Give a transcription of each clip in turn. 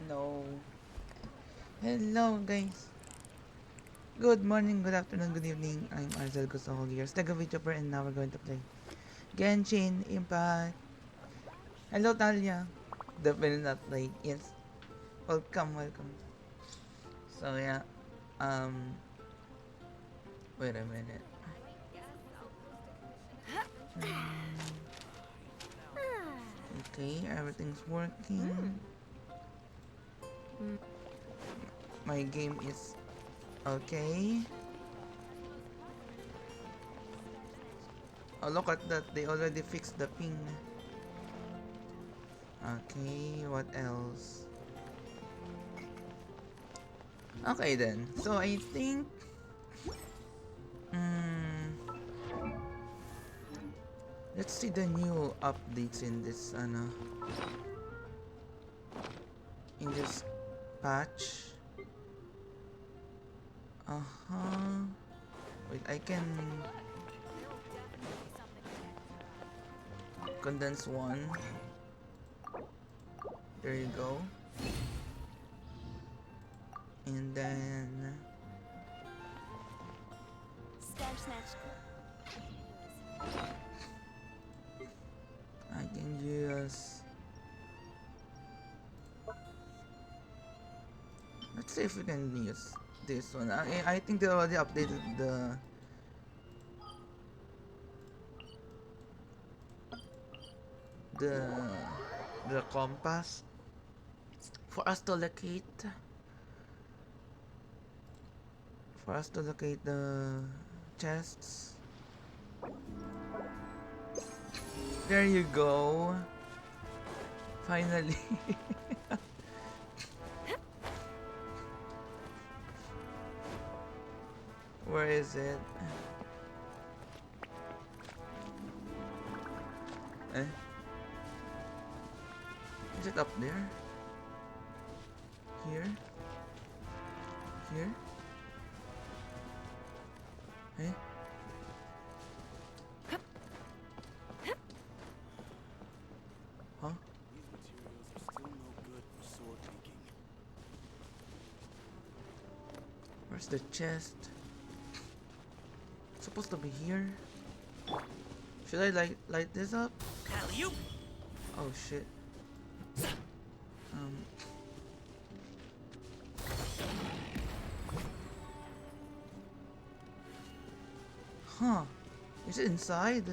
No. Hello, guys. Good morning, good afternoon, good evening. I'm Arzel Gusto here, Stego VTuber, and now we're going to play Genshin Impact. Hello, Talia. Definitely not late. Yes. Welcome, welcome. So, yeah. Um, wait a minute. Okay, everything's working. My game is okay. Oh, look at that. They already fixed the ping. Okay, what else? Okay then. So I think mm, let's see the new updates in this in this patch. Uh-huh. Wait, I can condense one. There you go. And then I can use, let's see if we can use this one. I think they already updated the the compass for us to locate the chests. There you go. Finally. Where is it? Eh? Is it up there? Here? Here? Eh? Huh? These materials are still no good for sword making. Where's the chest? It's supposed to be here. Should I light this up? Alley-oop! Oh shit. Um. Huh. Is it inside?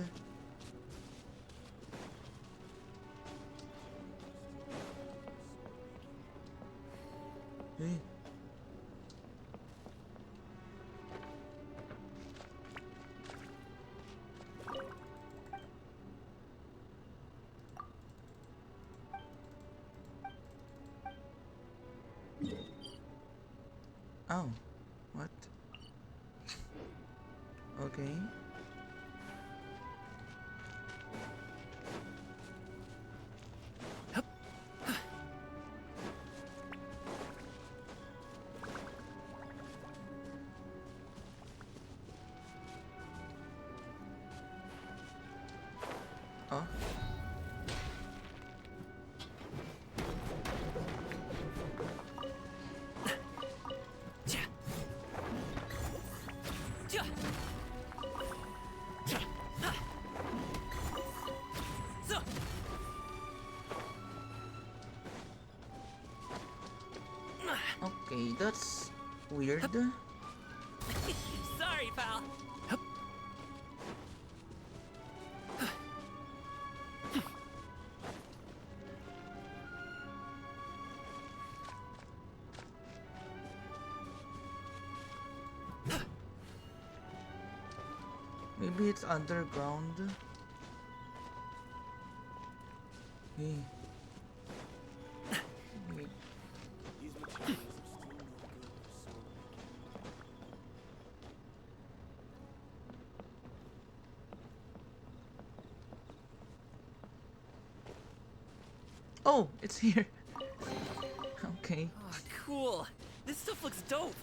Hey. Oh. What? Okay. Oh. Okay, that's weird. Sorry, pal. Maybe it's underground. Hey. Wait. These materials are still no good for sword making. Oh, it's here. Okay. Oh, cool. This stuff looks dope.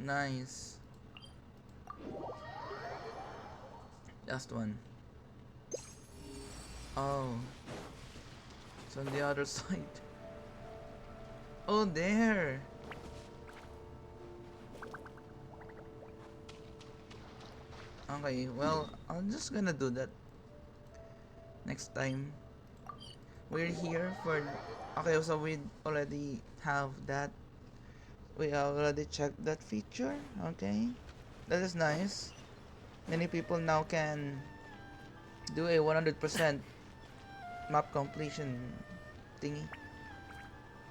Nice. Just one. Oh. It's on the other side. Oh, there. Okay, well, I'm just gonna do that next time. We're here for... Okay, so we already have that. We already checked that feature. Okay. That is nice. Many people now can do a 100% map completion thingy.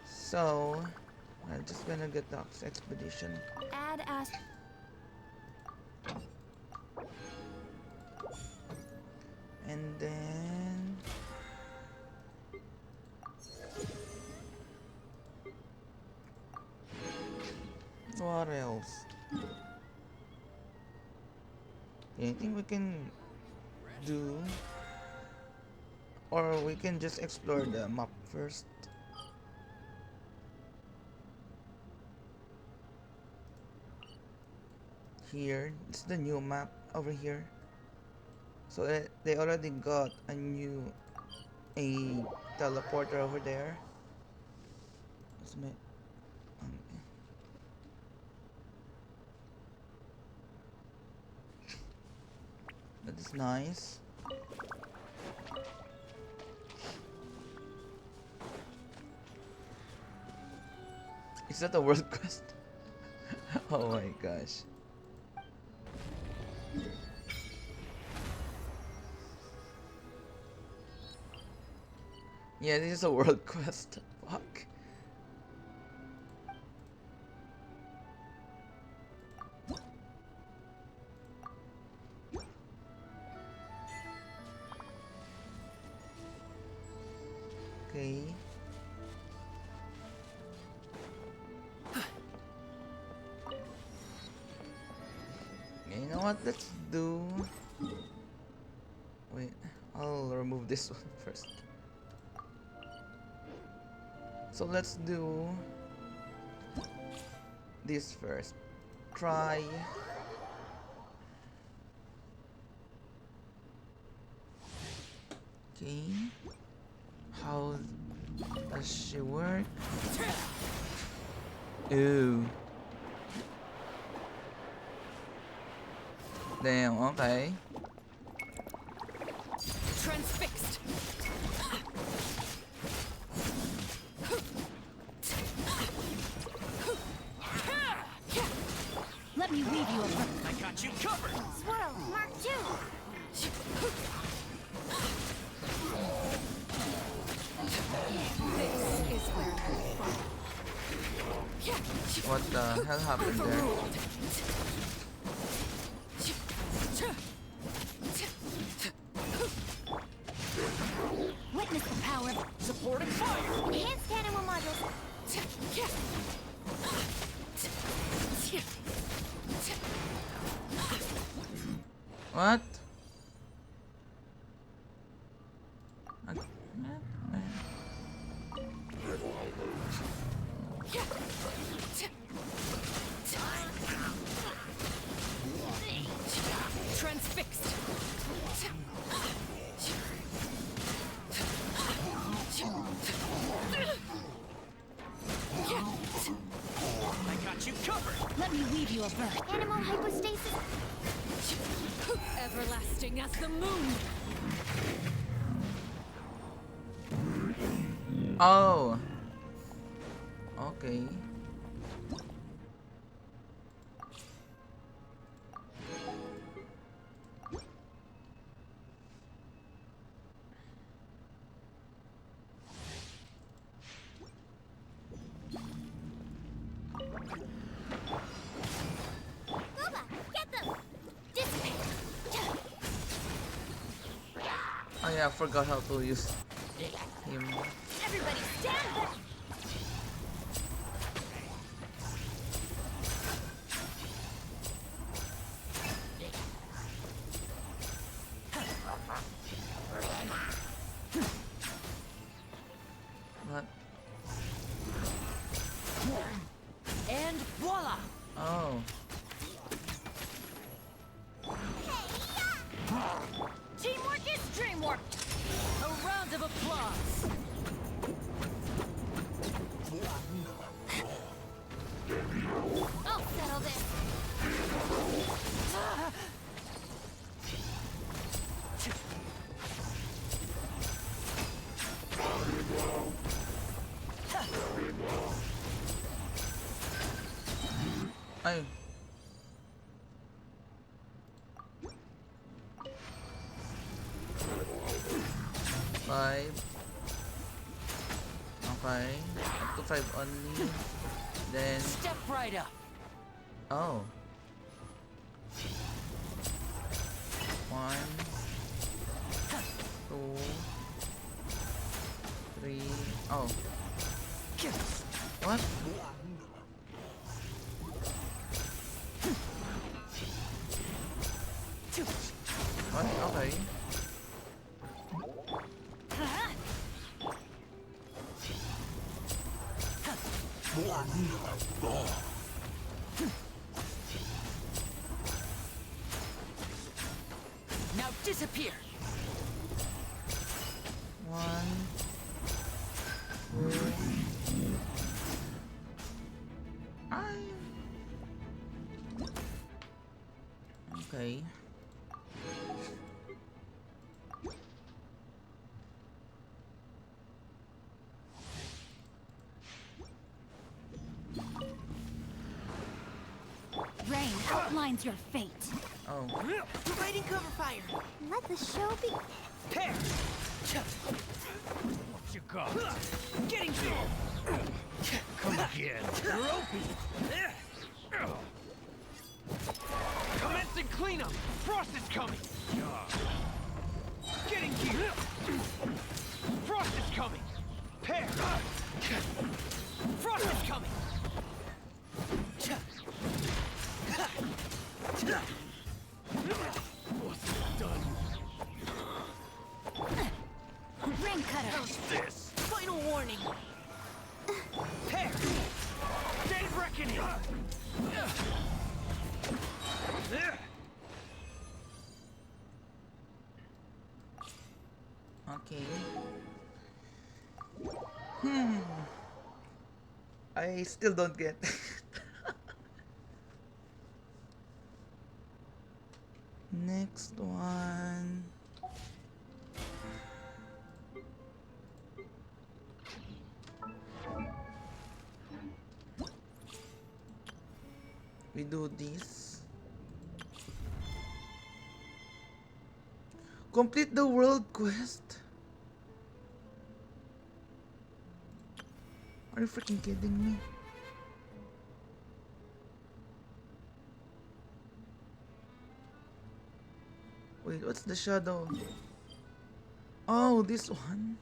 So, I'm just gonna get the expedition. Add as And then... What else? Anything we can do? Or we can just explore the map first. Here, it's the new map over here. So they already got a teleporter over there. What's my that is nice. Is that a world quest? Oh my gosh. Yeah, this is a world quest. Fuck. Okay. You know what? Let's do... Wait, I'll remove this one first. So let's do this first. Try... Okay. How does she work? Ew. Damn, okay. transfixed. Let me weave you a I got you covered! swirl, Mark II. This is where you fall. What the hell happened there? Witness the power of Supporting fire! enhanced animal modules. What? Transfixed. I got you covered! Let me weave you a birth. Animal hypostasis. Everlasting as the moon. Oh. Okay. Booba, get them. Dissipate. Oh yeah, I forgot how to use him. Everybody stand back. What? And voila. Oh. Ay. Five. Okay. Up to 5 only. Then, Step right up. oh. 1, 2, 3. Oh. What? What? Okay. Now disappear. 1, 2. Ay. Okay. Rain outlines your fate. Oh. Providing cover fire. Let the show be. Pair. What you got? Getting here. Come again. Commencing cleanup. Frost is coming. Getting here. Frost is coming. Pair. Frost is coming. What's it done? Ring cutter. How's this? Final warning. Pair. Dead reckoning. Okay. I still don't get. Next one. We do this. Complete the world quest. Are you freaking kidding me? Wait, what's the shadow? Oh, this one.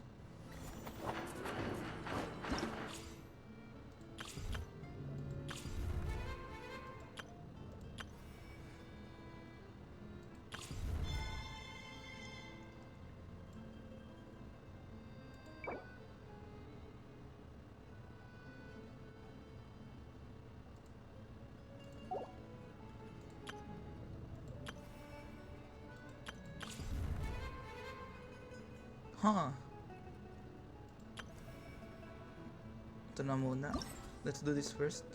Huh. Ito na muna. Let's do this first.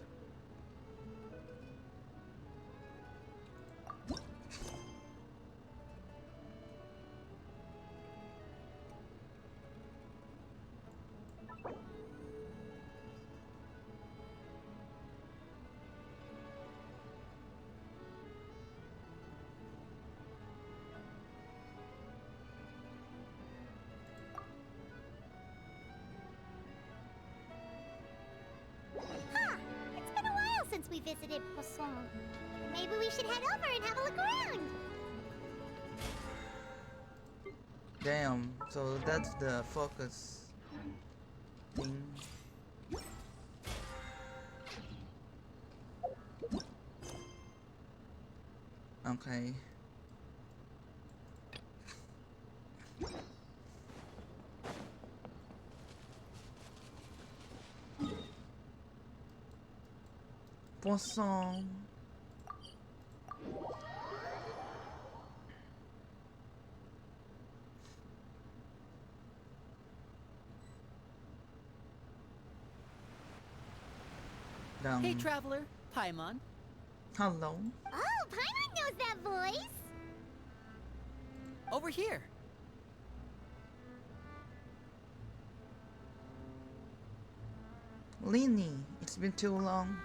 Huh! It's been a while since we visited Poisson. Maybe we should head over and have a look around. Damn, so that's the focus thing. Okay. Poisson. Hey, traveler. Paimon. Hello. Oh, Paimon knows that voice. Over here. Lini, it's been too long.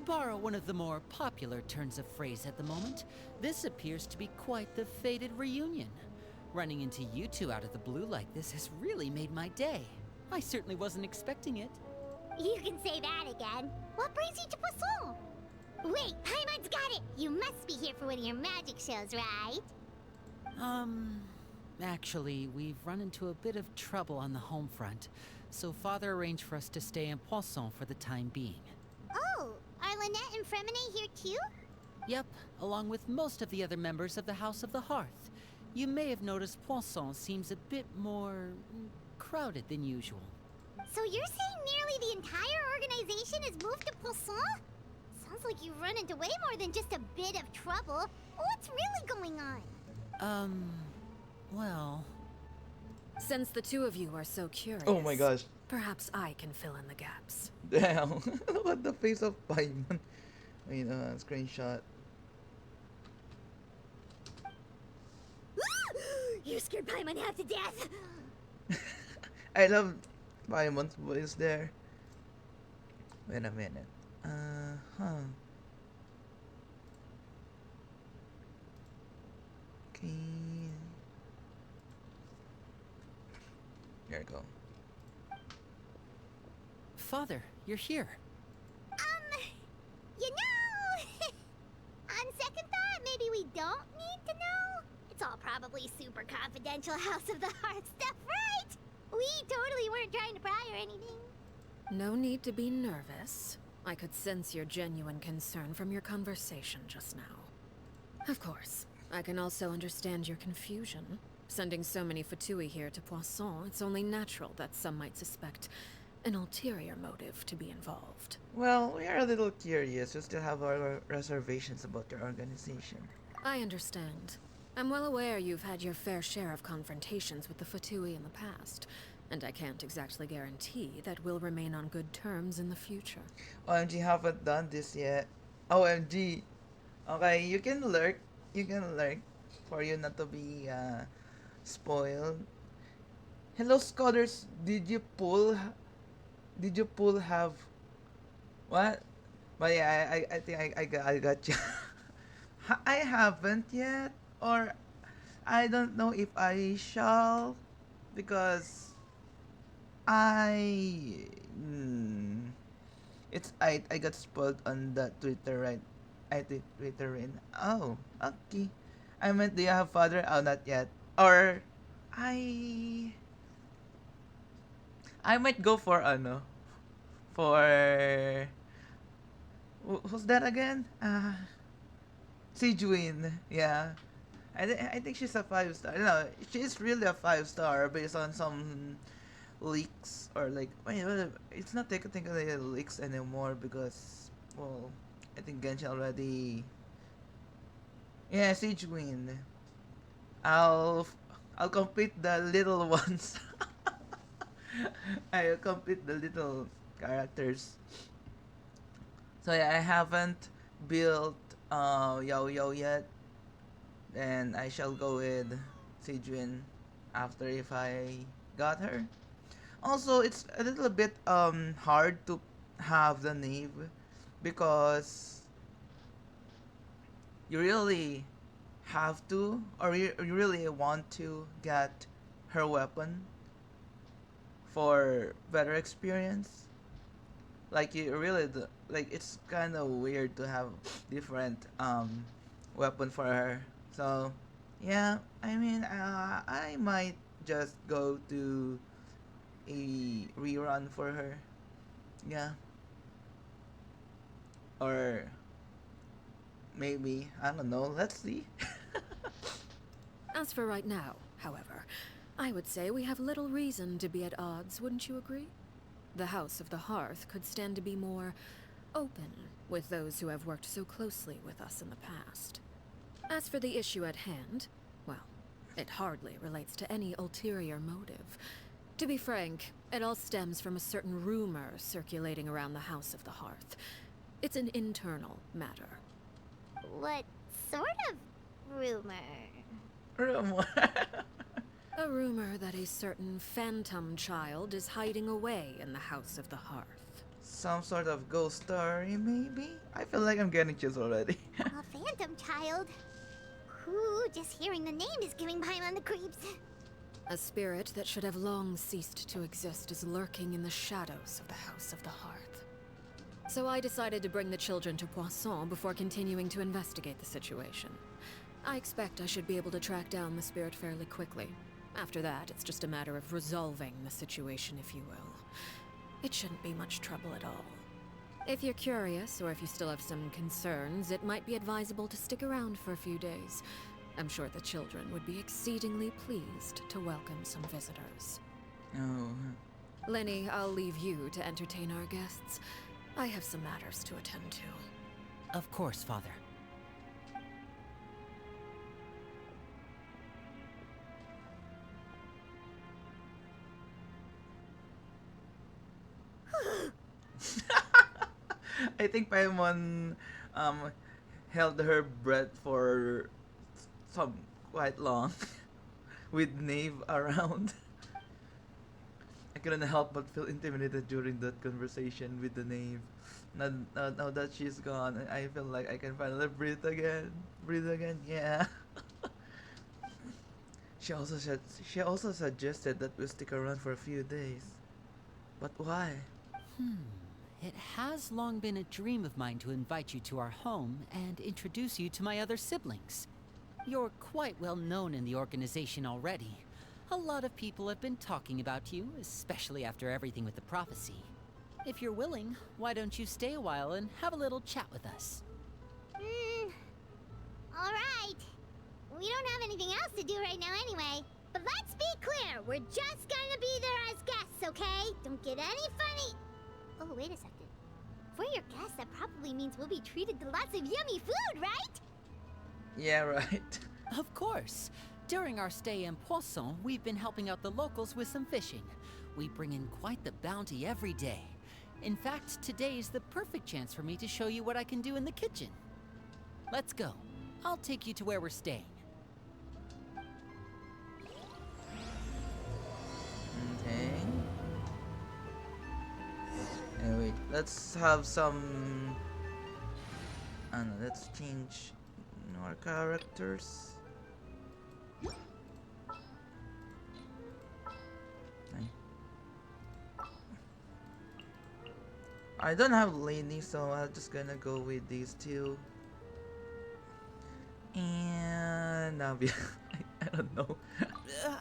borrow one of the more popular turns of phrase at the moment, this appears to be quite the fated reunion. Running into you two out of the blue like this has really made my day. I certainly wasn't expecting it. You can say that again. What brings you to Poisson? Wait, Paimon's got it! You must be here for one of your magic shows, right? Actually, we've run into a bit of trouble on the home front, so Father arranged for us to stay in Poisson for the time being. Oh, are Lynette and Fremine here too? Yep, along with most of the other members of the House of the Hearth. You may have noticed Poisson seems a bit more crowded than usual. So you're saying nearly the entire organization has moved to Poisson? Sounds like you've run into way more than just a bit of trouble. What's really going on? Well... Since the two of you are so curious, Oh my gosh. perhaps I can fill in the gaps. Damn. Look at the face of Paimon. Wait, screenshot. You scared Paimon half to death! I love Paimon's voice there. Wait a minute. Okay. Here we go. Father, you're here. You know, on second thought, maybe we don't need to know. It's all probably super confidential House of the Hearth stuff, right? We totally weren't trying to pry or anything. No need to be nervous. I could sense your genuine concern from your conversation just now. Of course, I can also understand your confusion. Sending so many Fatui here to Poisson, it's only natural that some might suspect an ulterior motive to be involved. Well, we are a little curious. We still have our reservations about your organization. I understand. I'm well aware you've had your fair share of confrontations with the Fatui in the past, and I can't exactly guarantee that we'll remain on good terms in the future. OMG, haven't done this yet. OMG. Okay, you can lurk. You can lurk for you not to be spoiled. Hello, scholars. Did you pull have what? But yeah, I think I got you. I haven't yet, or I don't know if I shall, because I I got spoiled on the Twitter, right? I did Twitter in. Oh, okay. I meant, do you have father? Oh, not yet. Or I I might go for for who's that again? Sijuin. Yeah. I think she's a 5-star. No, she's really a 5-star based on some leaks, or like, wait, it's not technically leaks anymore because, well, I think Genshin already. Yeah, Sijuin. I'll I'll complete the little ones. I'll complete the little characters. So yeah, I haven't built Yo Yo yet. Then I shall go with Sijuin after if I got her. Also, it's a little bit hard to have the Knave because you really have to, or you really want to get her weapon for better experience. Like you really like, it's kind of weird to have different weapon for her. So yeah, I mean, I might just go to a rerun for her. Yeah. Or maybe, I don't know. Let's see. As for right now, however, I would say we have little reason to be at odds, wouldn't you agree? The House of the Hearth could stand to be more open with those who have worked so closely with us in the past. As for the issue at hand, well, it hardly relates to any ulterior motive. To be frank, it all stems from a certain rumor circulating around the House of the Hearth. It's an internal matter. What sort of rumor? Rumor. A rumor that a certain phantom child is hiding away in the House of the Hearth. some sort of ghost story, maybe? I feel like I'm getting chills already. A phantom child. Ooh, just hearing the name is giving Paimon the creeps. A spirit that should have long ceased to exist is lurking in the shadows of the House of the Hearth. So I decided to bring the children to Poisson before continuing to investigate the situation. I expect I should be able to track down the spirit fairly quickly. After that, it's just a matter of resolving the situation, if you will. It shouldn't be much trouble at all. If you're curious, or if you still have some concerns, it might be advisable to stick around for a few days. I'm sure the children would be exceedingly pleased to welcome some visitors. Oh. Lenny, I'll leave you to entertain our guests. I have some matters to attend to. Of course, Father. I think Paimon held her breath for some quite long with Nave around. I couldn't help but feel intimidated during that conversation with the Nave. Now that she's gone, I feel like I can finally breathe again. Breathe again, yeah. She also suggested that we stick around for a few days. But why? It has long been a dream of mine to invite you to our home and introduce you to my other siblings. You're quite well known in the organization already. A lot of people have been talking about you, especially after everything with the prophecy. If you're willing, why don't you stay a while and have a little chat with us? Alright. We don't have anything else to do right now anyway. But let's be clear, we're just gonna be there as guests, okay? Don't get any funny. Oh, wait a second. For your guests, that probably means we'll be treated to lots of yummy food, right? Yeah, right. Of course. During our stay in Poisson, we've been helping out the locals with some fishing. We bring in quite the bounty every day. In fact, today's the perfect chance for me to show you what I can do in the kitchen. Let's go. I'll take you to where we're staying. Okay. Wait, let's have some. Let's change our characters. I don't have Lady, so I'm just gonna go with these two. And Navia. I don't know.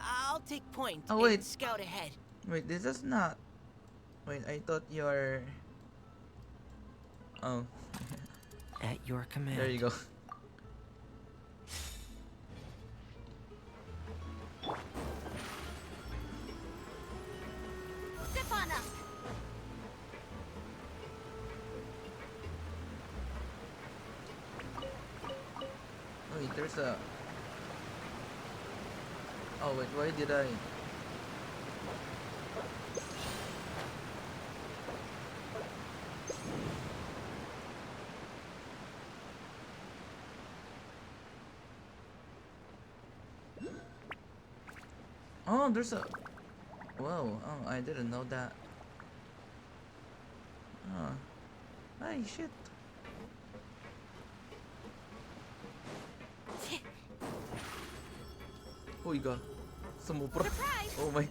I'll take point Oh, wait. and scout ahead. Wait, this is not. Wait, I thought you're. Oh, At your command. there you go. Step on up. Wait, there's a. Oh wait, why did I? Oh, there's a. Whoa! Oh, I didn't know that. Oh, ay shit! Uy, ga. Sumubra. Oh my.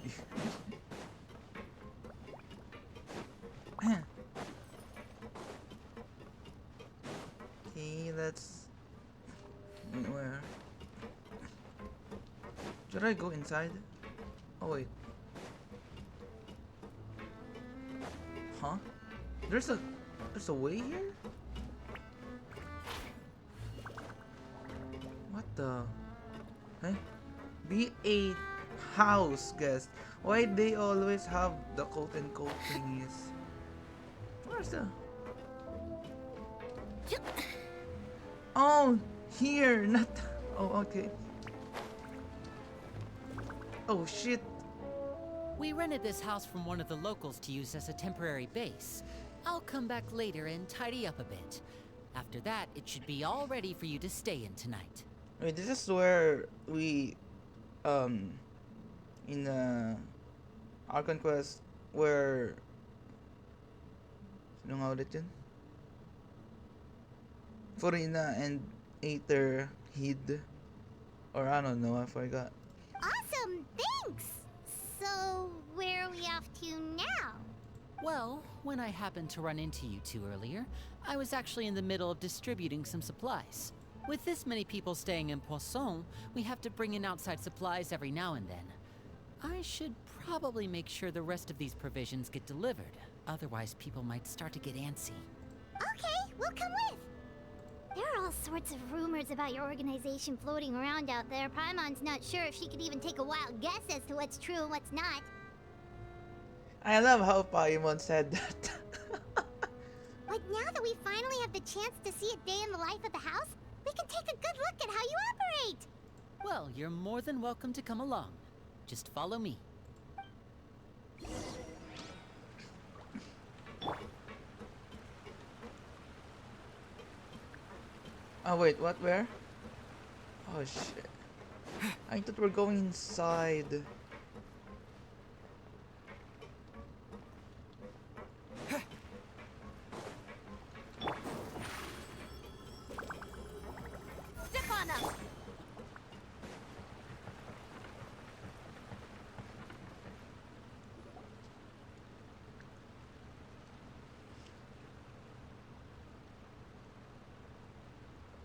Okay, let's. Where? Should I go inside? Oh wait. Huh? There's a way here? What the? Huh? Be a house guest. Why they always have the quote and quote thingies? Where's the? Oh, here, not. Oh, okay. Oh shit. We rented this house from one of the locals to use as a temporary base. I'll come back later and tidy up a bit. After that, it should be all ready for you to stay in tonight. Wait, this is where we, in our conquest, where. Ano nga ulit yun? Furina and Aether Hid. Or I don't know, I forgot. Awesome, thanks! So, where are we off to now? Well, when I happened to run into you two earlier, I was actually in the middle of distributing some supplies. With this many people staying in Poisson, we have to bring in outside supplies every now and then. I should probably make sure the rest of these provisions get delivered. Otherwise, people might start to get antsy. Okay, we'll come with. There are all sorts of rumors about your organization floating around out there. Paimon's not sure if she could even take a wild guess as to what's true and what's not. I love how Paimon said that. But now that we finally have the chance to see a day in the life of the house, we can take a good look at how you operate. Well, you're more than welcome to come along. Just follow me. Oh wait, what? Where? Oh shit. I thought we're going inside. Step on them.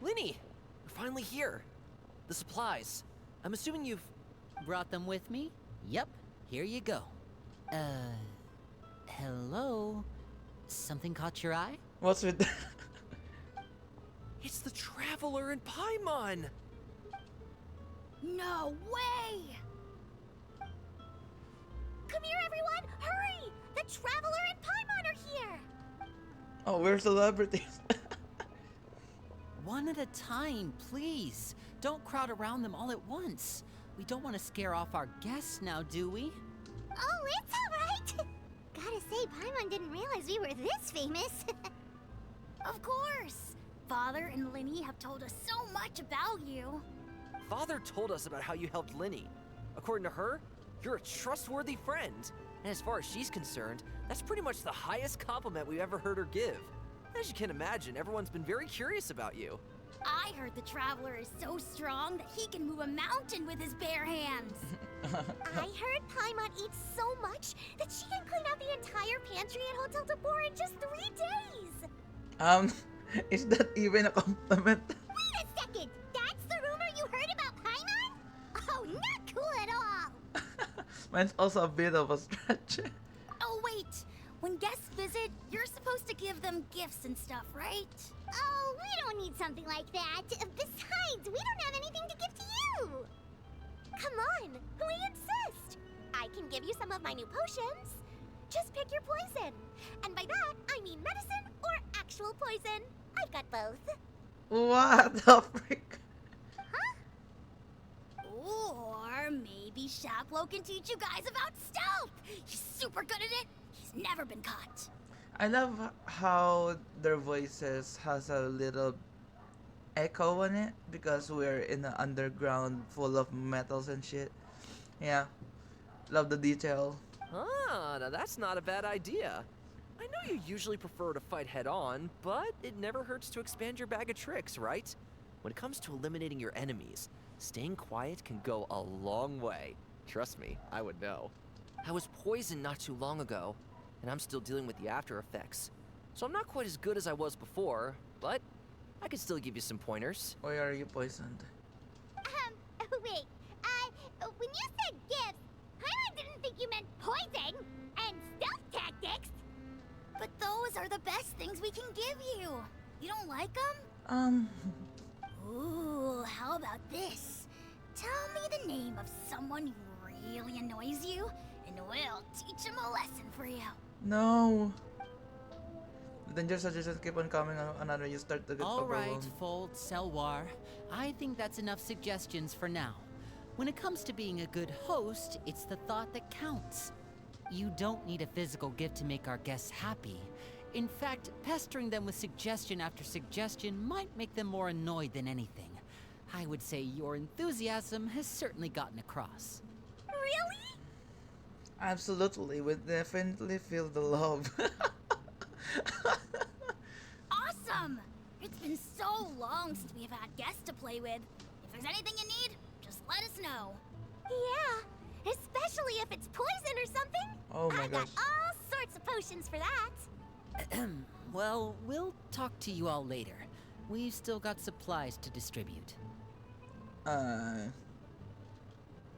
Linny! We're finally here. The supplies. I'm assuming you've... Brought them with me? Yep, here you go. Hello? Something caught your eye? What's with that? It's the Traveler and Paimon! No way! Come here, everyone! Hurry! The Traveler and Paimon are here! Oh, we're celebrities. One at a time, please. Don't crowd around them all at once. We don't want to scare off our guests now, do we? Oh, it's alright! Gotta say, Paimon didn't realize we were this famous. Of course! Father and Linny have told us so much about you. Father told us about how you helped Linny. According to her, you're a trustworthy friend. And as far as she's concerned, that's pretty much the highest compliment we've ever heard her give. As you can imagine, everyone's been very curious about you. I heard the Traveler is so strong that he can move a mountain with his bare hands. I heard Paimon eats so much that she can clean out the entire pantry at Hotel Tabor in just 3 days. Is that even a compliment? Wait a second! That's the rumor you heard about Paimon? Oh, not cool at all! Mine's also a bit of a stretch. Oh, wait! When guests visit, you're supposed to give them gifts and stuff, right? Oh, we don't need something like that. Besides, we don't have anything to give to you! Come on, we insist! I can give you some of my new potions. Just pick your poison. And by that, I mean medicine or actual poison. I've got both. What the frick? Or maybe Shaplo can teach you guys about stealth. He's super good at it. He's never been caught. I love how their voices has a little echo on it because we're in an underground full of metals and shit. Yeah, love the detail. Ah, now that's not a bad idea. I know you usually prefer to fight head on, but it never hurts to expand your bag of tricks, right? When it comes to eliminating your enemies, staying quiet can go a long way. Trust me, I would know. I was poisoned not too long ago, and I'm still dealing with the after effects. So I'm not quite as good as I was before, but I can still give you some pointers. Why are you poisoned? Wait, when you said gifts, Paimon didn't think you meant poison and stealth tactics. But those are the best things we can give you. You don't like them? Ooh, how about this? Tell me the name of someone who really annoys you, and we'll teach him a lesson for you. No. The danger suggestions keep on coming on another. You start to get All right, overwhelmed. Fold, Selwar. I think that's enough suggestions for now. When it comes to being a good host, it's the thought that counts. You don't need a physical gift to make our guests happy. In fact, pestering them with suggestion after suggestion might make them more annoyed than anything. I would say your enthusiasm has certainly gotten across. Really? Absolutely, we definitely feel the love. Awesome! It's been so long since we've had guests to play with. If there's anything you need, just let us know. Yeah, especially if it's poison or something. Oh my I got gosh. all sorts of potions for that. Well, we'll talk to you all later. We've still got supplies to distribute.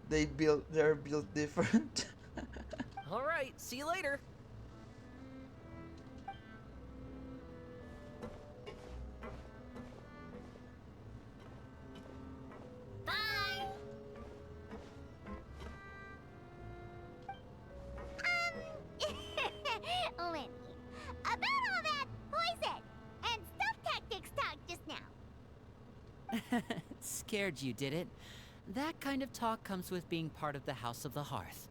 They're built different. All right, see you later. Bye! Lenny, about all that poison and stealth tactics talk just now. Scared you, did it? That kind of talk comes with being part of the House of the Hearth.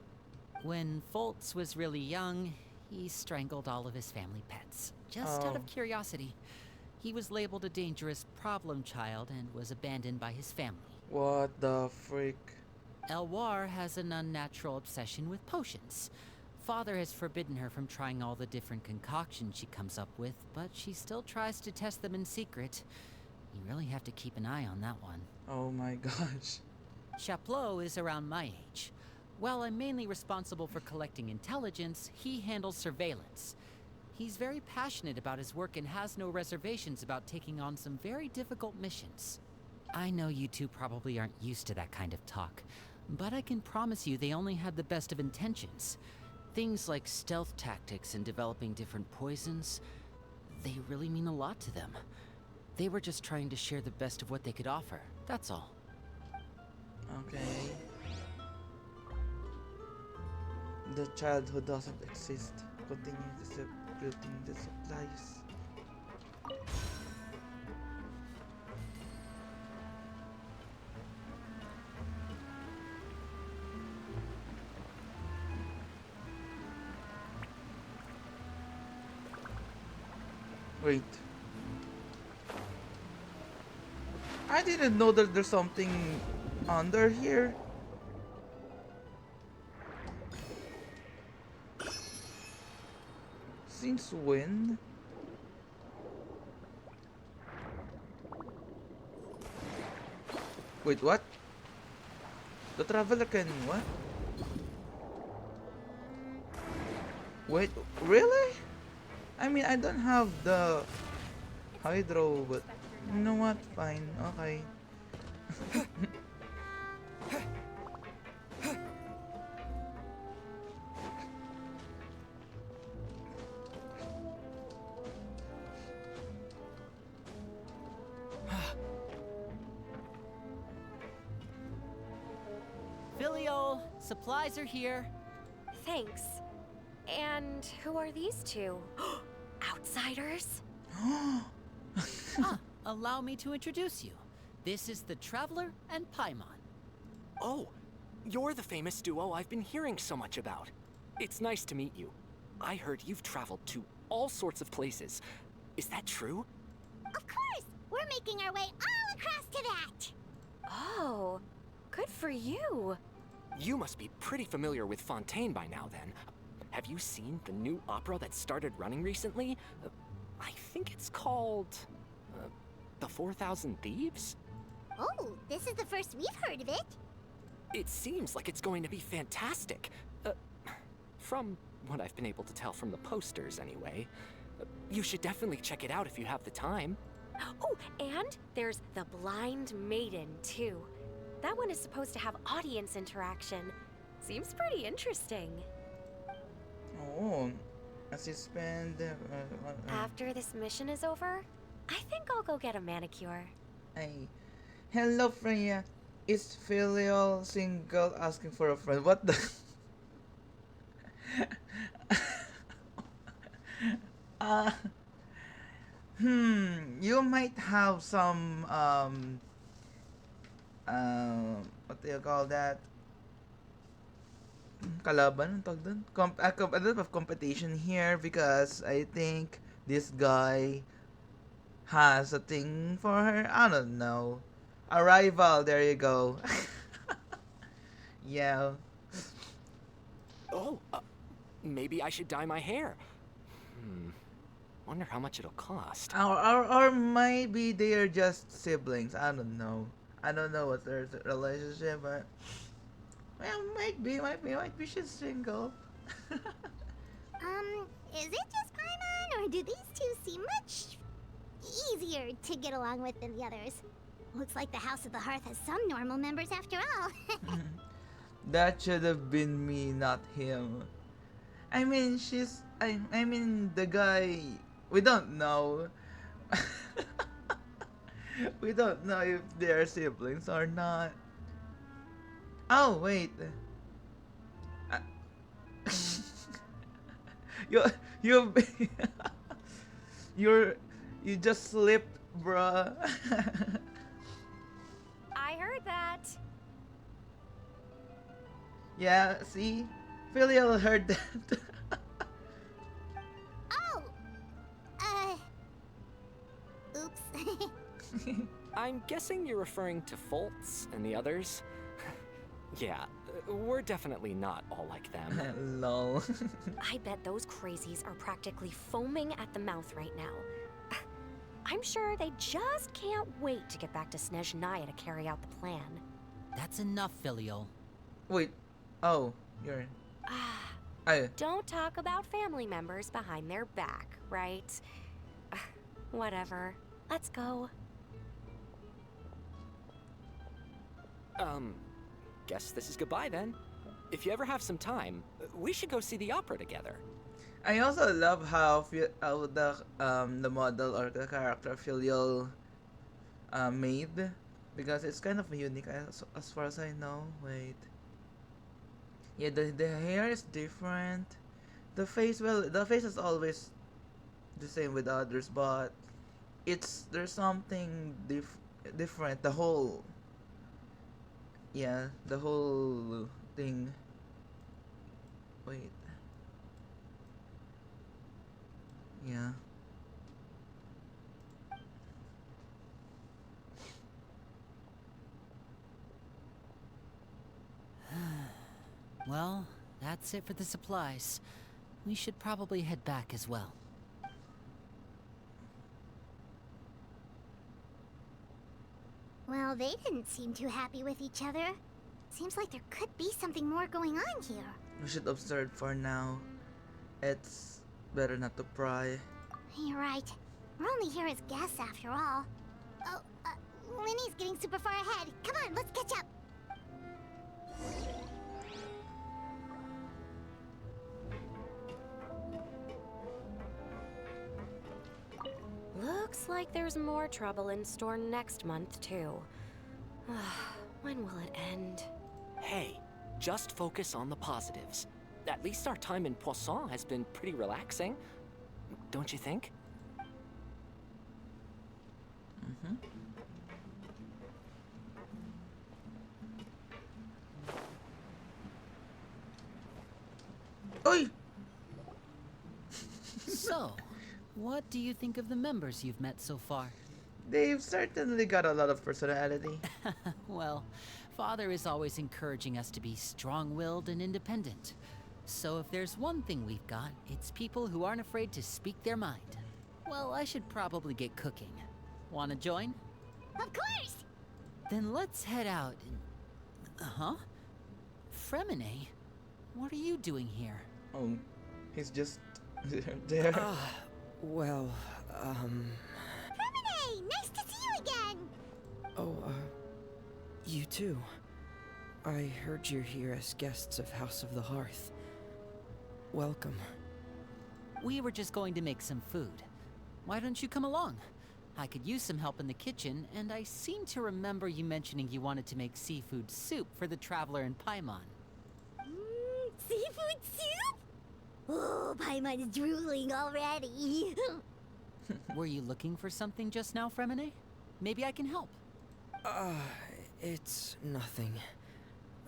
When Foltz was really young, he strangled all of his family pets, just out Oh. of curiosity. He was labeled a dangerous problem child and was abandoned by his family. What the freak? Elwar has an unnatural obsession with potions. Father has forbidden her from trying all the different concoctions she comes up with, but she still tries to test them in secret. You really have to keep an eye on that one. Oh my gosh. Chaplot is around my age. While I'm mainly responsible for collecting intelligence, he handles surveillance. He's very passionate about his work and has no reservations about taking on some very difficult missions. I know you two probably aren't used to that kind of talk, but I can promise you they only had the best of intentions. Things like stealth tactics and developing different poisons, they really mean a lot to them. They were just trying to share the best of what they could offer, that's all. Okay. The child who doesn't exist. Continue distributing the supplies. Wait. I didn't know that there's something under here. Since when? Wait, what? The traveler can what? Wait, really? I mean, I don't have the hydro, but you know what? Fine, okay. Filial, supplies are here. Thanks. And who are these two? Outsiders? Allow me to introduce you. This is the Traveler and Paimon. Oh, you're the famous duo I've been hearing so much about. It's nice to meet you. I heard you've traveled to all sorts of places. Is that true? Of course! We're making our way all across to that! Oh, good for you. You must be pretty familiar with Fontaine by now, then. Have you seen the new opera that started running recently? I think it's called... The 4,000 Thieves? Oh, this is the first we've heard of it. It seems like it's going to be fantastic. From what I've been able to tell from the posters, anyway. You should definitely check it out if you have the time. Oh, and there's the Blind Maiden, too. That one is supposed to have audience interaction. Seems pretty interesting. Oh, as you spend. After this mission is over, I think I'll go get a manicure. Hey, hello, Freya. Is filial single asking for a friend? What the? uh, you might have some what do you call that? Kalaban, ang tawag dun? A bit of competition here because I think this guy has a thing for her. I don't know. A rival, there you go. Yeah. Oh, maybe I should dye my hair. Wonder how much it'll cost. Or maybe they are just siblings. I don't know. I don't know what their relationship, but well, might be she's single. Is it just Paimon, or do these two seem much easier to get along with than the others? Looks like the House of the Hearth has some normal members after all. That should have been me, not him. I mean, I mean, the guy. We don't know. We don't know if they're siblings or not. Oh wait. Uh, you you you're you just slipped, bruh. I heard that. Yeah, see, Filial heard that. Oh! Oops. I'm guessing you're referring to Foltz and the others? Yeah, we're definitely not all like them. Lol. I bet those crazies are practically foaming at the mouth right now. I'm sure they just can't wait to get back to Snezhnaya to carry out the plan. That's enough, Filial. Wait. Oh, you're. I. Don't talk about family members behind their back, right? Whatever. Let's go. Guess this is goodbye then. If you ever have some time, we should go see the opera together. I also love how the model or the character Filial made, because it's kind of unique as far as I know. Wait. Yeah, the hair is different. The face, well, the face is always the same with others, but there's something different. The whole thing. Wait. Yeah. Well, that's it for the supplies. We should probably head back as well. Well, they didn't seem too happy with each other. Seems like there could be something more going on here. We should observe for now. It's better not to pry. You're right. We're only here as guests after all. Oh, Linny's getting super far ahead. Come on, let's catch up. Looks like there's more trouble in store next month, too. When will it end? Hey, just focus on the positives. At least our time in Poisson has been pretty relaxing. Don't you think? Mm-hmm. Oi! So, what do you think of the members you've met so far? They've certainly got a lot of personality. Well, Father is always encouraging us to be strong-willed and independent. So if there's one thing we've got, it's people who aren't afraid to speak their mind. Well, I should probably get cooking. Wanna join? Of course! Then let's head out and... Huh? Fremine? What are you doing here? Oh, he's just there. Well, Fremine! Nice to see you again! Oh, you too. I heard you're here as guests of House of the Hearth. Welcome. We were just going to make some food. Why don't you come along? I could use some help in the kitchen, and I seem to remember you mentioning you wanted to make seafood soup for the traveler in Paimon. Seafood soup? Oh, Paimon's drooling already. Were you looking for something just now, Fremine? Maybe I can help. It's nothing.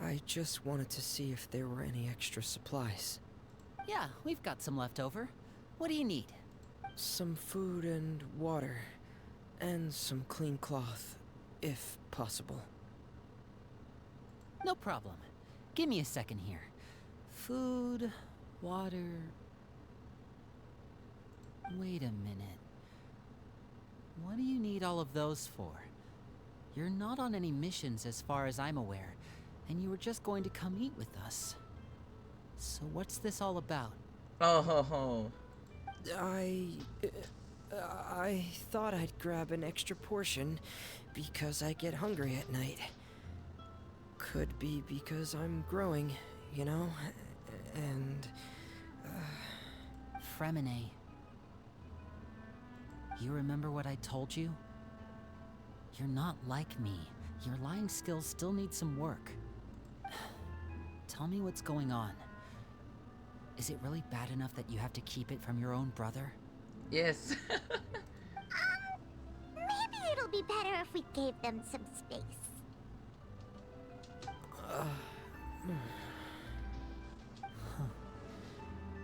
I just wanted to see if there were any extra supplies. Yeah, we've got some left over. What do you need? Some food and water. And some clean cloth, if possible. No problem. Give me a second here. Food, water... Wait a minute. What do you need all of those for? You're not on any missions as far as I'm aware, and you were just going to come eat with us. So what's this all about? Oh ho ho. I thought I'd grab an extra portion because I get hungry at night. Could be because I'm growing, you know? And... Fremine. You remember what I told you? You're not like me. Your lying skills still need some work. Tell me what's going on. Is it really bad enough that you have to keep it from your own brother? Yes. Maybe it'll be better if we gave them some space.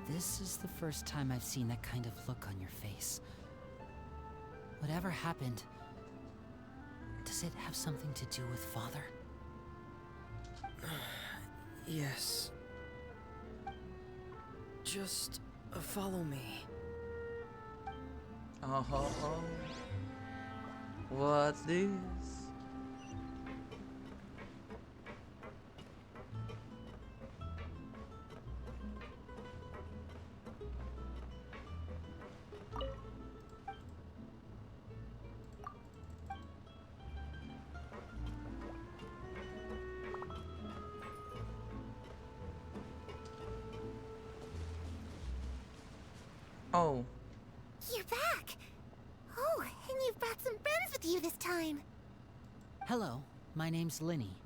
This is the first time I've seen that kind of look on your face. Whatever happened, does it have something to do with Father? yes. Just follow me. Oh ho ho. What's this? Oh. You're back! Oh, and you've brought some friends with you this time. Hello, my name's Linny.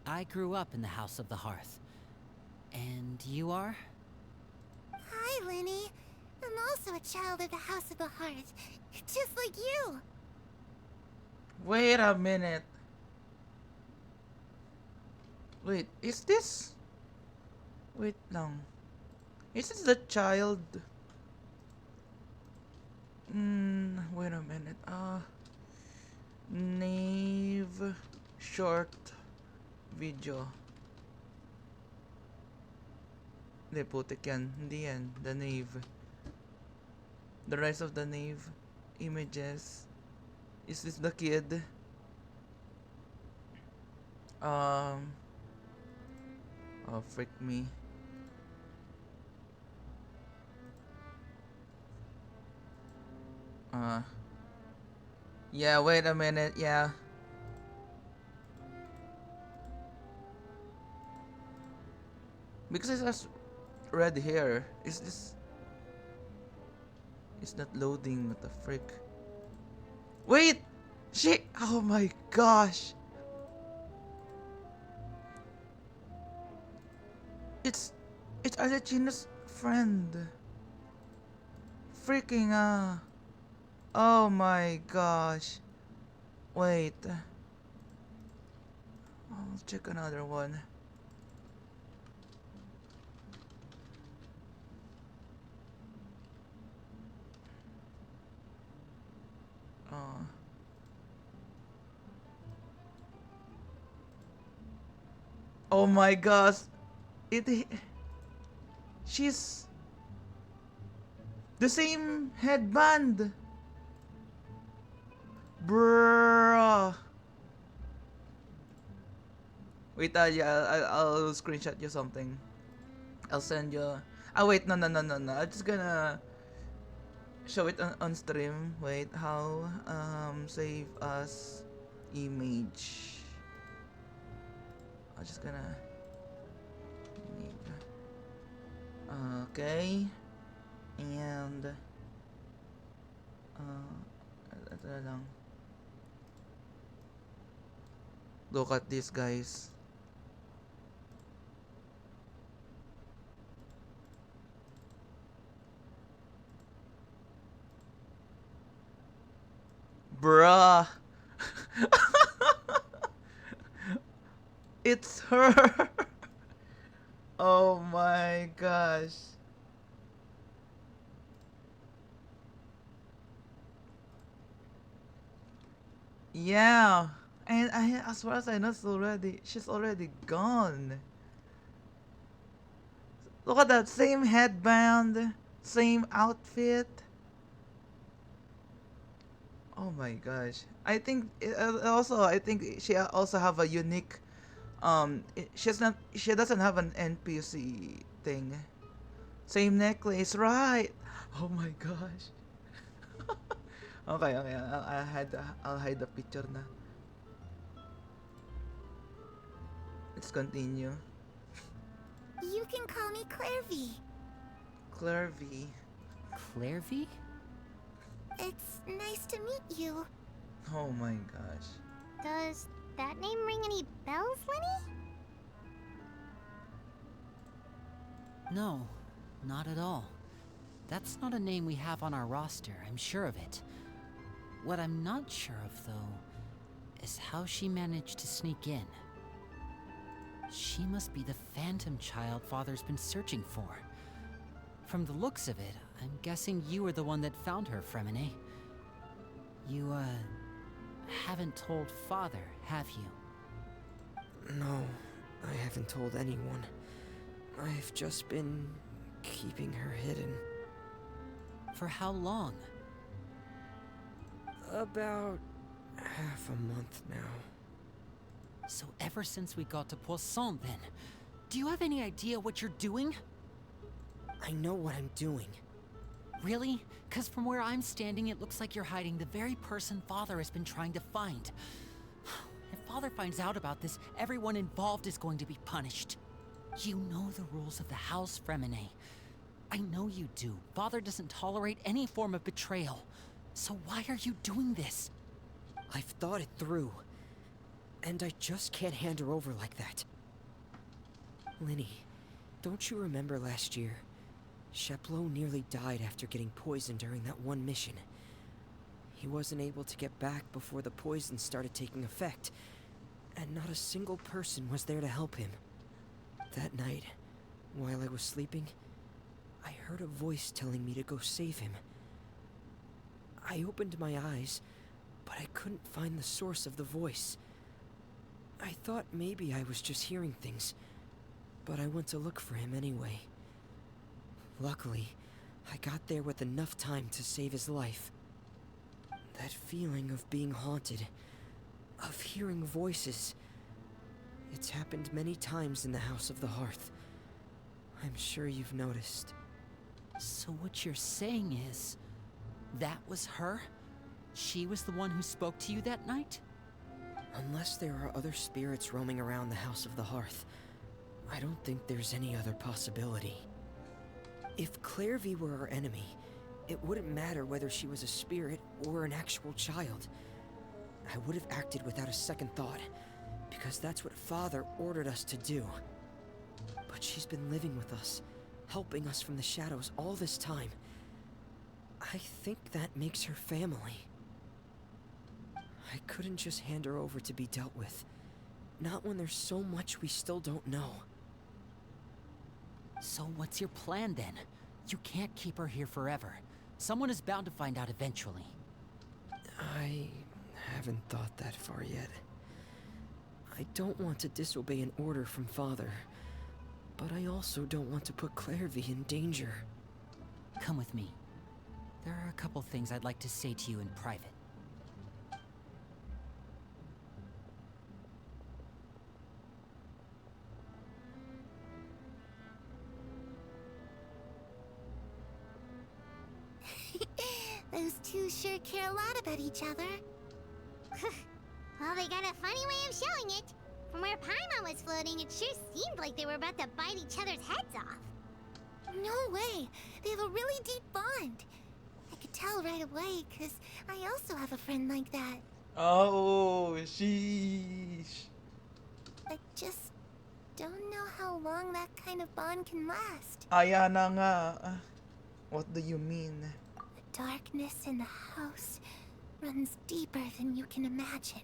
I grew up in the House of the Hearth. And you are? Hi, Linny. I'm also a child of the House of the Hearth, just like you. Wait a minute. Wait, is this? Wait lang. Is this the child? Wait a minute. Nave short video. Hindi, putik yan. Hindi yan. The Nave. The Rise of the Nave. Images. Is this the kid? Oh, frick me. Yeah, wait a minute, yeah. Because it has red hair. Is this... It's not loading, what the frick? Wait! Shit! Oh my gosh! It's Arlecchino's friend. Freaking oh my gosh. Wait. I'll check another one. Oh my gosh. She's the same headband. Bruh. Wait, yeah, I'll screenshot you something. I'll send you. Ah, wait, no. I'm just gonna show it on stream. Wait, how? Save as image. I'm just gonna. Okay. And ito na lang. Look at this, guys. Bruh. It's her. Oh my gosh. Yeah. And as far as I know, she's already gone. Look at that, same headband, same outfit. Oh my gosh. I think also I think she also have a unique she doesn't have an NPC thing. Same necklace, right? Oh my gosh. Okay, okay. I'll hide the picture na. Let's continue. You can call me Clairvy. Claire V. Clairvy? It's nice to meet you. Oh my gosh. Does that name ring any bells, Lenny? No, not at all. That's not a name we have on our roster, I'm sure of it. What I'm not sure of, though, is how she managed to sneak in. She must be the phantom child Father's been searching for. From the looks of it, I'm guessing you were the one that found her, Fremine. You, haven't told Father, have you? No, I haven't told anyone. I've just been keeping her hidden. For how long? About half a month now. So ever since we got to Poisson, then. Do you have any idea what you're doing? I know what I'm doing. Really? 'Cause from where I'm standing, it looks like you're hiding the very person Father has been trying to find. If Father finds out about this, everyone involved is going to be punished. You know the rules of the house, Fremine. I know you do. Father doesn't tolerate any form of betrayal. So why are you doing this? I've thought it through. And I just can't hand her over like that. Linny, don't you remember last year? Sheplo nearly died after getting poisoned during that one mission. He wasn't able to get back before the poison started taking effect, and not a single person was there to help him. That night, while I was sleeping, I heard a voice telling me to go save him. I opened my eyes, but I couldn't find the source of the voice. I thought maybe I was just hearing things, but I went to look for him anyway. Luckily, I got there with enough time to save his life. That feeling of being haunted, of hearing voices, it's happened many times in the House of the Hearth. I'm sure you've noticed. So what you're saying is, that was her? She was the one who spoke to you that night? Unless there are other spirits roaming around the House of the Hearth, I don't think there's any other possibility. If Clairvy were our enemy, it wouldn't matter whether she was a spirit or an actual child. I would have acted without a second thought, because that's what Father ordered us to do. But she's been living with us, helping us from the shadows all this time. I think that makes her family. I couldn't just hand her over to be dealt with. Not when there's so much we still don't know. So what's your plan then? You can't keep her here forever. Someone is bound to find out eventually. I haven't thought that far yet. I don't want to disobey an order from Father, but I also don't want to put Clairvy in danger. Come with me. There are a couple things I'd like to say to you in private. Those two sure care a lot about each other. Well, they got a funny way of showing it. From where Paimon was floating, it sure seemed like they were about to bite each other's heads off. No way! They have a really deep bond. I could tell right away, because I also have a friend like that. Oh, sheesh. I just don't know how long that kind of bond can last. Ayan na nga. What do you mean? The darkness in the house runs deeper than you can imagine.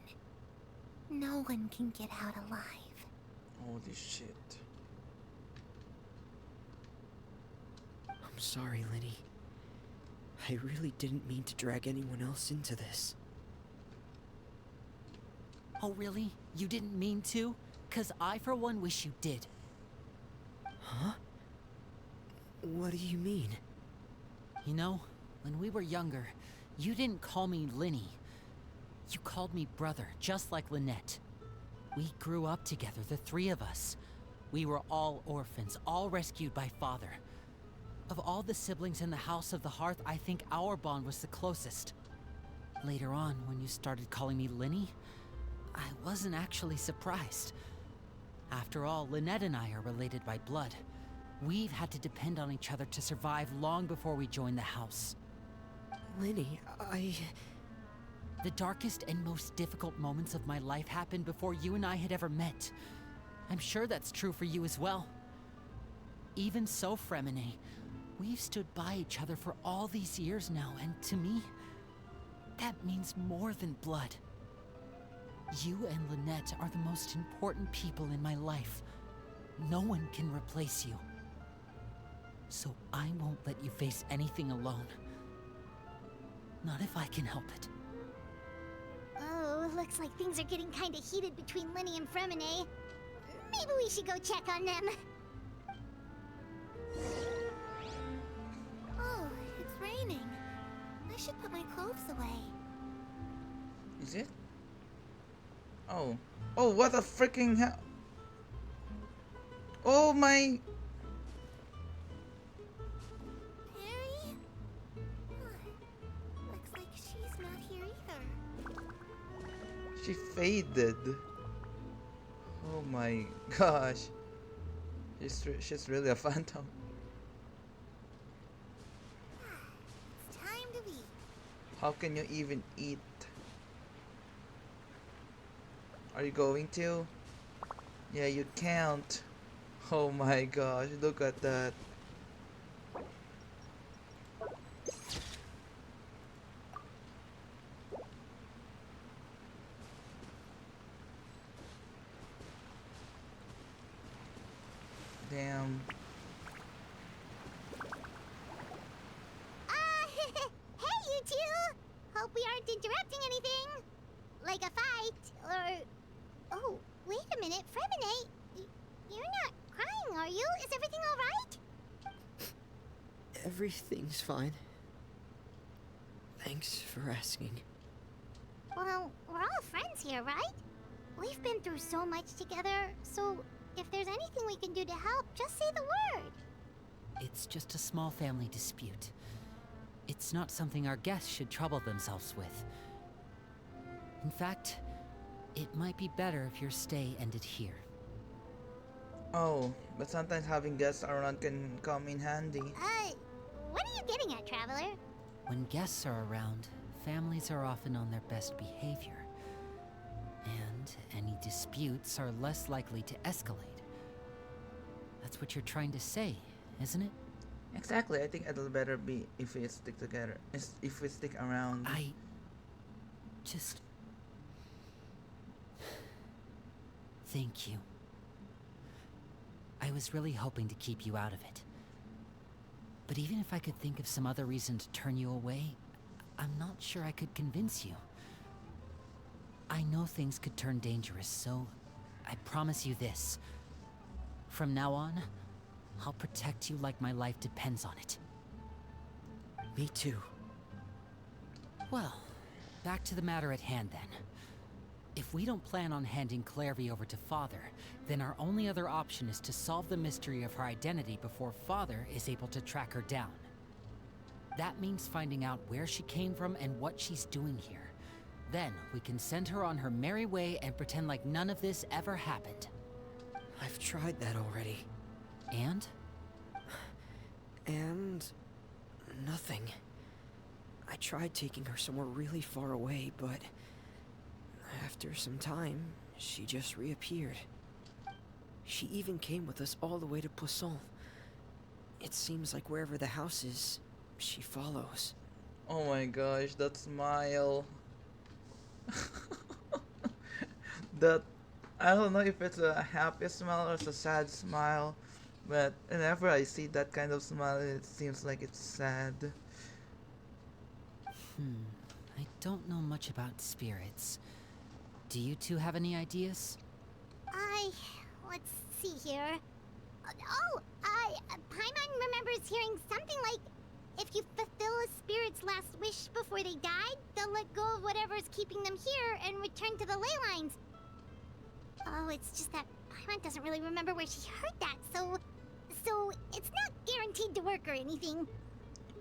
No one can get out alive. Holy shit. I'm sorry, Linny. I really didn't mean to drag anyone else into this. Oh really? You didn't mean to? 'Cause I for one wish you did. Huh? What do you mean? You know, when we were younger, you didn't call me Linny, You called me brother, just like Lynette. We grew up together, the three of us. We were all orphans, all rescued by father. Of all the siblings in the House of the Hearth, I think our bond was the closest. Later on, when you started calling me Linny, I wasn't actually surprised. After all, Lynette and I are related by blood. We've had to depend on each other to survive long before we joined the house. Linny, The darkest and most difficult moments of my life happened before you and I had ever met. I'm sure that's true for you as well. Even so, Fremine, we've stood by each other for all these years now, and to me, that means more than blood. You and Lynette are the most important people in my life. No one can replace you. So I won't let you face anything alone. Not if I can help it. Oh, looks like things are getting kinda heated between Linny and Fremine. Maybe we should go check on them. Oh, it's raining. I should put my clothes away. Is it? Oh. Oh, what a freaking hell. Oh my. Harry? Looks like she's not here either. She faded. Oh my gosh. She's really a phantom. It's time to eat. How can you even eat? Are you going to? Yeah, you can't. Oh my gosh, look at that. Damn. Hey, you two! Hope we aren't interrupting anything. Like a fight, or... Oh, wait a minute, Fremine. You're not crying, are you? Is everything alright? everything's fine. Thanks for asking. Well, we're all friends here, right? We've been through so much together, so if there's anything we can do to help, just say the word. It's just a small family dispute. It's not something our guests should trouble themselves with. In fact, it might be better if your stay ended here. Oh, but sometimes having guests around can come in handy. What are you getting at, Traveler? When guests are around, families are often on their best behavior. And any disputes are less likely to escalate. That's what you're trying to say, isn't it? Exactly, I think it'll better be if we stick together. If we stick around. I just... Thank you. I was really hoping to keep you out of it. But even if I could think of some other reason to turn you away, I'm not sure I could convince you. I know things could turn dangerous, so I promise you this. From now on, I'll protect you like my life depends on it. Me too. Well, back to the matter at hand then. If we don't plan on handing Clairvy over to Father, then our only other option is to solve the mystery of her identity before Father is able to track her down. That means finding out where she came from and what she's doing here. Then we can send her on her merry way and pretend like none of this ever happened. I've tried that already. And? And... nothing. I tried taking her somewhere really far away, but... after some time, she just reappeared. She even came with us all the way to Poisson. It seems like wherever the house is, she follows. Oh my gosh, that smile. That, I don't know if it's a happy smile or it's a sad smile, but whenever I see that kind of smile, it seems like it's sad. I don't know much about spirits. Do you two have any ideas? Let's see here. Paimon remembers hearing something like, if you fulfill a spirit's last wish before they died, they'll let go of whatever's keeping them here and return to the ley lines. Oh, it's just that Paimon doesn't really remember where she heard that, so it's not guaranteed to work or anything.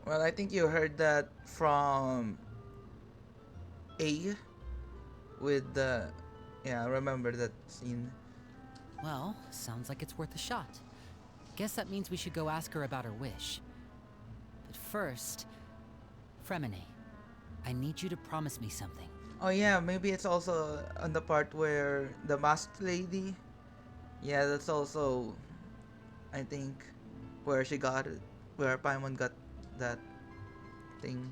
Well, I think you heard that from A with the... Yeah, I remember that scene. Well, sounds like it's worth a shot. Guess that means we should go ask her about her wish. But first, Fremine, I need you to promise me something. Oh yeah, maybe it's also on the part where the masked lady. Yeah, that's also, I think, where she got it, where Paimon got that thing.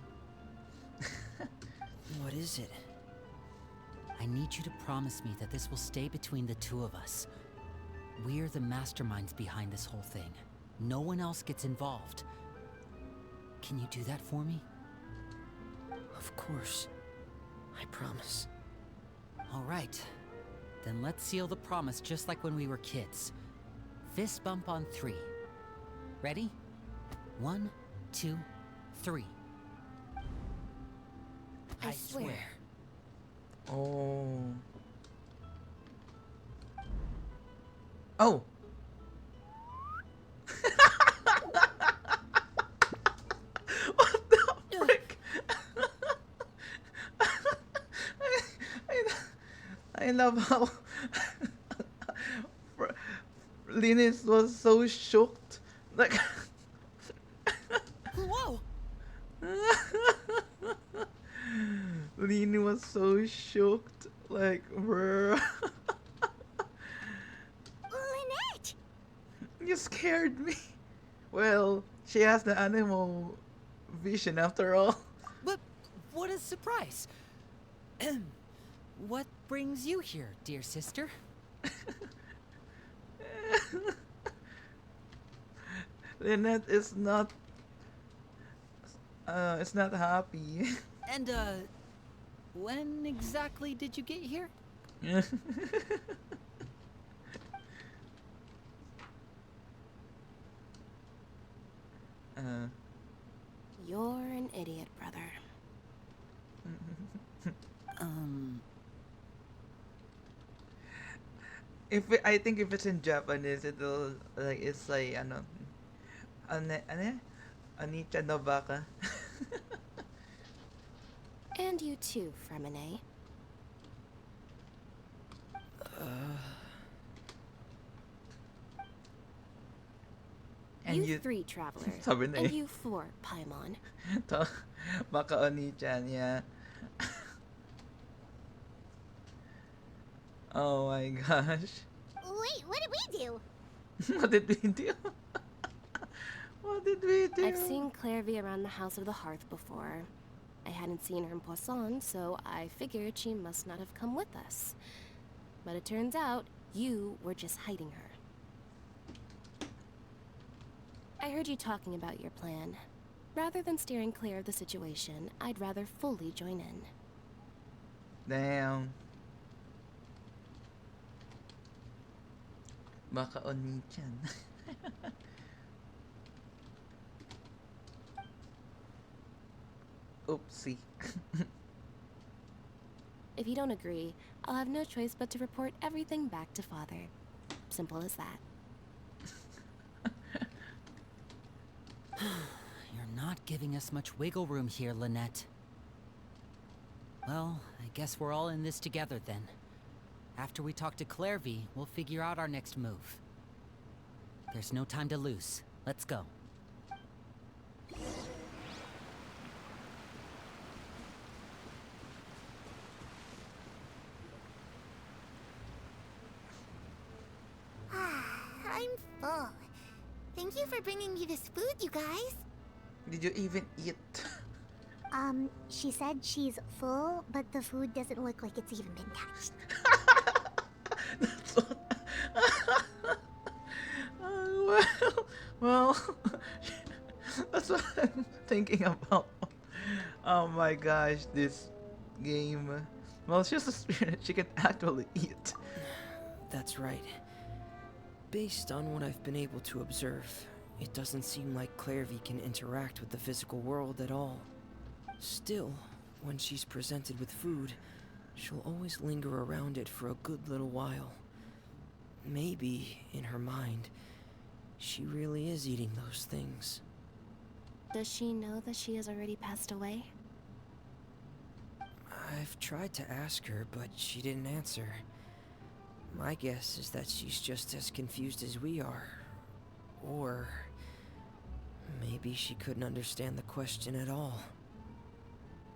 What is it? I need you to promise me that this will stay between the two of us. We're the masterminds behind this whole thing. No one else gets involved. Can you do that for me? Of course. I promise. All right. Then let's seal the promise just like when we were kids. Fist bump on 3. Ready? 1, 2, 3. I swear. Oh. Oh. What the frick? I love how Linus was so shocked. Like Whoa! Lini was so shocked. Like, bruh. Lynette! You scared me. Well, she has the animal vision after all. But what a surprise! What brings you here, dear sister? Lynette is not it's not happy. And, when exactly did you get here? You're an idiot, brother. I think if it's in Japanese, it'll like it's like ano, Anicha no baka. And you too, Fremine. And you 3, traveler. Sabi na And eh. you 4, Paimon. To, baka Oni-chan, yeah. Oh my gosh. Wait, what did we do? What did we do? What did we do? I've seen Clairvy around the House of the Hearth before. I hadn't seen her in Poisson, so I figured she must not have come with us. But it turns out you were just hiding her. I heard you talking about your plan. Rather than steering clear of the situation, I'd rather fully join in. Damn. Baka Oni-chan. Oopsie. If you don't agree, I'll have no choice but to report everything back to Father. Simple as that. You're not giving us much wiggle room here, Lynette. Well, I guess we're all in this together then. After we talk to Clairvy, we'll figure out our next move. There's no time to lose. Let's go. I'm full. Thank you for bringing me this food, you guys. Did you even eat? She said she's full, but the food doesn't look like it's even been touched. That's what... well, that's what I'm thinking about. Oh my gosh, this game. Well, she's a spirit. She can actually eat. That's right. Based on what I've been able to observe, It doesn't seem like Clairvy can interact with the physical world at all. Still, when she's presented with food, she'll always linger around it for a good little while. Maybe, in her mind, she really is eating those things. Does she know that she has already passed away? I've tried to ask her, but she didn't answer. My guess is that she's just as confused as we are. Or maybe she couldn't understand the question at all.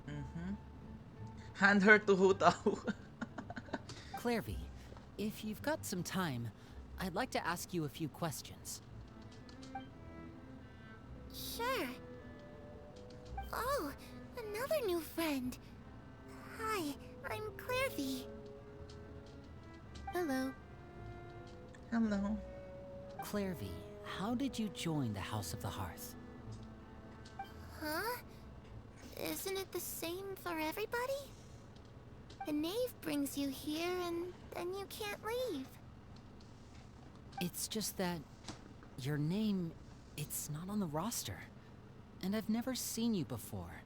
Mm-hmm. Hand her to Hutao. Clairvy, if you've got some time, I'd like to ask you a few questions. Sure. Oh, another new friend. Hi, I'm Clairvy. Hello. Hello. Clairvy, how did you join the House of the Hearth? Huh? Isn't it the same for everybody? The knave brings you here and then you can't leave. It's just that your name, it's not on the roster. And I've never seen you before.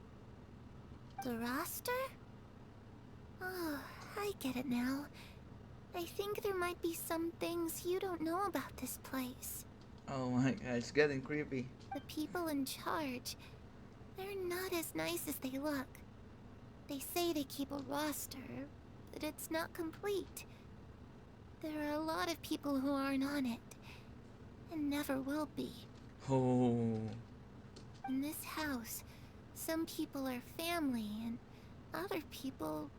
The roster? Oh, I get it now. I think there might be some things you don't know about this place. Oh my god, it's getting creepy. The people in charge, they're not as nice as they look. They say they keep a roster, but it's not complete. There are a lot of people who aren't on it, and never will be. Oh. In this house, some people are family, and other people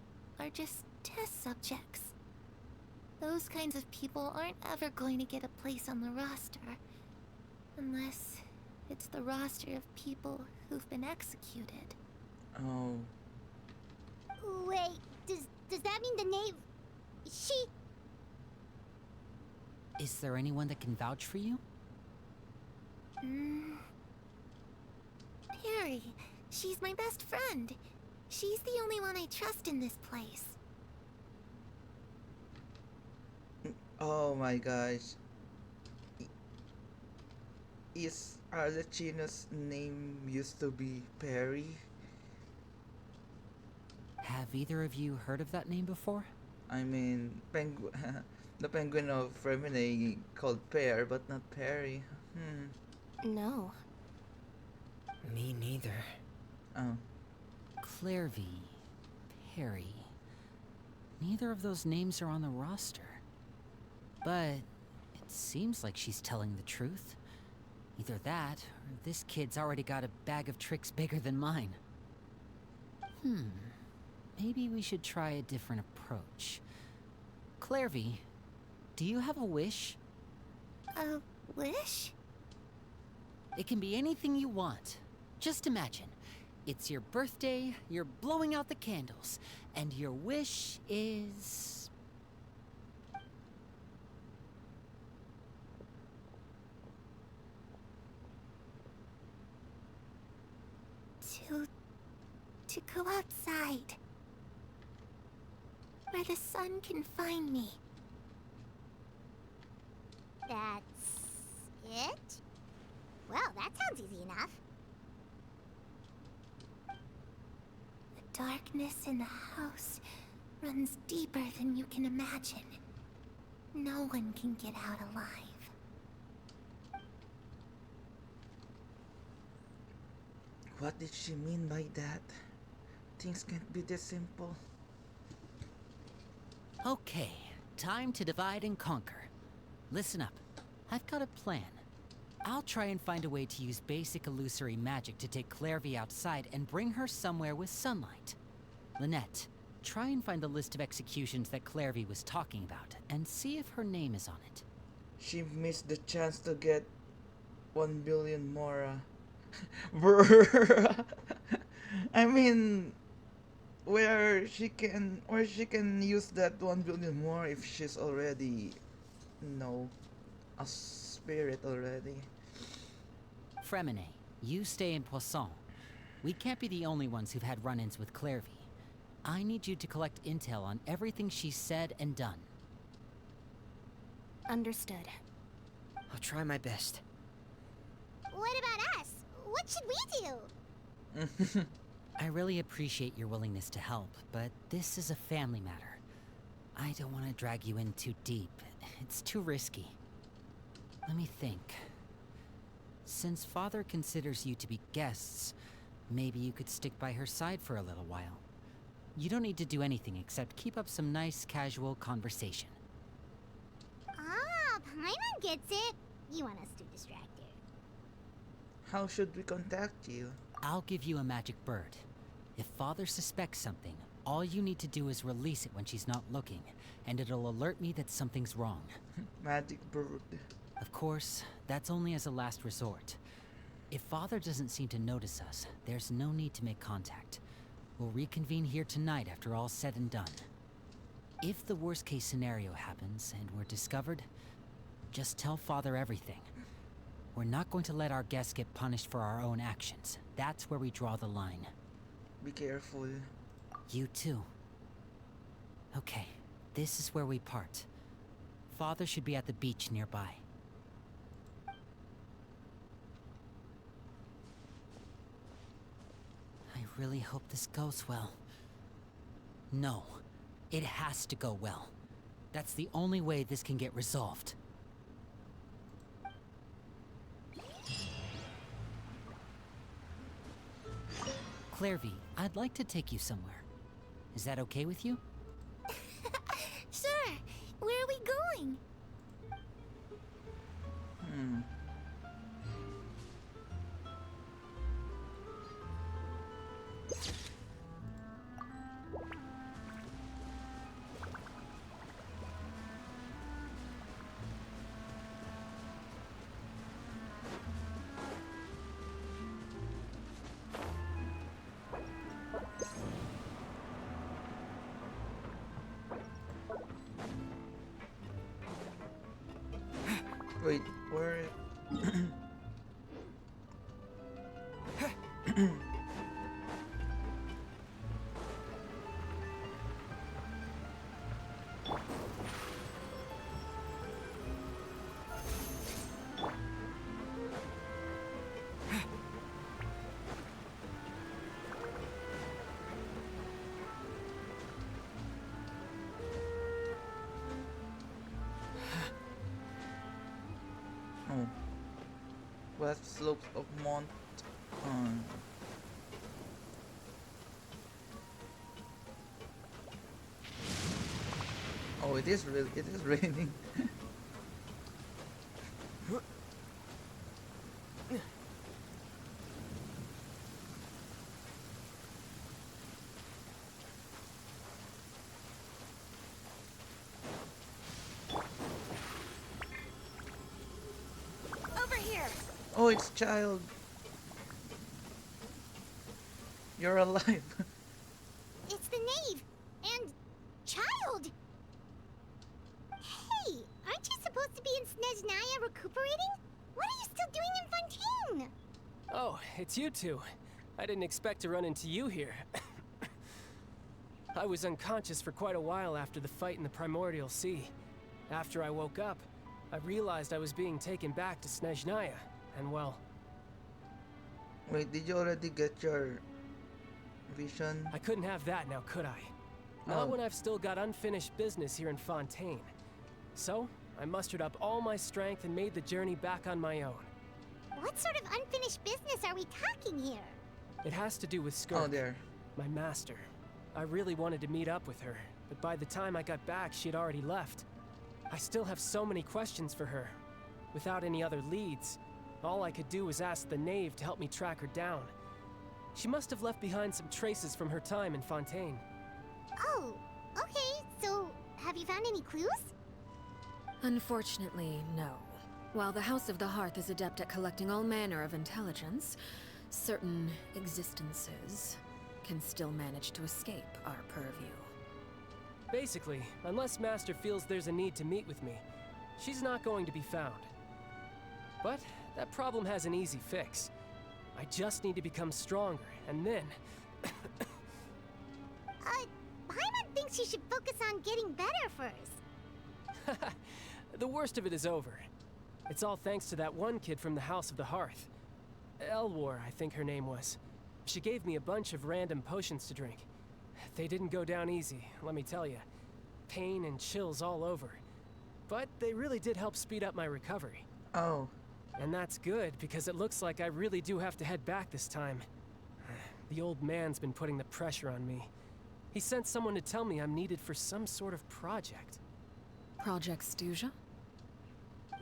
are just test subjects. Those kinds of people aren't ever going to get a place on the roster, unless it's the roster of people who've been executed. Oh. Wait, does that mean the knave... She... Is there anyone that can vouch for you? Perry. She's my best friend. She's the only one I trust in this place. Oh my gosh. Is Arlecchino's name used to be Perry? Have either of you heard of that name before? I mean, the penguin of Femine called Pear, but not Perry. No. Me neither. Oh. Clairvy, Perry. Neither of those names are on the roster. But it seems like she's telling the truth. Either that, or this kid's already got a bag of tricks bigger than mine. Maybe we should try a different approach. Clairvy, do you have a wish? A wish? It can be anything you want. Just imagine. It's your birthday, you're blowing out the candles, and your wish is... To go outside. Where the sun can find me. That's it? Well, that sounds easy enough. The darkness in the house runs deeper than you can imagine. No one can get out alive. What did she mean by that? Things can't be this simple. Okay, time to divide and conquer. Listen up. I've got a plan. I'll try and find a way to use basic illusory magic to take Clairvy outside and bring her somewhere with sunlight. Lynette, try and find the list of executions that Clairvy was talking about and see if her name is on it. She missed the chance to get 1 billion more. Brr. I mean, where she can use that 1 billion more if she's already, a spirit already. Fremine, you stay in Poisson. We can't be the only ones who've had run-ins with Clairvy. I need you to collect intel on everything she's said and done. Understood. I'll try my best. what about us? What should we do? I really appreciate your willingness to help, but this is a family matter. I don't want to drag you in too deep. It's too risky. Let me think. Since Father considers you to be guests, maybe you could stick by her side for a little while. You don't need to do anything except keep up some nice, casual conversation. Ah, Paimon gets it. You want us to distract her. How should we contact you? I'll give you a magic bird. If Father suspects something, all you need to do is release it when she's not looking, and it'll alert me that something's wrong. Magic bird. Of course, that's only as a last resort. If Father doesn't seem to notice us, there's no need to make contact. We'll reconvene here tonight after all's said and done. If the worst-case scenario happens and we're discovered, just tell Father everything. We're not going to let our guests get punished for our own actions. That's where we draw the line. Be careful. You too. Okay, this is where we part. Father should be at the beach nearby. I really hope this goes well. No, it has to go well. That's the only way this can get resolved. Clairvy, I'd like to take you somewhere. Is that okay with you? Sure. Where are we going? Wait, where? Oh, west slopes of Mount. Oh, it is raining. Over here. Oh, it's child. You're alive. It's the knave. And child. Hey, aren't you supposed to be in Snezhnaya recuperating? What are you still doing in Fontaine? Oh, it's you two. I didn't expect to run into you here. I was unconscious for quite a while after the fight in the Primordial Sea. After I woke up, I realized I was being taken back to Snezhnaya, and well, Wait, did you already get your vision? I couldn't have that now, could I? Not Oh. when I've still got unfinished business here in Fontaine. So, I mustered up all my strength and made the journey back on my own. What sort of unfinished business are we talking here? It has to do with Oh, Skirk, there. my master. I really wanted to meet up with her, but by the time I got back, she'd already left. I still have so many questions for her. Without any other leads, all I could do was ask the knave to help me track her down. She must have left behind some traces from her time in Fontaine. Oh, okay. So, have you found any clues? Unfortunately, no. While the House of the Hearth is adept at collecting all manner of intelligence, certain existences can still manage to escape our purview. Basically, unless Master feels there's a need to meet with me, she's not going to be found. But that problem has an easy fix. I just need to become stronger, and then... Paimon thinks you should focus on getting better first. The worst of it is over. It's all thanks to that one kid from the House of the Hearth. Elwar, I think her name was. She gave me a bunch of random potions to drink. They didn't go down easy, let me tell you. Pain and chills all over. But they really did help speed up my recovery. Oh. And that's good, because it looks like I really do have to head back this time. The old man's been putting the pressure on me. He sent someone to tell me I'm needed for some sort of project. Project Stuja?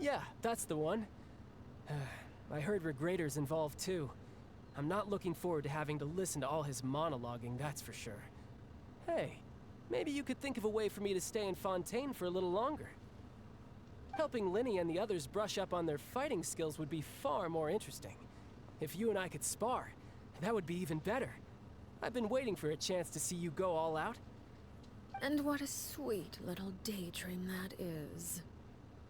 Yeah, that's the one. I heard Regrader's involved too. I'm not looking forward to having to listen to all his monologuing, that's for sure. Hey, maybe you could think of a way for me to stay in Fontaine for a little longer. Helping Linny and the others brush up on their fighting skills would be far more interesting. If you and I could spar, that would be even better. I've been waiting for a chance to see you go all out. And what a sweet little daydream that is.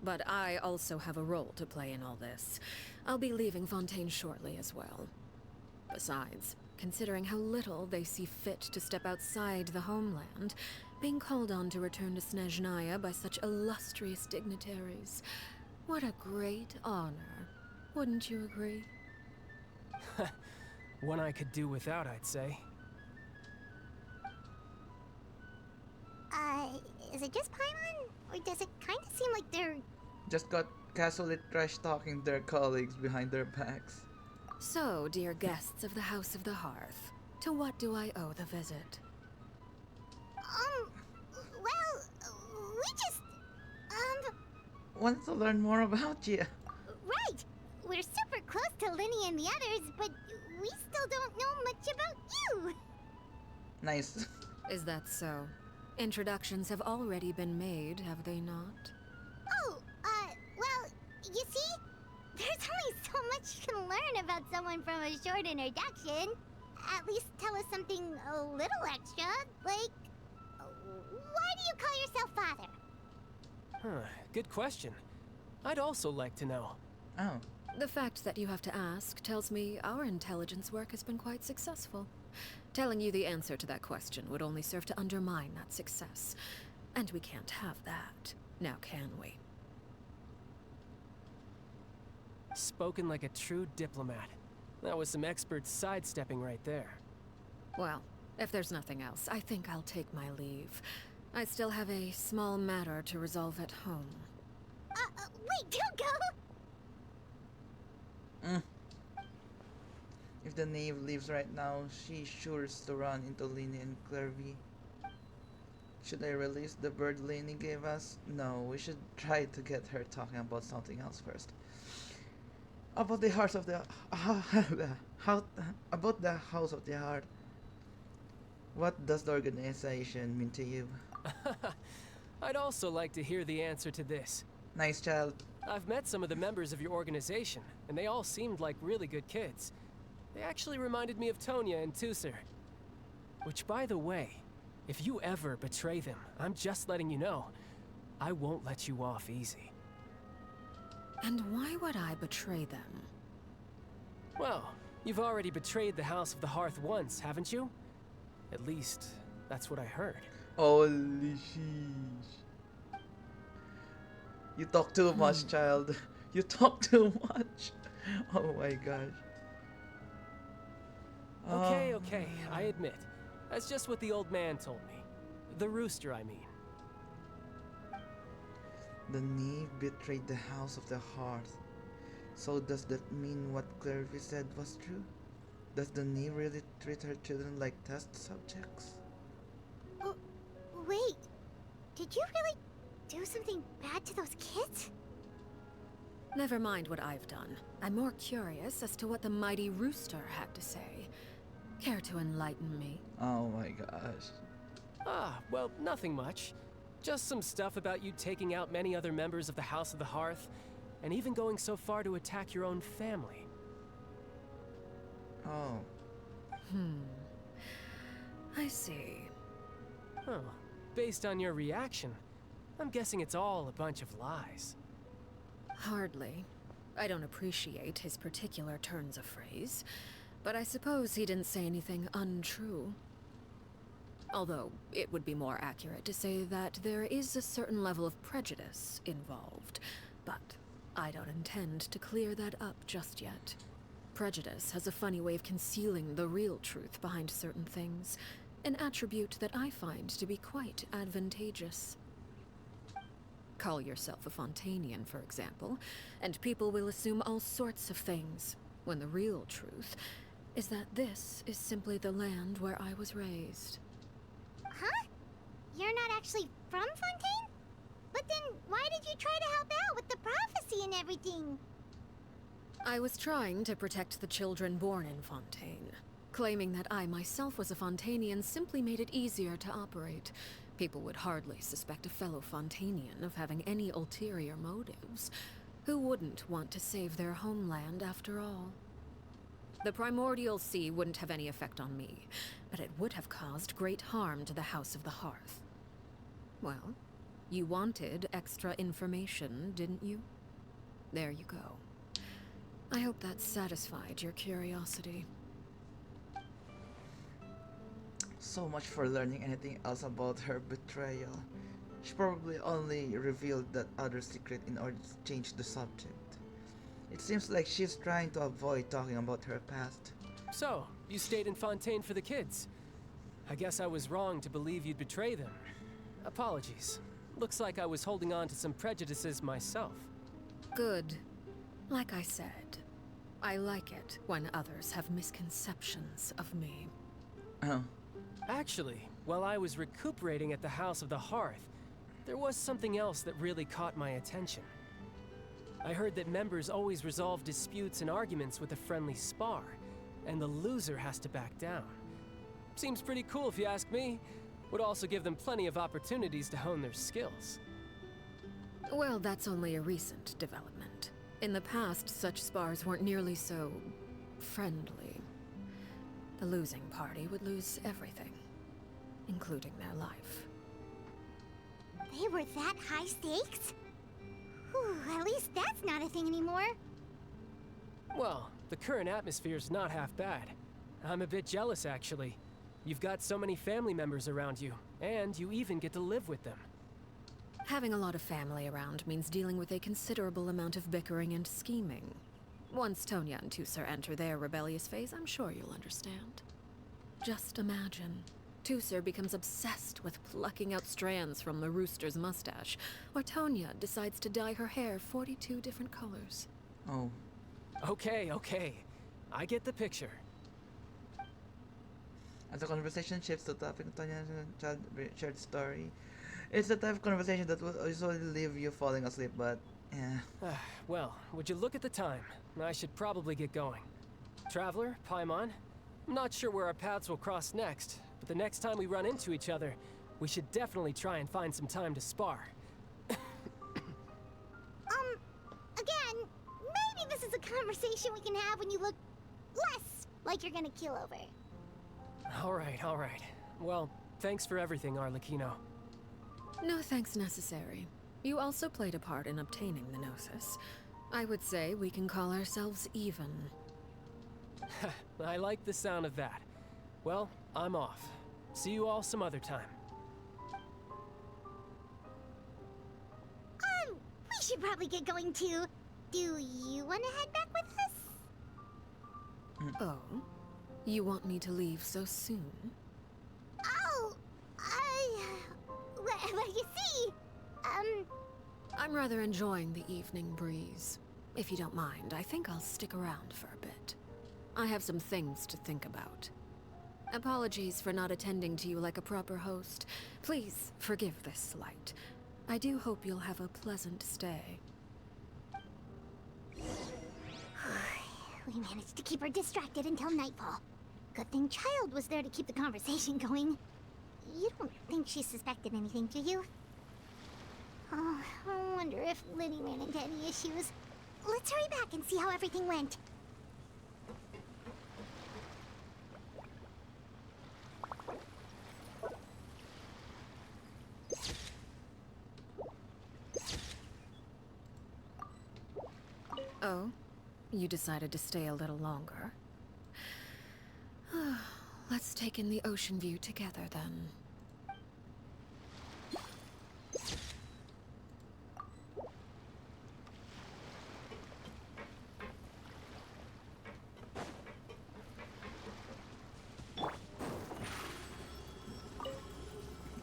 But I also have a role to play in all this. I'll be leaving Fontaine shortly as well. Besides, considering how little they see fit to step outside the homeland, being called on to return to Snezhnaya by such illustrious dignitaries, what a great honor. Wouldn't you agree? One I could do without, I'd say. Is it just Paimon? Or does it kind of seem like they're... Just got casually trash talking their colleagues behind their backs. So, dear guests of the House of the Hearth, to what do I owe the visit? Well, we just... Want to learn more about you. Right! We're super close to Linny and the others, but we still don't know much about you! Nice. Is that so? Introductions have already been made, have they not? Oh, well, you see? There's only so much you can learn about someone from a short introduction. At least tell us something a little extra, like... Why do you call yourself father? Huh, good question. I'd also like to know. Oh. The fact that you have to ask tells me our intelligence work has been quite successful. Telling you the answer to that question would only serve to undermine that success. And we can't have that, now can we? Spoken like a true diplomat. That was some expert sidestepping right there. Well, if there's nothing else, I think I'll take my leave. I still have a small matter to resolve at home. Wait, don't go! If the knave leaves right now, she's sure to run into Linny and Clervy. Should I release the bird Linny gave us? No, we should try to get her talking about something else first. About the heart of the... about the House of the Heart. What does the organization mean to you? I'd also like to hear the answer to this. Nice child. I've met some of the members of your organization, and they all seemed like really good kids. They actually reminded me of Tonya and Tusser. Which, by the way, if you ever betray them, I'm just letting you know, I won't let you off easy. And why would I betray them? Well, you've already betrayed the House of the Hearth once, haven't you? At least, that's what I heard. Holy sheesh. You talk too much, child. You talk too much. Oh my gosh. Okay, I admit. That's just what the old man told me. The rooster, I mean. The knave betrayed the House of the Hearth. So does that mean what Clervy said was true? Does the knave really treat her children like test subjects? Wait, did you really do something bad to those kids? Never mind what I've done. I'm more curious as to what the mighty rooster had to say. Care to enlighten me? Oh my gosh. Ah, well, nothing much. Just some stuff about you taking out many other members of the House of the Hearth, and even going so far to attack your own family. Oh. I see. Huh. Based on your reaction, I'm guessing it's all a bunch of lies. Hardly. I don't appreciate his particular turns of phrase, but I suppose he didn't say anything untrue. Although, it would be more accurate to say that there is a certain level of prejudice involved, but I don't intend to clear that up just yet. Prejudice has a funny way of concealing the real truth behind certain things, an attribute that I find to be quite advantageous. Call yourself a Fontanian, for example, and people will assume all sorts of things, when the real truth is that this is simply the land where I was raised. Huh? You're not actually from Fontaine? But then why did you try to help out with the prophecy and everything? I was trying to protect the children born in Fontaine. Claiming that I myself was a Fontanian simply made it easier to operate. People would hardly suspect a fellow Fontanian of having any ulterior motives. Who wouldn't want to save their homeland after all? The primordial sea wouldn't have any effect on me, but it would have caused great harm to the House of the Hearth. Well, you wanted extra information, didn't you? There you go. I hope that satisfied your curiosity. So much for learning anything else about her betrayal. She probably only revealed that other secret in order to change the subject. It seems like she's trying to avoid talking about her past. So, you stayed in Fontaine for the kids. I guess I was wrong to believe you'd betray them. Apologies. Looks like I was holding on to some prejudices myself. Good. Like I said, I like it when others have misconceptions of me. Oh. Actually, while I was recuperating at the House of the Hearth, there was something else that really caught my attention. I heard that members always resolve disputes and arguments with a friendly spar, and the loser has to back down. Seems pretty cool if you ask me. Would also give them plenty of opportunities to hone their skills. Well, that's only a recent development. In the past, such spars weren't nearly so friendly. The losing party would lose everything, including their life. They were that high stakes? Whew, at least that's not a thing anymore. Well, the current atmosphere's not half bad. I'm a bit jealous, actually. You've got so many family members around you, and you even get to live with them. Having a lot of family around means dealing with a considerable amount of bickering and scheming. Once Tonya and Tusser enter their rebellious phase, I'm sure you'll understand. Just imagine. Tusser becomes obsessed with plucking out strands from the rooster's mustache, or Tonya decides to dye her hair 42 different colors. Oh. Okay. I get the picture. As the conversation shifts to topic of Tanya's child shared story, it's the type of conversation that will usually leave you falling asleep, but yeah. Well, would you look at the time? I should probably get going. Traveler, Paimon, I'm not sure where our paths will cross next, but the next time we run into each other, we should definitely try and find some time to spar. Again, maybe this is a conversation we can have when you look less like you're gonna keel over. All right. Well, thanks for everything, Arlecchino. No thanks necessary. You also played a part in obtaining the Gnosis. I would say we can call ourselves even. I like the sound of that. Well, I'm off. See you all some other time. We should probably get going too. Do you want to head back with us? Oh? You want me to leave so soon? Oh, well, you see, I'm rather enjoying the evening breeze. If you don't mind, I think I'll stick around for a bit. I have some things to think about. Apologies for not attending to you like a proper host. Please forgive this slight. I do hope you'll have a pleasant stay. We managed to keep her distracted until nightfall. Good thing Child was there to keep the conversation going. You don't think she suspected anything, do you? Oh, I wonder if Liddy ran into any issues. Let's hurry back and see how everything went. Oh? You decided to stay a little longer? Let's take in the ocean view together, then.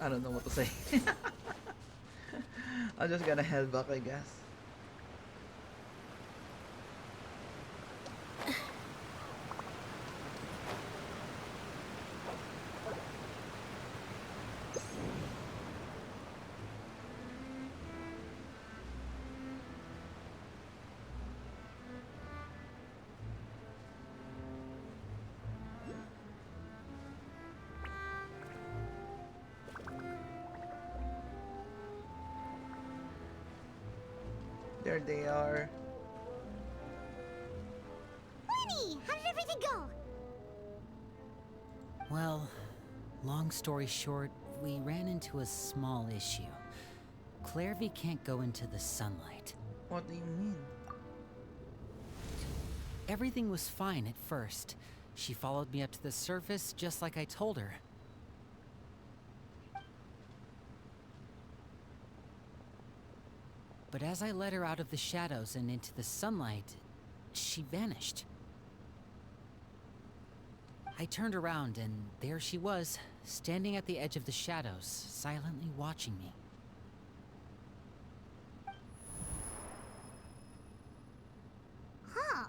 I don't know what to say. I'm just gonna head back, I guess. There they are. Lenny, how did everything go? Well, long story short, we ran into a small issue. Clairvy can't go into the sunlight. What do you mean? Everything was fine at first. She followed me up to the surface just like I told her. But as I led her out of the shadows and into the sunlight, she vanished. I turned around and there she was, standing at the edge of the shadows, silently watching me. Huh.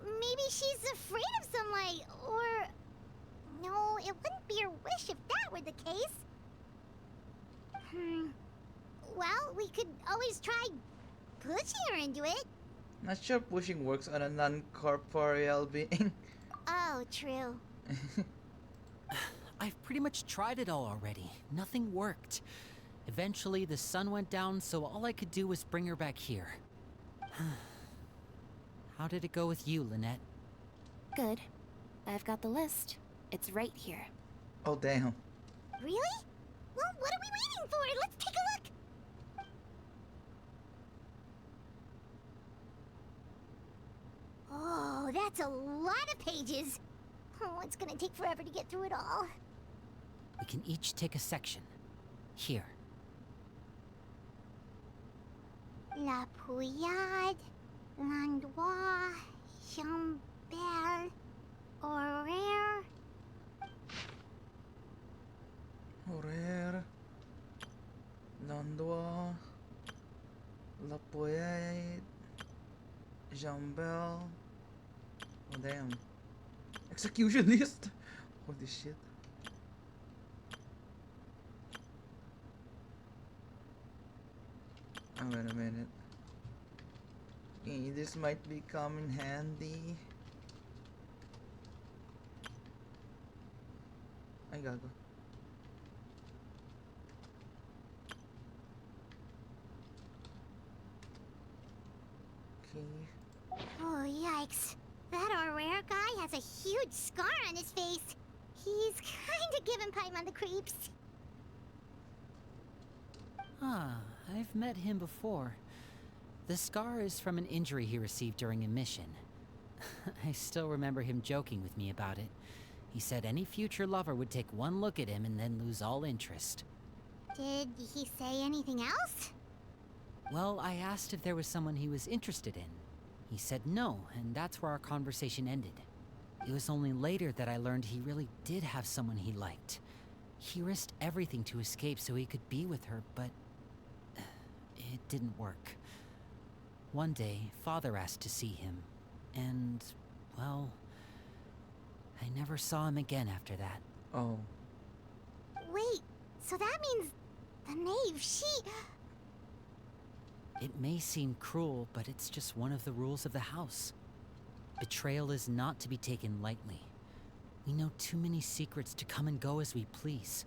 Maybe she's afraid of sunlight, or... No, it wouldn't be her wish if that were the case. Well, we could always try pushing her into it. Not sure pushing works on a non-corporeal being. Oh, true. I've pretty much tried it all already. Nothing worked. Eventually, the sun went down, so all I could do was bring her back here. How did it go with you, Lynette? Good. I've got the list. It's right here. Oh damn. Really? Well, what are we waiting for? Let's take a look. Oh, that's a lot of pages. Oh, it's gonna take forever to get through it all. We can each take a section. Here. La Pouillade, L'Endroit, Chambel, Horaire. Horaire, L'Endroit, La Poète, Jambel. Oh damn. Execution list! Holy shit. Oh, wait a minute. Okay, this might become in handy. Ay, gago. Okay. Oh, yikes. That Aurora guy has a huge scar on his face. He's kinda giving Paimon the creeps. Ah, I've met him before. The scar is from an injury he received during a mission. I still remember him joking with me about it. He said any future lover would take one look at him and then lose all interest. Did he say anything else? Well, I asked if there was someone he was interested in. He said no, and that's where our conversation ended. It was only later that I learned he really did have someone he liked. He risked everything to escape so he could be with her, but it didn't work. One day, Father asked to see him, and, well, I never saw him again after that. Oh. Wait, so that means the knave, she... It may seem cruel, but it's just one of the rules of the house. Betrayal is not to be taken lightly. We know too many secrets to come and go as we please.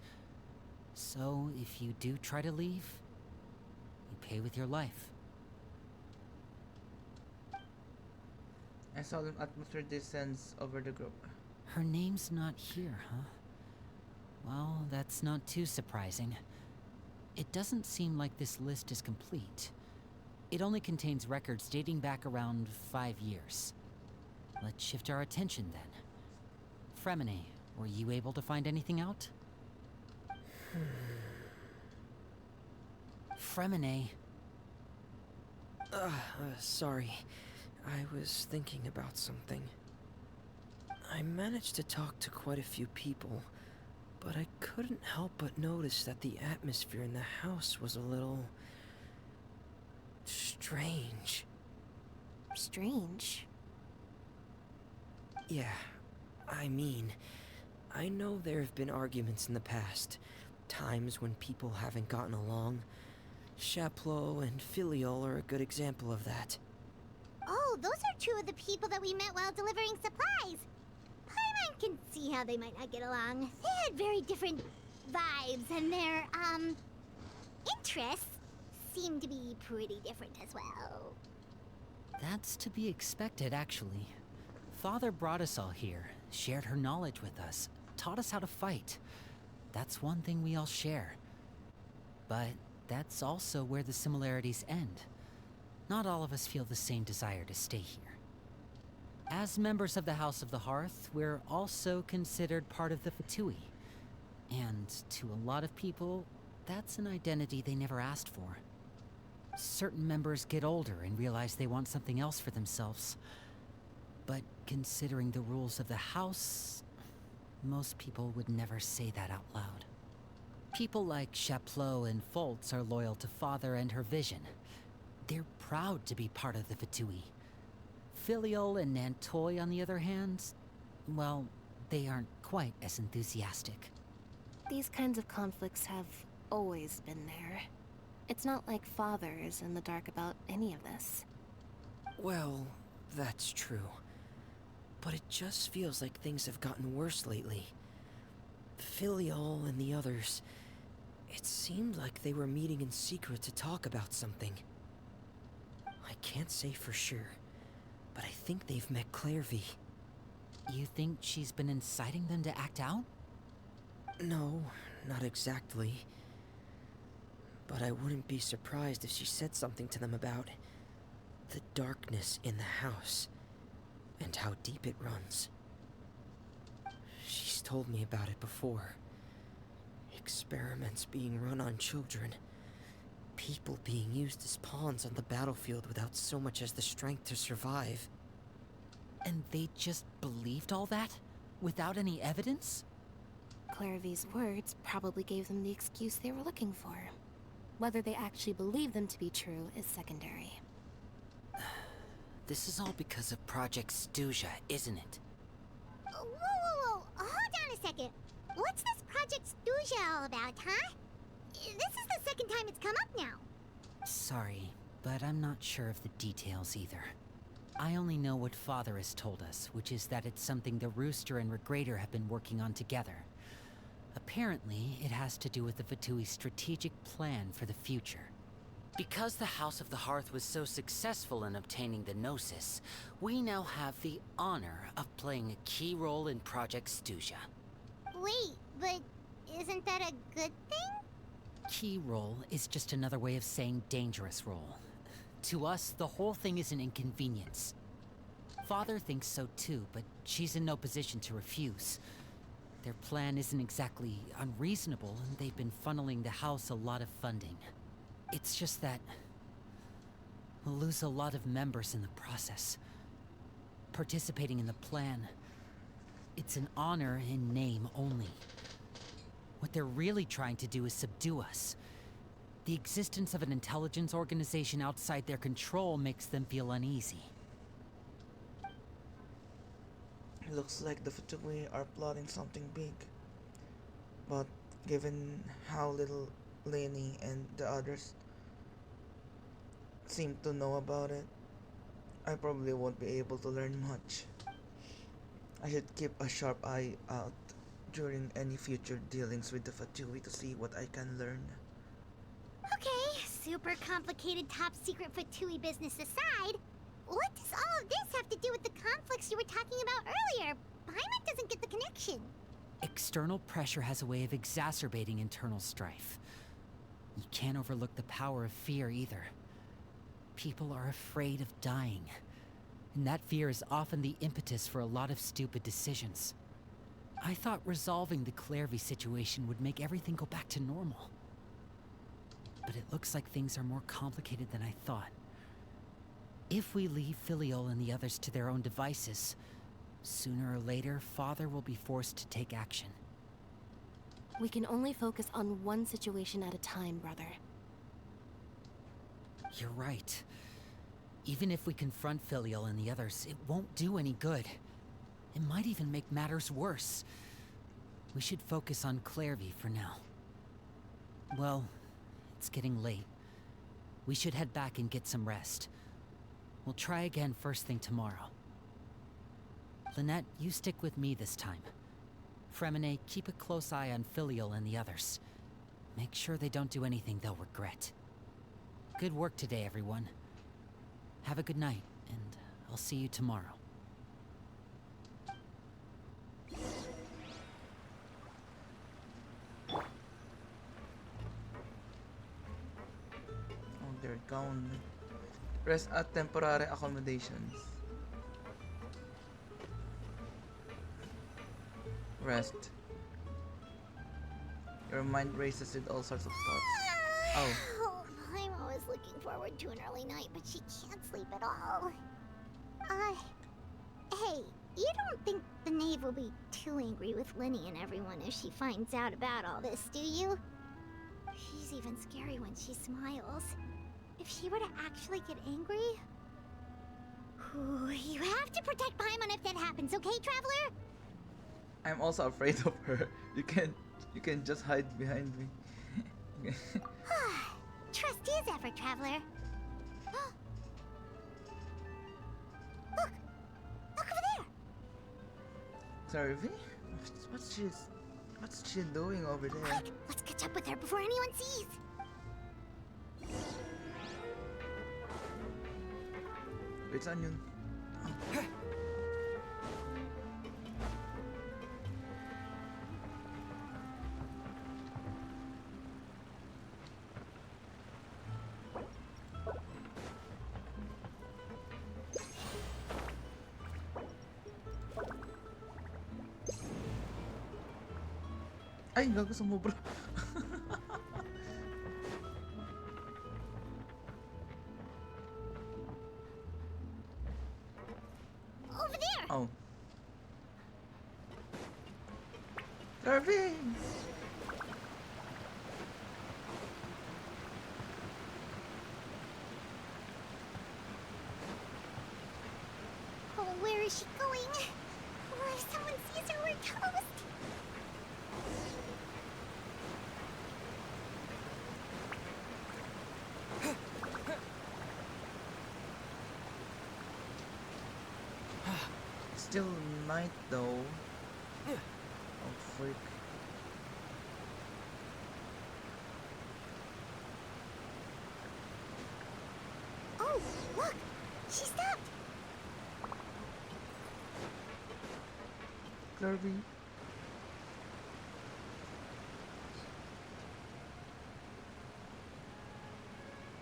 So, if you do try to leave, you pay with your life. I saw an atmosphere descends over the group. Her name's not here, huh? Well, that's not too surprising. It doesn't seem like this list is complete. It only contains records dating back around 5 years. Let's shift our attention then. Fremine, were you able to find anything out? Fremine. Sorry. I was thinking about something. I managed to talk to quite a few people, but I couldn't help but notice that the atmosphere in the house was a little strange. Strange. Yeah, I mean, I know there have been arguments in the past, times when people haven't gotten along. Chaplot and Filiol are a good example of that. Oh, those are two of the people that we met while delivering supplies. Paimon can see how they might not get along. They had very different vibes, and their, interests seem to be pretty different as well. That's to be expected, actually. Father brought us all here, shared her knowledge with us, taught us how to fight. That's one thing we all share. But that's also where the similarities end. Not all of us feel the same desire to stay here. As members of the House of the Hearth, we're also considered part of the Fatui. And to a lot of people, that's an identity they never asked for. Certain members get older and realize they want something else for themselves. But considering the rules of the House, most people would never say that out loud. People like Chaplot and Foltz are loyal to Father and her vision. They're proud to be part of the Fatui. Filiol and Nantoy, on the other hand, well, they aren't quite as enthusiastic. These kinds of conflicts have always been there. It's not like Father is in the dark about any of this. Well, that's true. But it just feels like things have gotten worse lately. Filiol and the others, it seemed like they were meeting in secret to talk about something. I can't say for sure, but I think they've met Clairvy. You think she's been inciting them to act out? No, not exactly. But I wouldn't be surprised if she said something to them about the darkness in the house and how deep it runs. She's told me about it before. Experiments being run on children. People being used as pawns on the battlefield without so much as the strength to survive. And they just believed all that? Without any evidence? Clairvy's words probably gave them the excuse they were looking for. Whether they actually believe them to be true is secondary. This is all because of Project Stuja, isn't it? Whoa. Hold on a second. What's this Project Stuja all about, huh? This is the second time it's come up now. Sorry, but I'm not sure of the details either. I only know what Father has told us, which is that it's something the Rooster and Regrader have been working on together. Apparently, it has to do with the Fatui's strategic plan for the future. Because the House of the Hearth was so successful in obtaining the Gnosis, we now have the honor of playing a key role in Project Stuja. Wait, but isn't that a good thing? Key role is just another way of saying dangerous role. To us, the whole thing is an inconvenience. Father thinks so too, but she's in no position to refuse. Their plan isn't exactly unreasonable, and they've been funneling the house a lot of funding. It's just that we'll lose a lot of members in the process. Participating in the plan, it's an honor in name only. What they're really trying to do is subdue us. The existence of an intelligence organization outside their control makes them feel uneasy. Looks like the Fatui are plotting something big. But given how little Lainey and the others seem to know about it, I probably won't be able to learn much. I should keep a sharp eye out during any future dealings with the Fatui to see what I can learn. Okay, super complicated top secret Fatui business aside, what does all of this have to do with the conflicts you were talking about earlier? Paimon doesn't get the connection. External pressure has a way of exacerbating internal strife. You can't overlook the power of fear either. People are afraid of dying, and that fear is often the impetus for a lot of stupid decisions. I thought resolving the Clairvy situation would make everything go back to normal. But it looks like things are more complicated than I thought. If we leave Filiol and the others to their own devices, sooner or later, Father will be forced to take action. We can only focus on one situation at a time, brother. You're right. Even if we confront Filial and the others, it won't do any good. It might even make matters worse. We should focus on Clairvy for now. Well, it's getting late. We should head back and get some rest. We'll try again first thing tomorrow. Lynette, you stick with me this time. Fremine, keep a close eye on Filial and the others. Make sure they don't do anything they'll regret. Good work today, everyone. Have a good night, and I'll see you tomorrow. Oh, they're gone. Rest at temporary accommodations. Rest. Your mind races with all sorts of thoughts. Oh. I'm always looking forward to an early night, but she can't sleep at all. Hey, you don't think the knave will be too angry with Linny and everyone if she finds out about all this, do you? She's even scary when she smiles. If she were to actually get angry... Ooh, you have to protect Paimon if that happens, okay, Traveler? I'm also afraid of her. You can just hide behind me. Trust is ever, Traveler. Look! Look over there! Clairvy? What's she doing over there? Quick! Let's catch up with her before anyone sees! It's onion. Oh. Ay, gago, sumobra. Over there! Oh. Clairvy! Oh, where is she going? Oh, if someone sees her, we're toast! Still night though. Oh freak. Oh, look! She stopped! Clairvy.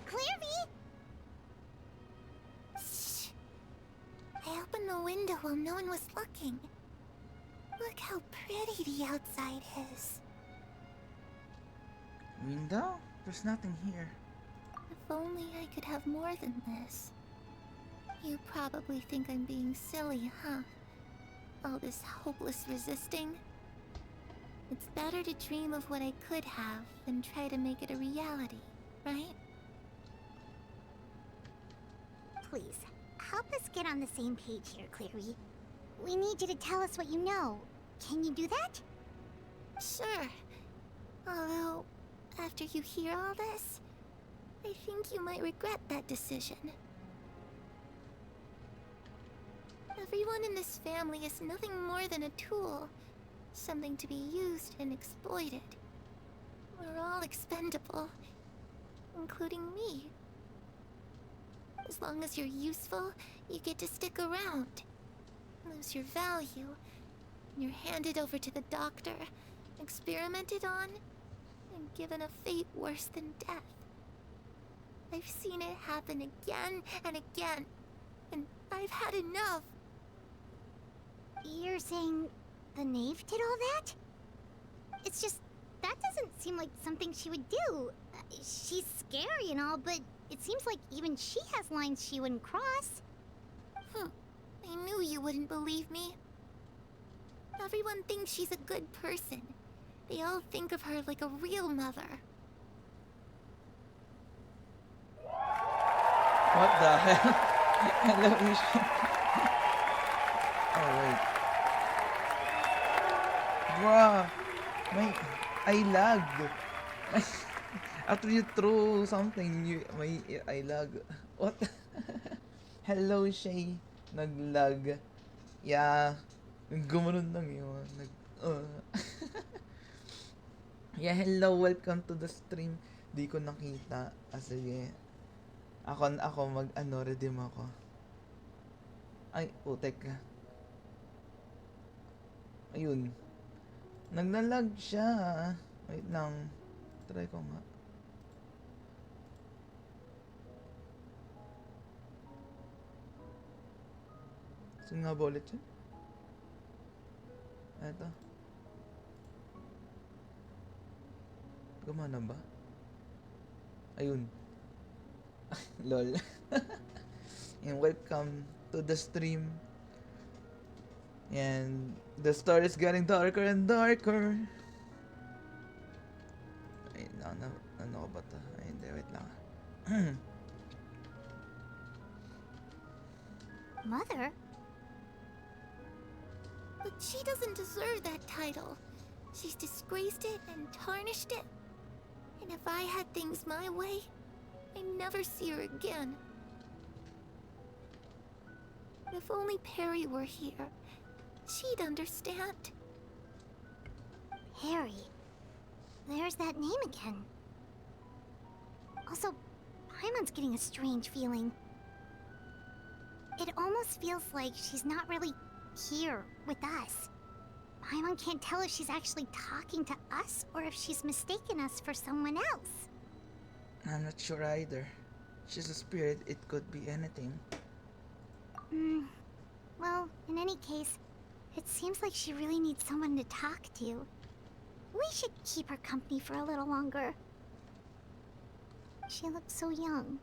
Clairvy! Shh! I opened the window while no one was looking. Look how pretty the outside is. Window? There's nothing here. If only I could have more than this. You probably think I'm being silly, huh? All this hopeless resisting? It's better to dream of what I could have than try to make it a reality, right? Please, help us get on the same page here, Clary. We need you to tell us what you know. Can you do that? Sure. Although, after you hear all this, I think you might regret that decision. Everyone in this family is nothing more than a tool. Something to be used and exploited. We're all expendable, including me. As long as you're useful, you get to stick around. Lose your value, and you're handed over to the doctor, experimented on, and given a fate worse than death. I've seen it happen again and again, and I've had enough. You're saying the knave did all that? It's just, that doesn't seem like something she would do. She's scary and all, but it seems like even she has lines she wouldn't cross. I knew you wouldn't believe me. Everyone thinks she's a good person. They all think of her like a real mother. What the hell? Hello, Isha. Oh, wait. Bruh. I lagged. After you throw something, I lag. What? Hello, Shay. Naglag. Yeah. Gumanon lang yun. Yeah, hello. Welcome to the stream. Di ko nakita. Sige. Ako redeem ako. Ay, putek ka. Ayun. Naglalag siya. Wait lang. Try ko nga. Saan nga ba ulit yun? Eto. Gumana ba? Ayun. Lol. And welcome to the stream. And the story is getting darker and darker. Ay, ano ko ba to? Ay, hindi, wait lang. Mother? But she doesn't deserve that title. She's disgraced it and tarnished it. And if I had things my way, I'd never see her again. If only Perry were here, she'd understand. Harry. There's that name again. Also, Paimon's getting a strange feeling. It almost feels like she's not really here with us. Paimon can't tell if she's actually talking to us or if she's mistaken us for someone else. I'm not sure either. She's a spirit, it could be anything. Well, in any case, it seems like she really needs someone to talk to. We should keep her company for a little longer. She looks so young,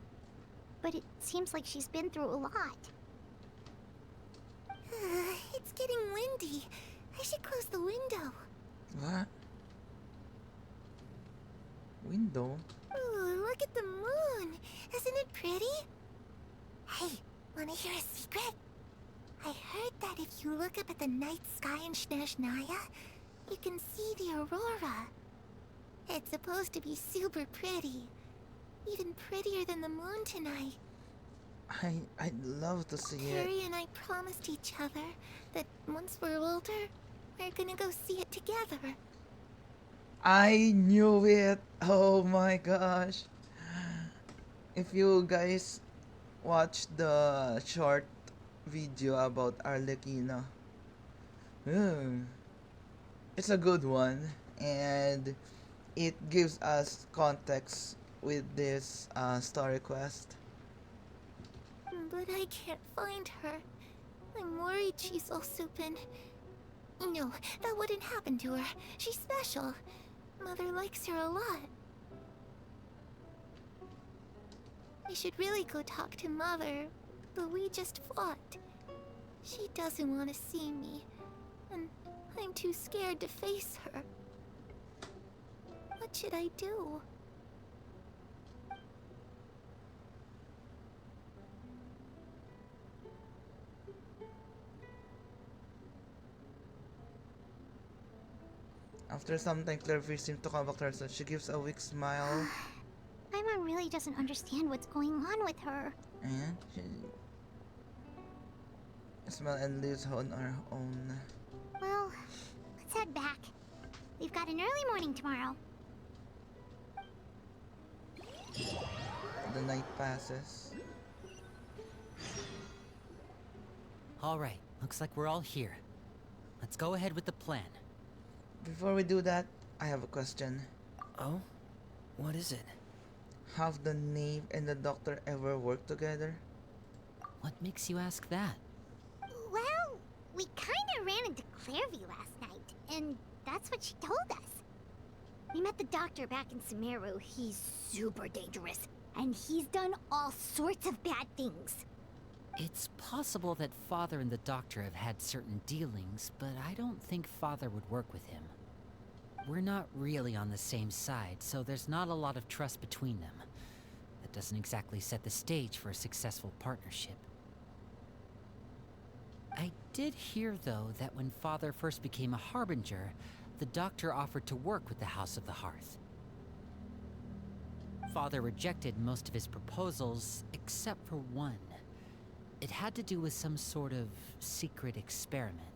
but it seems like she's been through a lot. It's getting windy. I should close the window. What? Window? Ooh, look at the moon. Isn't it pretty? Hey, wanna hear a secret? I heard that if you look up at the night sky in Snezhnaya, you can see the aurora. It's supposed to be super pretty. Even prettier than the moon tonight. I'd love to see it. Harry and I promised each other that once we're older, we're gonna go see it together. I knew it! Oh my gosh! If you guys watch the short video about Arlecchino, it's a good one, and it gives us context with this story quest. But I can't find her. I'm worried she's also been... No, that wouldn't happen to her. She's special. Mother likes her a lot. I should really go talk to Mother, but we just fought. She doesn't want to see me, and I'm too scared to face her. What should I do? After some time, Clairfish seems to come back to herself. She gives a weak smile. Paimon really doesn't understand what's going on with her. And she smile and leaves her on her own. Well, let's head back. We've got an early morning tomorrow. The night passes. All right, looks like we're all here. Let's go ahead with the plan. Before we do that, I have a question. Oh? What is it? Have the knave and the doctor ever worked together? What makes you ask that? Well, we kinda ran into Clairview last night, and that's what she told us. We met the doctor back in Sumeru. He's super dangerous, and he's done all sorts of bad things. It's possible that Father and the Doctor have had certain dealings, but I don't think Father would work with him. we're not really on the same side, so there's not a lot of trust between them. That doesn't exactly set the stage for a successful partnership. I did hear, though, that when Father first became a Harbinger, the Doctor offered to work with the House of the Hearth. Father rejected most of his proposals, except for one. It had to do with some sort of secret experiment.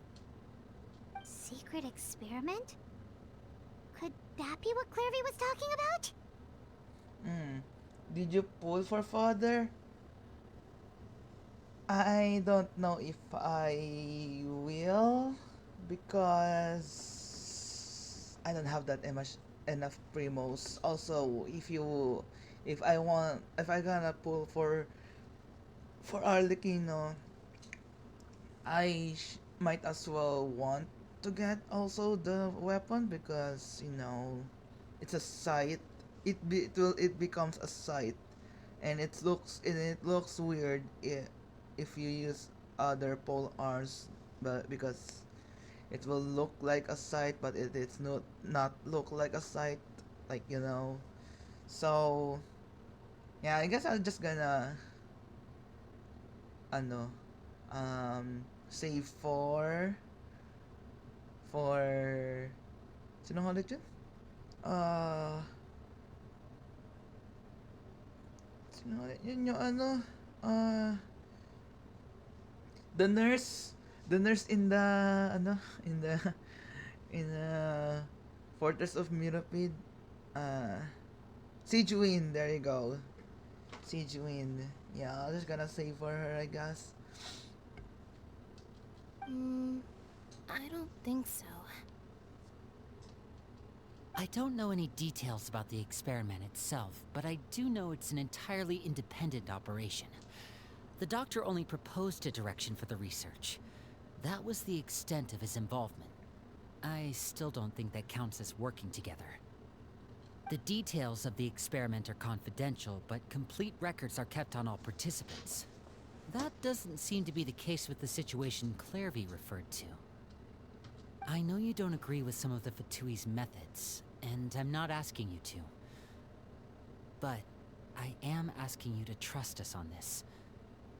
Secret experiment? Could that be what Clairvy was talking about? Did you pull for Father? I don't know if I will, because I don't have that much enough primos. Also, if I gonna pull for Arlecchino, might as well want to get also the weapon, because it's a sight. It becomes a sight, and it looks weird if you use other pole arms, but because it will look like a sight, but it's not look like a sight, like. So yeah, I guess I'm just gonna ano save for sino ulit yun? Ah, sino ulit yun yung ah the nurse in the in the in the Fortress of Mirapid. uh Sijuin, there you go. Sijuin. Yeah, I'm just gonna save for her, I guess. I don't think so. I don't know any details about the experiment itself, but I do know it's an entirely independent operation. The Doctor only proposed a direction for the research. That was the extent of his involvement. I still don't think that counts as working together. The details of the experiment are confidential, but complete records are kept on all participants. That doesn't seem to be the case with the situation Clairvy referred to. I know you don't agree with some of the Fatui's methods, and I'm not asking you to. But I am asking you to trust us on this.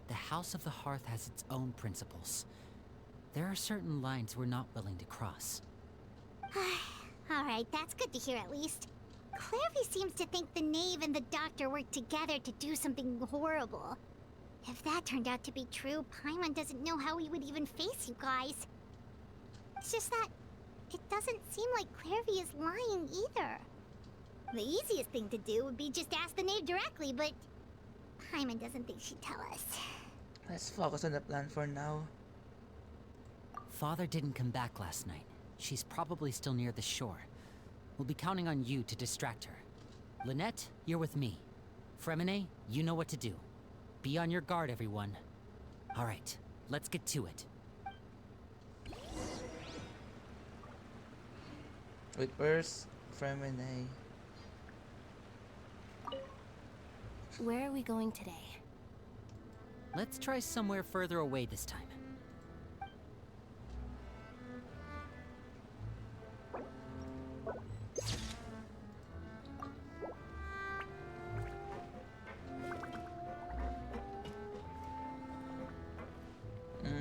The House of the Hearth has its own principles. There are certain lines we're not willing to cross. Alright, that's good to hear at least. Clairvy seems to think the Knave and the Doctor worked together to do something horrible. If that turned out to be true, Paimon doesn't know how he would even face you guys. It's just that it doesn't seem like Clairvy is lying either. The easiest thing to do would be just ask the Knave directly, but Paimon doesn't think she'd tell us. Let's focus on the plan for now. Father didn't come back last night. She's probably still near the shore. We'll be counting on you to distract her. Lynette, you're with me. Fremine, you know what to do. Be on your guard, everyone. All right, let's get to it. Wait, where's Fremine? Where are we going today? Let's try somewhere further away this time.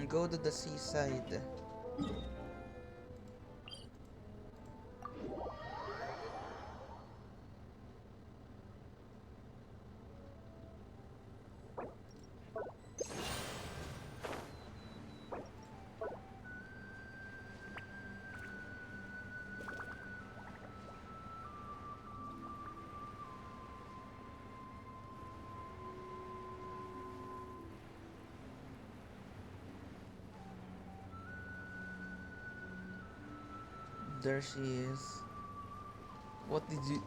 Go to the seaside. There she is. What did you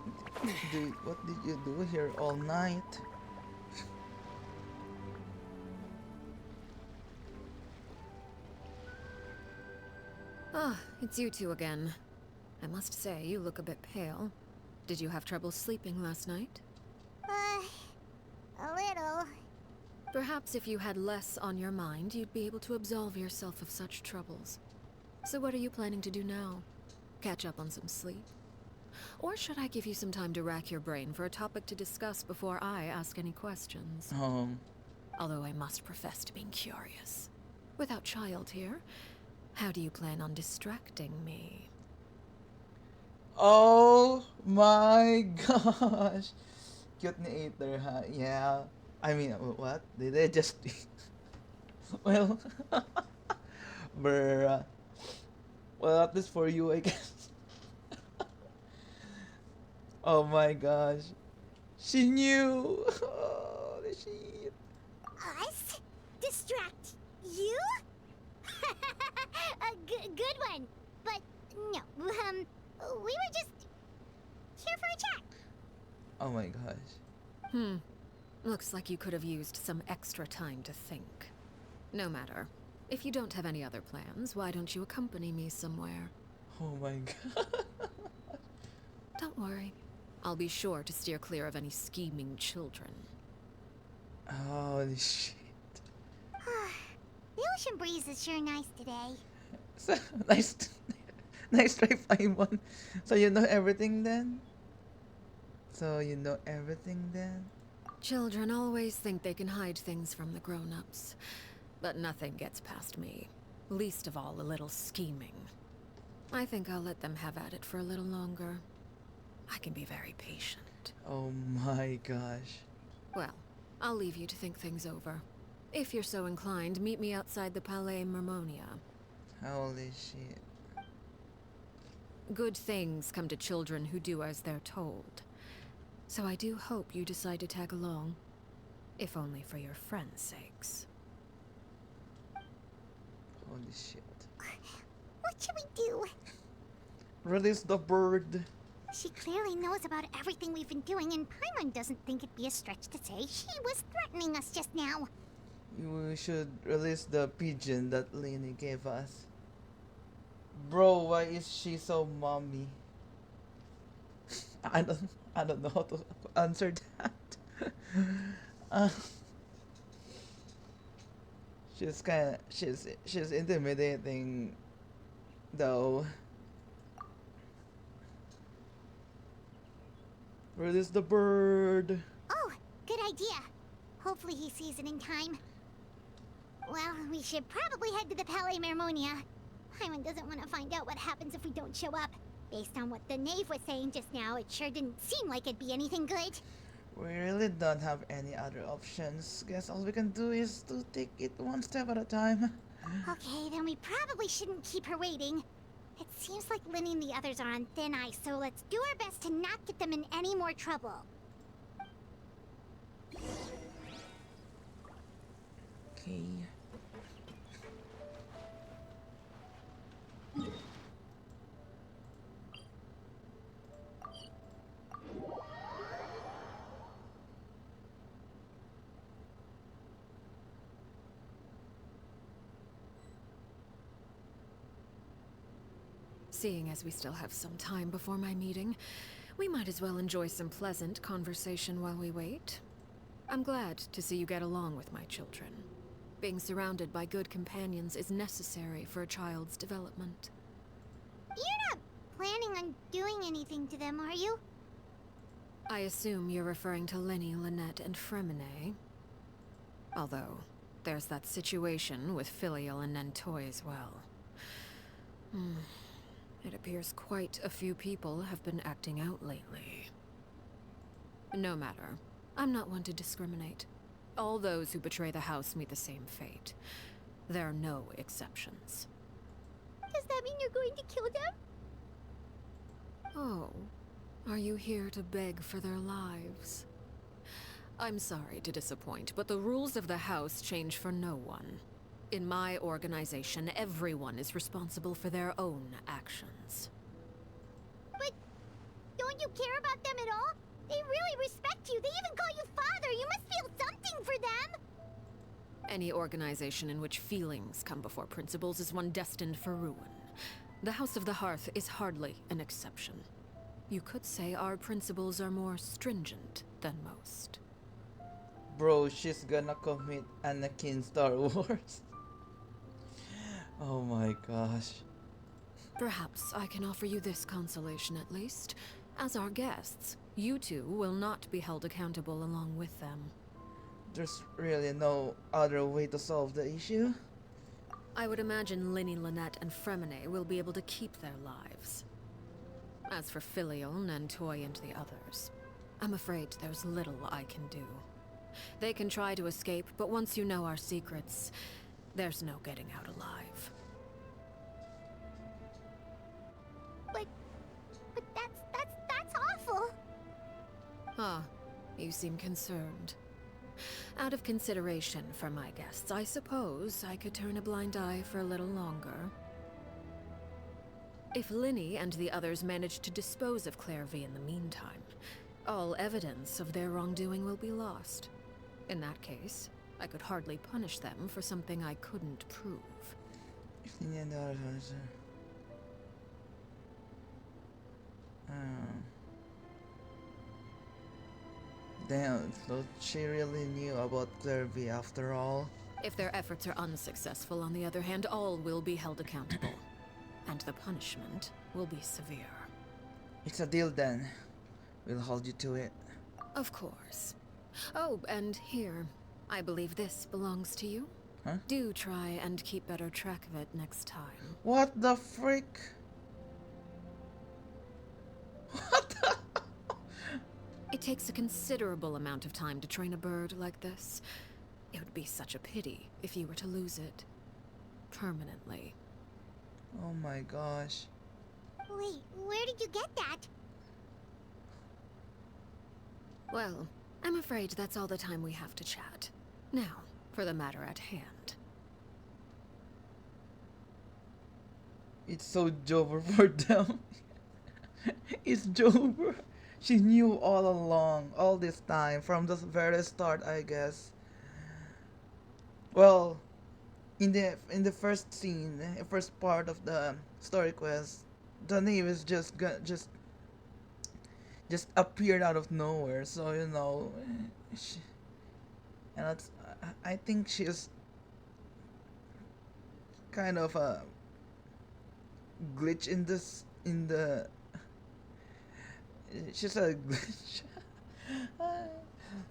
do here all night? Ah, it's you two again. I must say, you look a bit pale. Did you have trouble sleeping last night? A little. Perhaps if you had less on your mind, you'd be able to absolve yourself of such troubles. So what are you planning to do now? Catch up on some sleep? Or should I give you some time to rack your brain for a topic to discuss before I ask any questions? Although I must profess to being curious. Without child here, how do you plan on distracting me? Oh my gosh. Cute ni Aether, ha? Yeah. I mean, what? Did they just... well... bruh. Well, at least for you, I guess. Oh my gosh. She knew! Holy shit. Us? Distract you? A good one. But no, we were just here for a chat. Oh my gosh. Looks like you could have used some extra time to think. No matter. If you don't have any other plans, why don't you accompany me somewhere? Oh my god. Don't worry. I'll be sure to steer clear of any scheming children. Holy shit. The ocean breeze is sure nice today. So, nice, nice try, Paimon. So you know everything then? Children always think they can hide things from the grown-ups. But nothing gets past me. Least of all a little scheming. I think I'll let them have at it for a little longer. I can be very patient. Oh my gosh. Well, I'll leave you to think things over. If you're so inclined, meet me outside the Palais Mermonia. Holy shit. Good things come to children who do as they're told. So I do hope you decide to tag along. If only for your friends' sakes. Holy shit. What should we do? Release the bird. She clearly knows about everything we've been doing, and Paimon doesn't think it'd be a stretch to say she was threatening us just now. You should release the pigeon that Lenny gave us. Bro, why is she so mommy? I don't know how to answer that. She's intimidating though. Release the bird. Oh, good idea. Hopefully he sees it in time. Well, we should probably head to the Palais Mermonia. Paimon doesn't want to find out what happens if we don't show up. Based on what the knave was saying just now, it sure didn't seem like it'd be anything good. We really don't have any other options. Guess all we can do is to take it one step at a time. Okay, then we probably shouldn't keep her waiting. It seems like Linny and the others are on thin ice, so let's do our best to not get them in any more trouble. Okay. Seeing as we still have some time before my meeting, we might as well enjoy some pleasant conversation while we wait. I'm glad to see you get along with my children. Being surrounded by good companions is necessary for a child's development. You're not planning on doing anything to them, are you? I assume you're referring to Lenny, Lynette, and Fremine. Although, there's that situation with Filial and Nentoy as well. It appears quite a few people have been acting out lately. No matter. I'm not one to discriminate. All those who betray the house meet the same fate. There are no exceptions. Does that mean you're going to kill them? Oh, are you here to beg for their lives? I'm sorry to disappoint, but the rules of the house change for no one. In my organization, everyone is responsible for their own actions. But don't you care about them at all? They really respect you. They even call you father. You must feel something for them. Any organization in which feelings come before principles is one destined for ruin. The House of the Hearth is hardly an exception. You could say our principles are more stringent than most. Bro, she's gonna commit Anakin Star Wars. Oh my gosh. Perhaps I can offer you this consolation at least. As our guests, you two will not be held accountable along with them. There's really no other way to solve the issue. I would imagine Linny, Lynette, and Fremine will be able to keep their lives. As for Filion and Toy and the others, I'm afraid there's little I can do. They can try to escape, but once you know our secrets, there's no getting out alive. But that's awful. Ah, you seem concerned. Out of consideration for my guests, I suppose I could turn a blind eye for a little longer. If Linny and the others manage to dispose of Clairvy in the meantime, all evidence of their wrongdoing will be lost. In that case, I could hardly punish them for something I couldn't prove. Damn, so she really knew about Clairvy after all. If their efforts are unsuccessful, on the other hand, all will be held accountable. And the punishment will be severe. It's a deal then. We'll hold you to it. Of course. Oh, and here. I believe this belongs to you. Huh? Do try and keep better track of it next time. What the frick? What the? It takes a considerable amount of time to train a bird like this. It would be such a pity if you were to lose it. Permanently. Oh my gosh. Wait, where did you get that? Well, I'm afraid that's all the time we have to chat. Now, for the matter at hand. It's so Jover for them. It's Jover. She knew all along, all this time, from the very start, I guess. Well, in the first scene, first part of the story quest, the name is just appeared out of nowhere. So you know, and I think she's kind of a glitch in the. She's a glitch.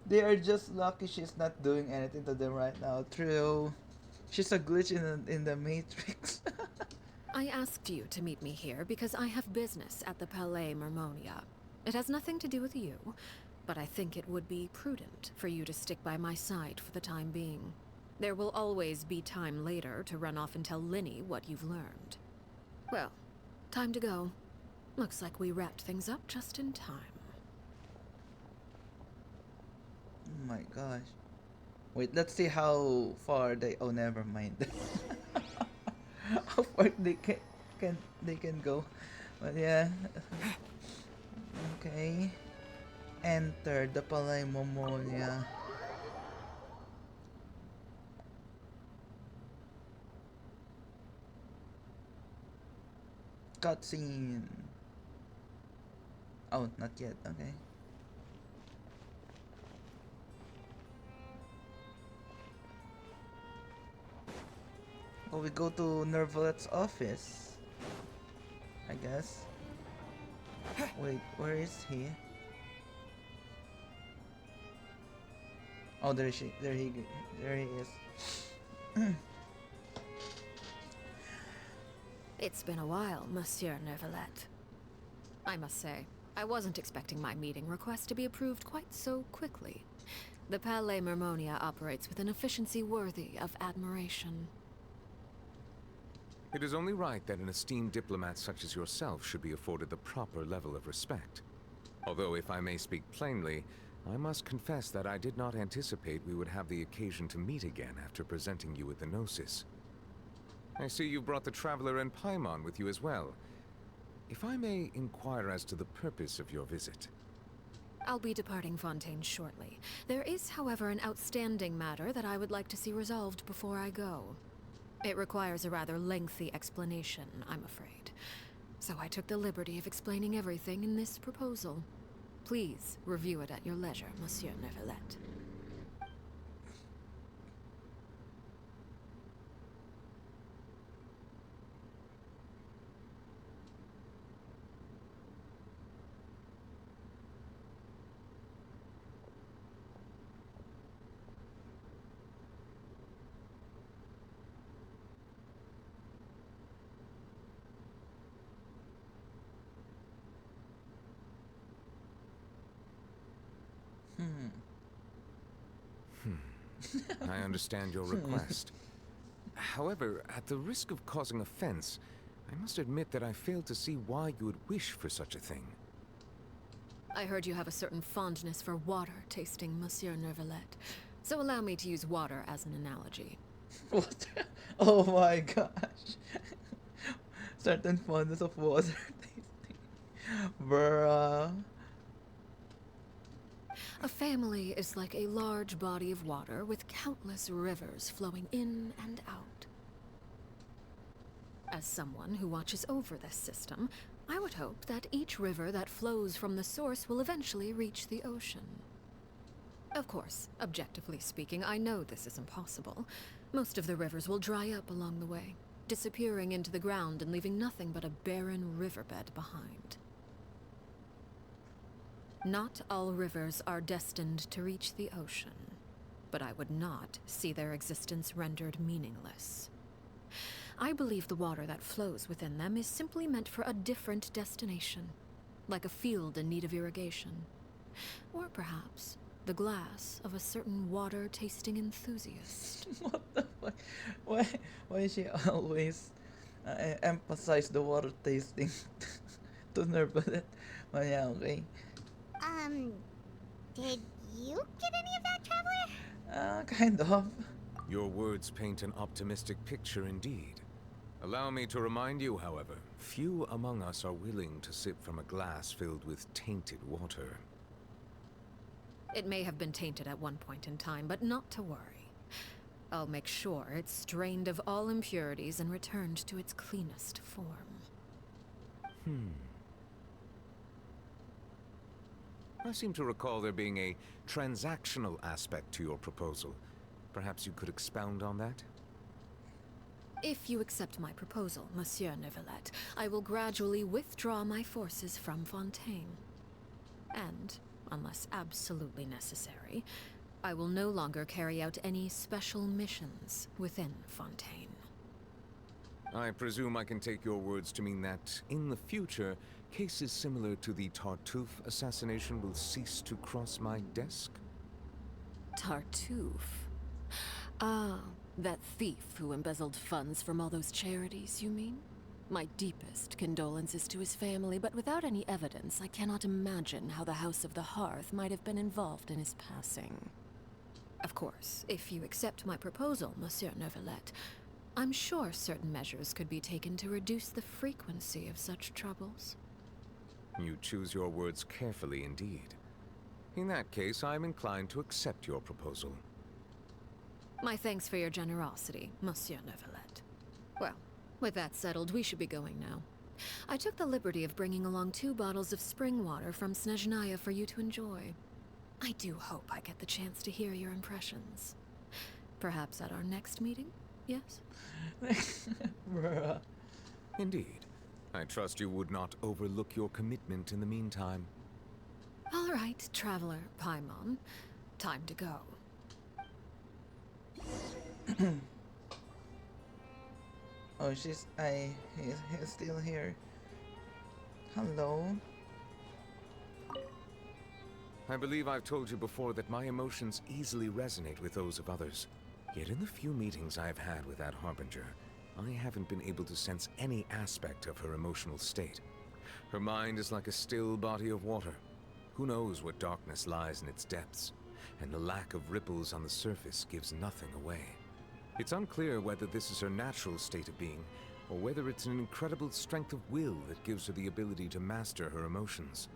They are just lucky she's not doing anything to them right now. True. She's a glitch in the Matrix. I asked you to meet me here because I have business at the Palais Mermonia. It has nothing to do with you, but I think it would be prudent for you to stick by my side for the time being. There will always be time later to run off and tell Linny what you've learned. Well, time to go. Looks like we wrapped things up just in time. Oh my gosh. Wait, let's see how far they. Oh, never mind. How far they can go. But yeah. Okay. Enter the Palais Momonia. Cutscene. Oh, not yet. Okay. Oh, we go to Nervalet's office. I guess. Wait, where is he? Oh, there she. There he is. It's been a while, Monsieur Nervalet. I must say, I wasn't expecting my meeting request to be approved quite so quickly. The Palais Mermonia operates with an efficiency worthy of admiration. It is only right that an esteemed diplomat such as yourself should be afforded the proper level of respect. Although, if I may speak plainly, I must confess that I did not anticipate we would have the occasion to meet again after presenting you with the Gnosis. I see you brought the Traveler and Paimon with you as well. If I may inquire as to the purpose of your visit. I'll be departing Fontaine shortly. There is, however, an outstanding matter that I would like to see resolved before I go. It requires a rather lengthy explanation, I'm afraid. So I took the liberty of explaining everything in this proposal. Please review it at your leisure, Monsieur Nervalet. I understand your request. However, at the risk of causing offense, I must admit that I fail to see why you would wish for such a thing. I heard you have a certain fondness for water tasting, Monsieur Nervalet. So allow me to use water as an analogy. What? Oh my gosh. Certain fondness of water tasting. Bruh. A family is like a large body of water with countless rivers flowing in and out. As someone who watches over this system, I would hope that each river that flows from the source will eventually reach the ocean. Of course, objectively speaking, I know this is impossible. Most of the rivers will dry up along the way, disappearing into the ground and leaving nothing but a barren riverbed behind. Not all rivers are destined to reach the ocean, but I would not see their existence rendered meaningless. I believe the water that flows within them is simply meant for a different destination, like a field in need of irrigation. Or perhaps the glass of a certain water-tasting enthusiast. What the fuck? Why is she always emphasize the water tasting to Nervalet? Oh yeah, okay. Did you get any of that, Traveler? Kind of. Your words paint an optimistic picture indeed. Allow me to remind you, however, few among us are willing to sip from a glass filled with tainted water. It may have been tainted at one point in time, but not to worry. I'll make sure it's strained of all impurities and returned to its cleanest form. I seem to recall there being a transactional aspect to your proposal. Perhaps you could expound on that? If you accept my proposal, Monsieur Nervalet, I will gradually withdraw my forces from Fontaine. And, unless absolutely necessary, I will no longer carry out any special missions within Fontaine. I presume I can take your words to mean that, in the future, cases similar to the Tartuffe assassination will cease to cross my desk? Tartuffe? Ah, that thief who embezzled funds from all those charities, you mean? My deepest condolences to his family, but without any evidence, I cannot imagine how the House of the Hearth might have been involved in his passing. Of course, if you accept my proposal, Monsieur Nervalet, I'm sure certain measures could be taken to reduce the frequency of such troubles. You choose your words carefully indeed. In that case, I'm inclined to accept your proposal. My thanks for your generosity, Monsieur Nervalet. Well, with that settled, we should be going now. I took the liberty of bringing along 2 bottles of spring water from Snezhnaya for you to enjoy. I do hope I get the chance to hear your impressions. Perhaps at our next meeting, yes? Bruh. Indeed. I trust you would not overlook your commitment in the meantime. All right, Traveler Paimon. Time to go. Oh, he's still here. Hello. I believe I've told you before that my emotions easily resonate with those of others. Yet in the few meetings I've had with that Harbinger, I haven't been able to sense any aspect of her emotional state. Her mind is like a still body of water. Who knows what darkness lies in its depths, and the lack of ripples on the surface gives nothing away. It's unclear whether this is her natural state of being, or whether it's an incredible strength of will that gives her the ability to master her emotions.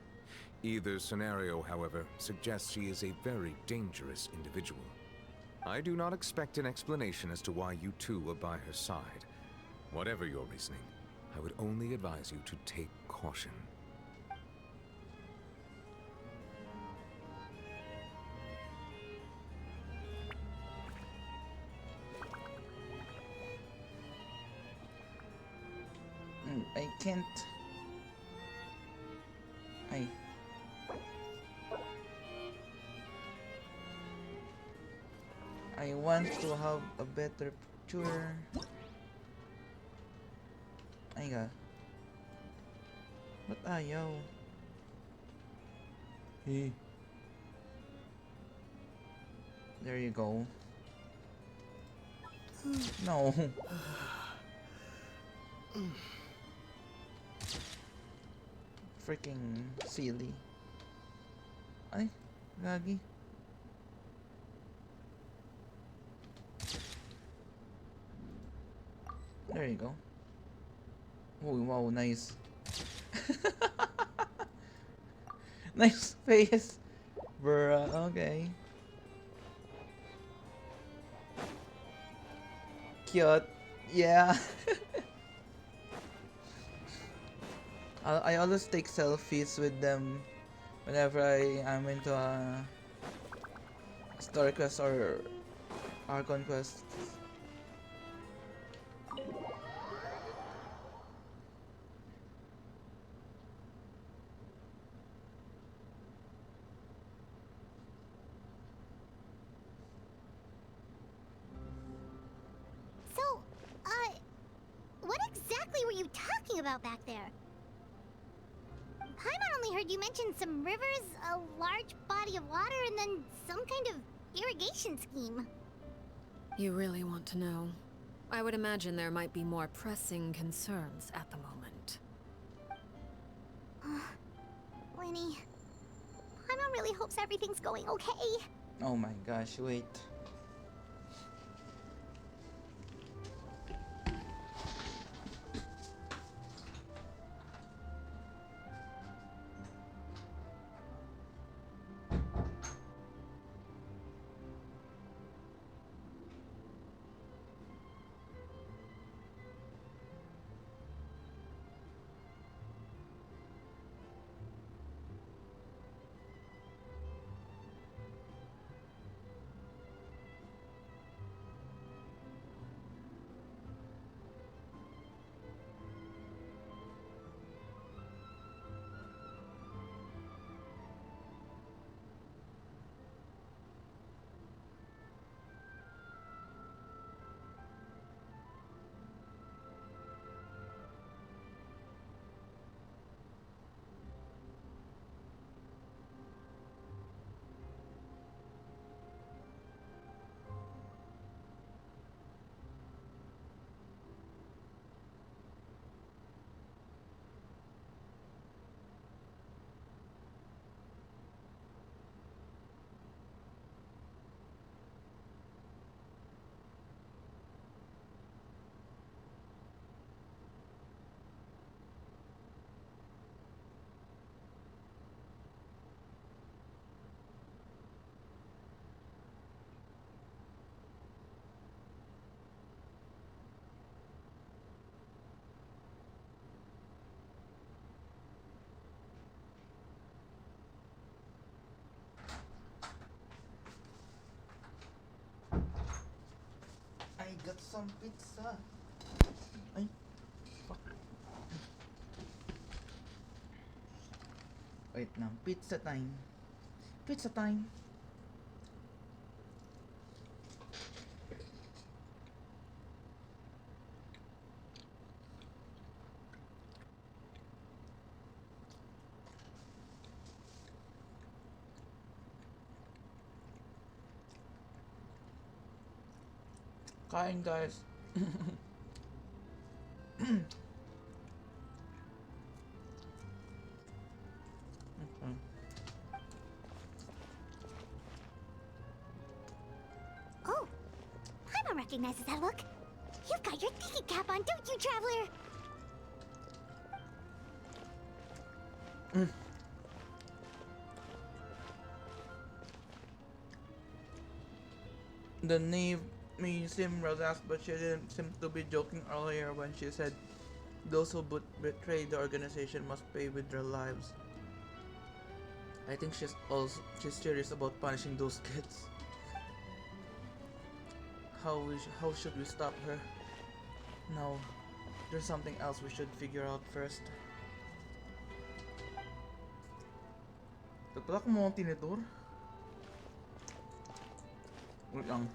Either scenario, however, suggests she is a very dangerous individual. I do not expect an explanation as to why you two are by her side. Whatever your reasoning, I would only advise you to take caution. I can't. I want to have a better picture. Ay ba't ayaw? There you go. No. Freaking silly. Ay, gagi. There you go. Oh, wow, nice. Nice face. Bruh, okay. Cute. Yeah. I always take selfies with them whenever I am into a story quest or Archon quest. So, what exactly were you talking about back there? Paimon only heard you mention some rivers, a large body of water, and then some kind of irrigation scheme. You really want to know? I would imagine there might be more pressing concerns at the moment. Winnie, Paimon really hopes everything's going okay. Oh my gosh, wait. I got some pizza. Ay, fuck. Wait now, pizza time. Pizza time. Kain guys. Okay. Oh, Paimon recognizes that look. You've got your thinking cap on, don't you, Traveler? The name may seem relaxed, but she didn't seem to be joking earlier when she said those who betray the organization must pay with their lives. I think she's serious about punishing those kids. How should we stop her? No, there's something else we should figure out first. Pala kung mga tinidor. Wait lang.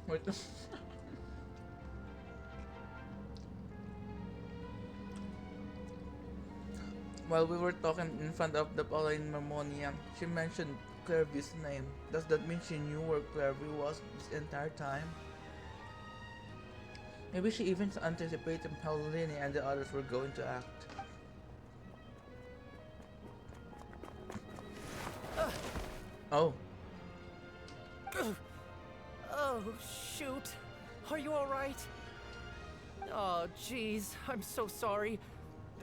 Wait. While we were talking in front of the Pauline Marmonia, she mentioned Clairvy's name. Does that mean she knew where Clairvy was this entire time? Maybe she even anticipated how Lini and the others were going to act. Oh. Oh, shoot. Are you alright? Oh, jeez. I'm so sorry.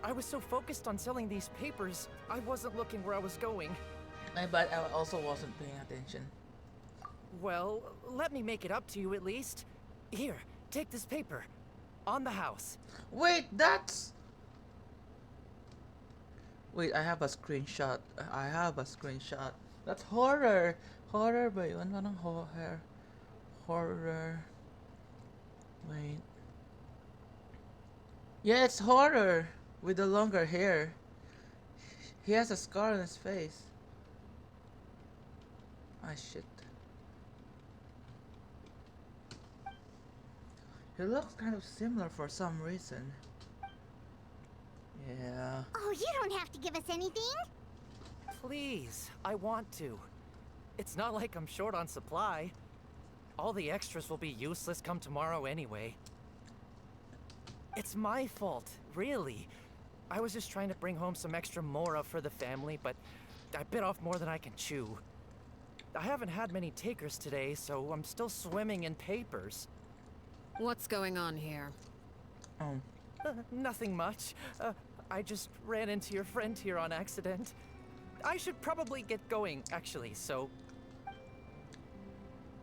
I was so focused on selling these papers, I wasn't looking where I was going. I bet I also wasn't paying attention. Well, let me make it up to you at least. Here, take this paper. On the house. Wait, that's... Wait, I have a screenshot. I have a screenshot. That's horror. Horror ba yun? Anong horror? Horror. Wait. Yeah, it's horror. With the longer hair. He has a scar on his face. Ah, shit. He looks kind of similar for some reason. Yeah. Oh, you don't have to give us anything. Please, I want to. It's not like I'm short on supply. All the extras will be useless come tomorrow anyway. It's my fault, really. I was just trying to bring home some extra mora for the family, but I bit off more than I can chew. I haven't had many takers today, so I'm still swimming in papers. What's going on here? Oh. Nothing much. I just ran into your friend here on accident. I should probably get going, actually, so...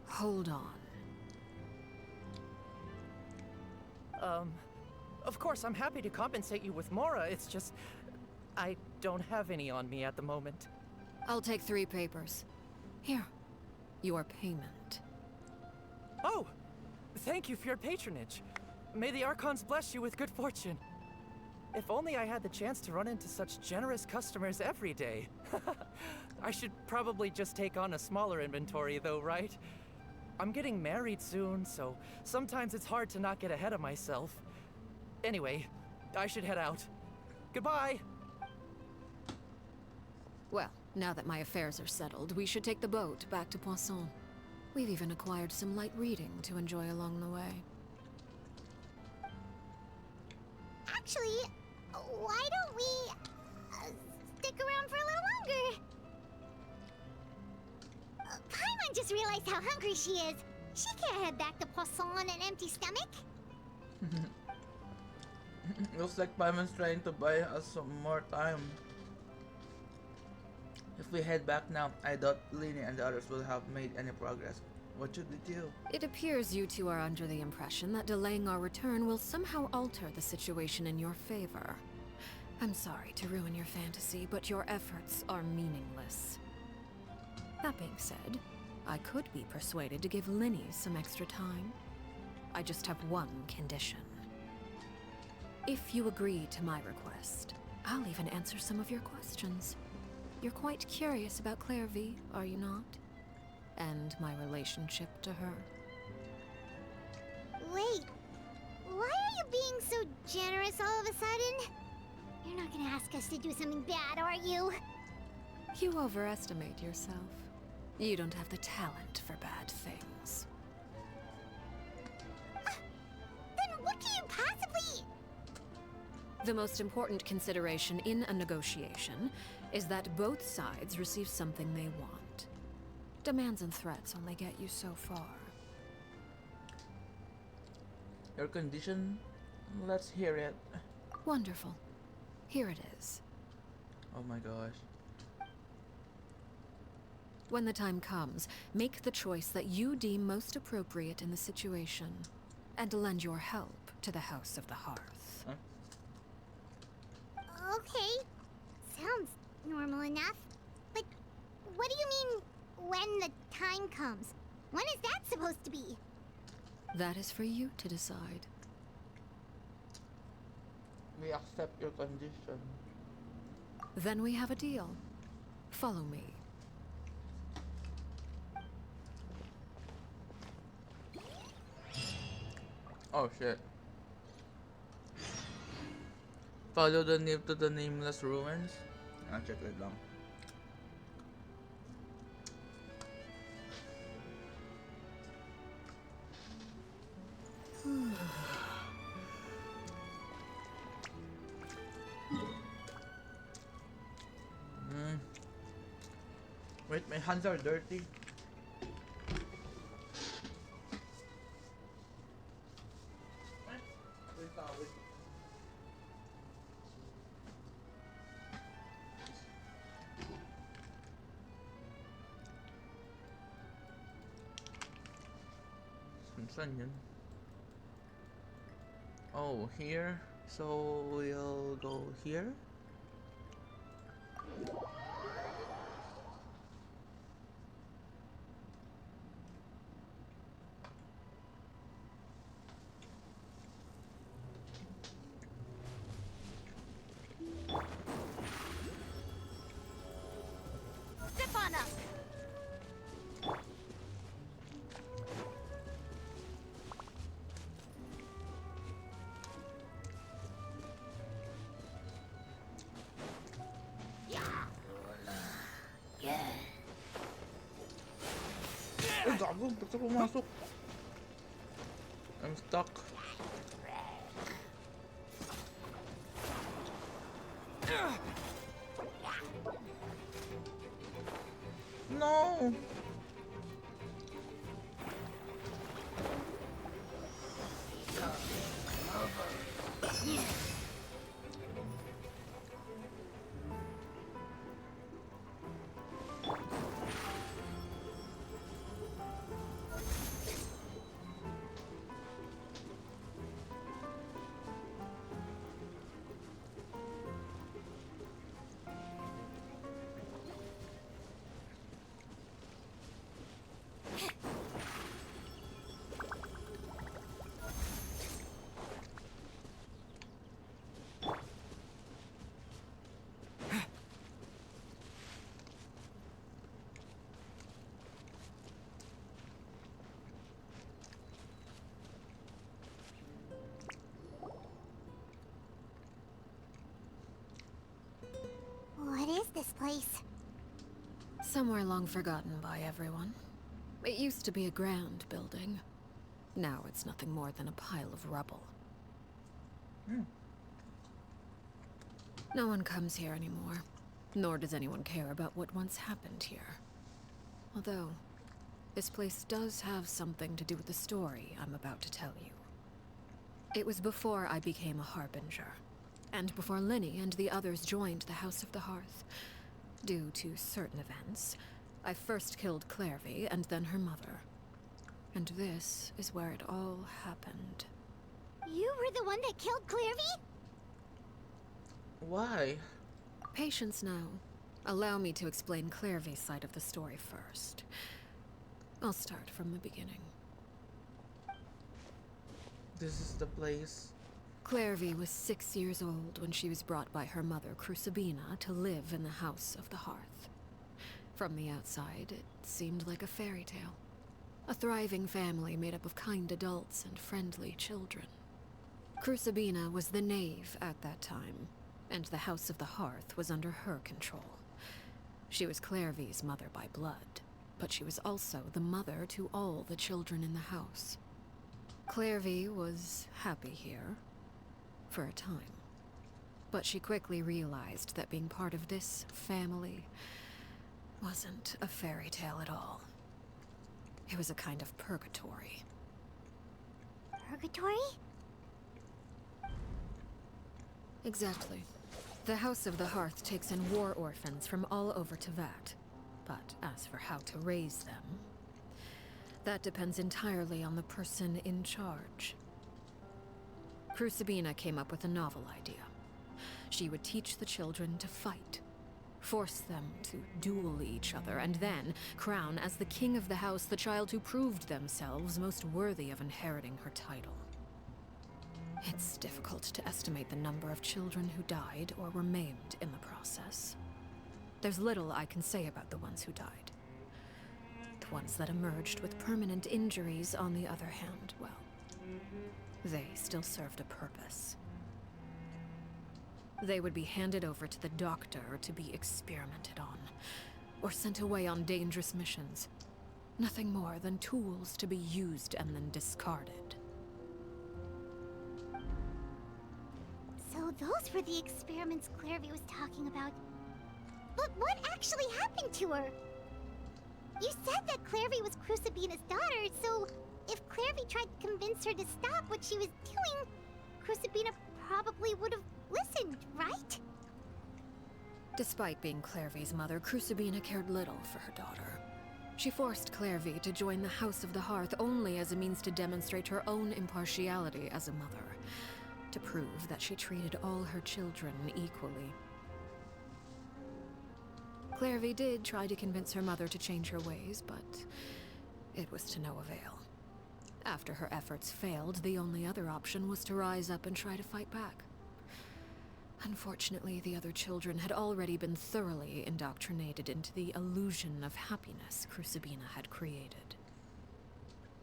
Hold on. Of course, I'm happy to compensate you with mora, it's just... I don't have any on me at the moment. I'll take 3 papers. Here. Your payment. Oh! Thank you for your patronage. May the Archons bless you with good fortune. If only I had the chance to run into such generous customers every day. I should probably just take on a smaller inventory though, right? I'm getting married soon, so sometimes it's hard to not get ahead of myself. Anyway, I should head out. Goodbye! Well, now that my affairs are settled, we should take the boat back to Poisson. We've even acquired some light reading to enjoy along the way. Actually, why don't we stick around for a little longer? Paimon just realized how hungry she is. She can't head back to Poisson on an empty stomach. Looks like Paimon's trying to buy us some more time. If we head back now, I doubt Lini and the others will have made any progress. What should we do? It appears you two are under the impression that delaying our return will somehow alter the situation in your favor. I'm sorry to ruin your fantasy, but your efforts are meaningless. That being said, I could be persuaded to give Lini some extra time. I just have one condition. If you agree to my request, I'll even answer some of your questions. You're quite curious about Clairvy, are you not? And my relationship to her. Wait, why are you being so generous all of a sudden? You're not gonna ask us to do something bad, are you? You overestimate yourself. You don't have the talent for bad things. Then what do you possibly... The most important consideration in a negotiation is that both sides receive something they want. Demands and threats only get you so far. Your condition? Let's hear it. Wonderful. Here it is. Oh my gosh. When the time comes, make the choice that you deem most appropriate in the situation, and lend your help to the House of the Hearth. Huh? Okay, sounds normal enough. But what do you mean, when the time comes? When is that supposed to be? That is for you to decide. We accept your condition. Then we have a deal. Follow me. Oh shit. Follow the name to the nameless ruins. Ah, check it lang. Hmm. Wait, my hands are dirty. Wait, tawid. Saan yun? Oh, here. So we'll go here. Zip on up! Ay, gago. Ba't ka pumasok? I'm stuck. No! What is this place? Somewhere long forgotten by everyone. It used to be a grand building. Now it's nothing more than a pile of rubble. No one comes here anymore, nor does anyone care about what once happened here. Although, this place does have something to do with the story I'm about to tell you. It was before I became a Harbinger, and before Linny and the others joined the House of the Hearth. Due to certain events, I first killed Clairvy and then her mother. And this is where it all happened. You were the one that killed Clairvy? Why? Patience now. Allow me to explain Clairvy's side of the story first. I'll start from the beginning. This is the place. Clairvy was 6 years old when she was brought by her mother, Crucibina, to live in the House of the Hearth. From the outside, it seemed like a fairy tale. A thriving family made up of kind adults and friendly children. Crucibina was the knave at that time, and the House of the Hearth was under her control. She was Clairvy's mother by blood, but she was also the mother to all the children in the house. Clairvy was happy here, for a time. But she quickly realized that being part of this family wasn't a fairy tale at all. It was a kind of purgatory. Purgatory? Exactly. The House of the Hearth takes in war orphans from all over Teyvat. But as for how to raise them, that depends entirely on the person in charge. Crucibina came up with a novel idea. She would teach the children to fight, force them to duel each other, and then crown as the king of the house the child who proved themselves most worthy of inheriting her title. It's difficult to estimate the number of children who died or were maimed in the process. There's little I can say about the ones who died. The ones that emerged with permanent injuries, on the other hand, well, they still served a purpose. They would be handed over to the doctor to be experimented on, or sent away on dangerous missions. Nothing more than tools to be used and then discarded. So those were the experiments Clairvy was talking about. But what actually happened to her? You said that Clairvy was Crucibina's daughter, so if Clairvy tried to convince her to stop what she was doing, Crucibina probably would have listened, right? Despite being Clairvy's mother, Crucibina cared little for her daughter. She forced Clairvy to join the House of the Hearth only as a means to demonstrate her own impartiality as a mother, to prove that she treated all her children equally. Clairvy did try to convince her mother to change her ways, but it was to no avail. After her efforts failed, the only other option was to rise up and try to fight back. Unfortunately, the other children had already been thoroughly indoctrinated into the illusion of happiness Crucibina had created.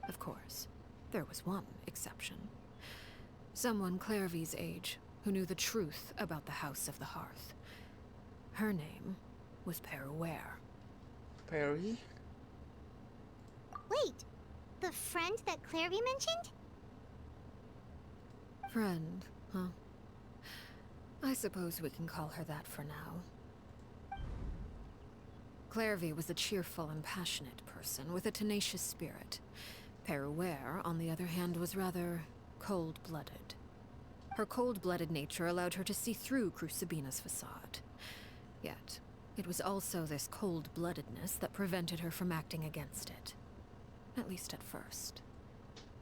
Of course, there was one exception. Someone Clairvy's age, who knew the truth about the House of the Hearth. Her name was Peruere. Perry? Wait, the friend that Clairvy mentioned? Friend, huh? I suppose we can call her that for now. Clairvy was a cheerful and passionate person with a tenacious spirit. Peruere, on the other hand, was rather cold-blooded. Her cold-blooded nature allowed her to see through Crucibina's facade. Yet, it was also this cold-bloodedness that prevented her from acting against it. At least at first.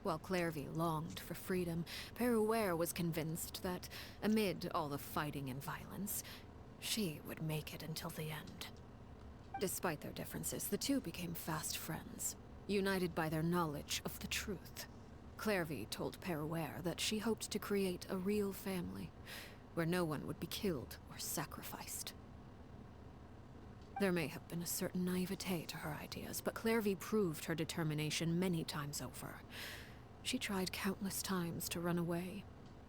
While Clairvy longed for freedom, Peruere was convinced that, amid all the fighting and violence, she would make it until the end. Despite their differences, the two became fast friends, united by their knowledge of the truth. Clairvy told Peruere that she hoped to create a real family, where no one would be killed or sacrificed. There may have been a certain naivete to her ideas, but Clairvy proved her determination many times over. She tried countless times to run away,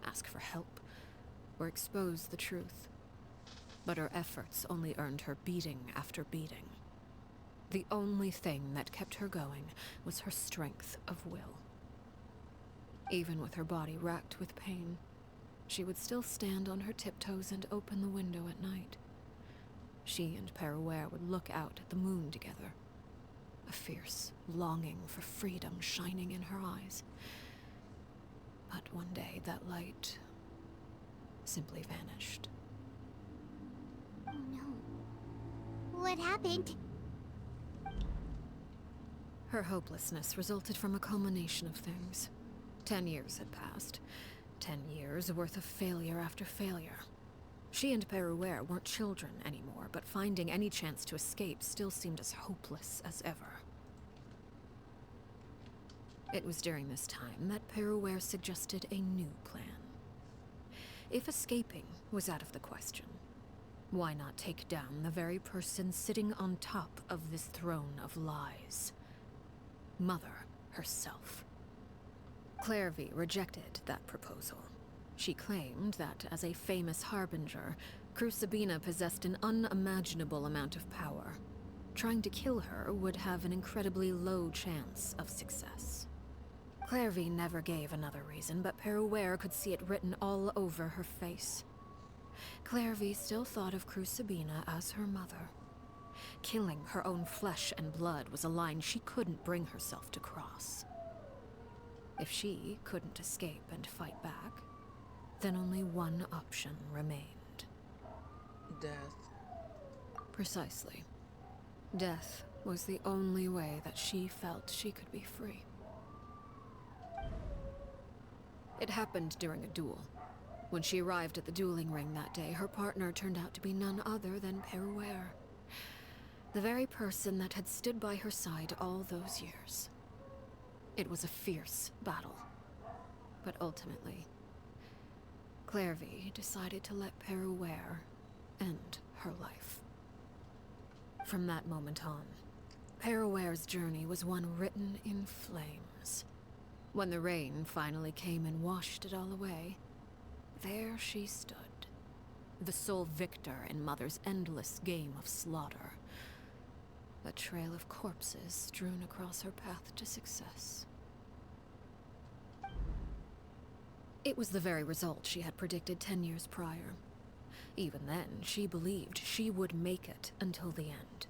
ask for help, or expose the truth. But her efforts only earned her beating after beating. The only thing that kept her going was her strength of will. Even with her body racked with pain, she would still stand on her tiptoes and open the window at night. She and Peruere would look out at the moon together, a fierce longing for freedom shining in her eyes. But one day that light simply vanished. Oh no. What happened? Her hopelessness resulted from a culmination of things. 10 years had passed. 10 years worth of failure after failure. She and Peruere weren't children anymore, but finding any chance to escape still seemed as hopeless as ever. It was during this time that Peruere suggested a new plan. If escaping was out of the question, why not take down the very person sitting on top of this throne of lies? Mother herself. Clairvy rejected that proposal. She claimed that, as a famous harbinger, Crucibina possessed an unimaginable amount of power. Trying to kill her would have an incredibly low chance of success. Clairvy never gave another reason, but Peruere could see it written all over her face. Clairvy still thought of Crucibina as her mother. Killing her own flesh and blood was a line she couldn't bring herself to cross. If she couldn't escape and fight back, then only one option remained. Death. Precisely. Death was the only way that she felt she could be free. It happened during a duel. When she arrived at the dueling ring that day, her partner turned out to be none other than Peruere. The very person that had stood by her side all those years. It was a fierce battle. But ultimately, Clairvy decided to let Peruere end her life. From that moment on, Peruere's journey was one written in flames. When the rain finally came and washed it all away, there she stood, the sole victor in Mother's endless game of slaughter. A trail of corpses strewn across her path to success. It was the very result she had predicted 10 years prior. Even then, she believed she would make it until the end.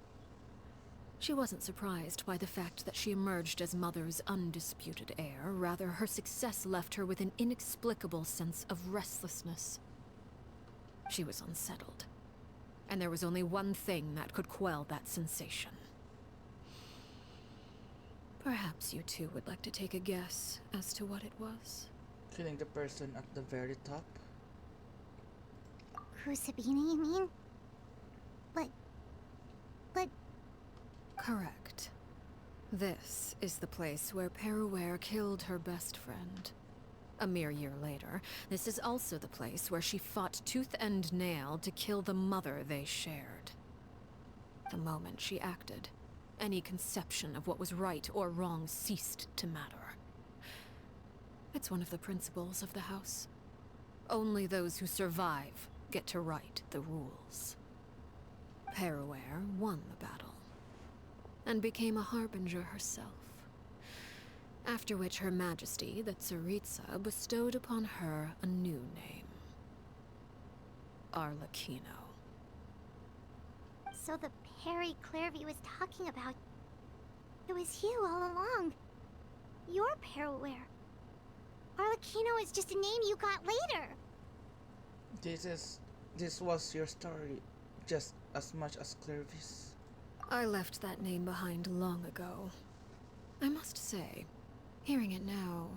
She wasn't surprised by the fact that she emerged as Mother's undisputed heir. Rather, her success left her with an inexplicable sense of restlessness. She was unsettled, and there was only one thing that could quell that sensation. Perhaps you two would like to take a guess as to what it was? Killing the person at the very top. Crucibina, you mean? But... Correct. This is the place where Peruware killed her best friend. A mere year later, this is also the place where she fought tooth and nail to kill the mother they shared. The moment she acted, any conception of what was right or wrong ceased to matter. It's one of the principles of the house. Only those who survive get to write the rules. Peruware won the battle, and became a harbinger herself. After which Her Majesty, the Tsaritsa, bestowed upon her a new name. Arlecchino. So the Perry Clairvy was talking about... It was you all along. You're Peruware. Arlecchino is just a name you got later. This was your story, just as much as Clairvy's. I left that name behind long ago. I must say, hearing it now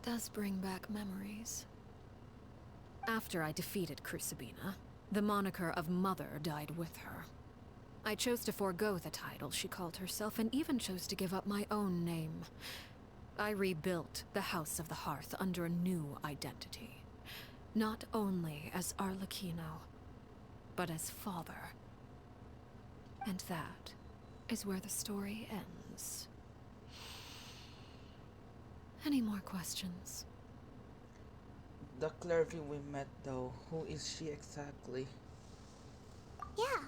does bring back memories. After I defeated Crucibina, the moniker of Mother died with her. I chose to forego the title she called herself, and even chose to give up my own name. I rebuilt the House of the Hearth under a new identity. Not only as Arlecchino, but as father. And that is where the story ends. Any more questions? The Clairvy we met though, who is she exactly? Yeah.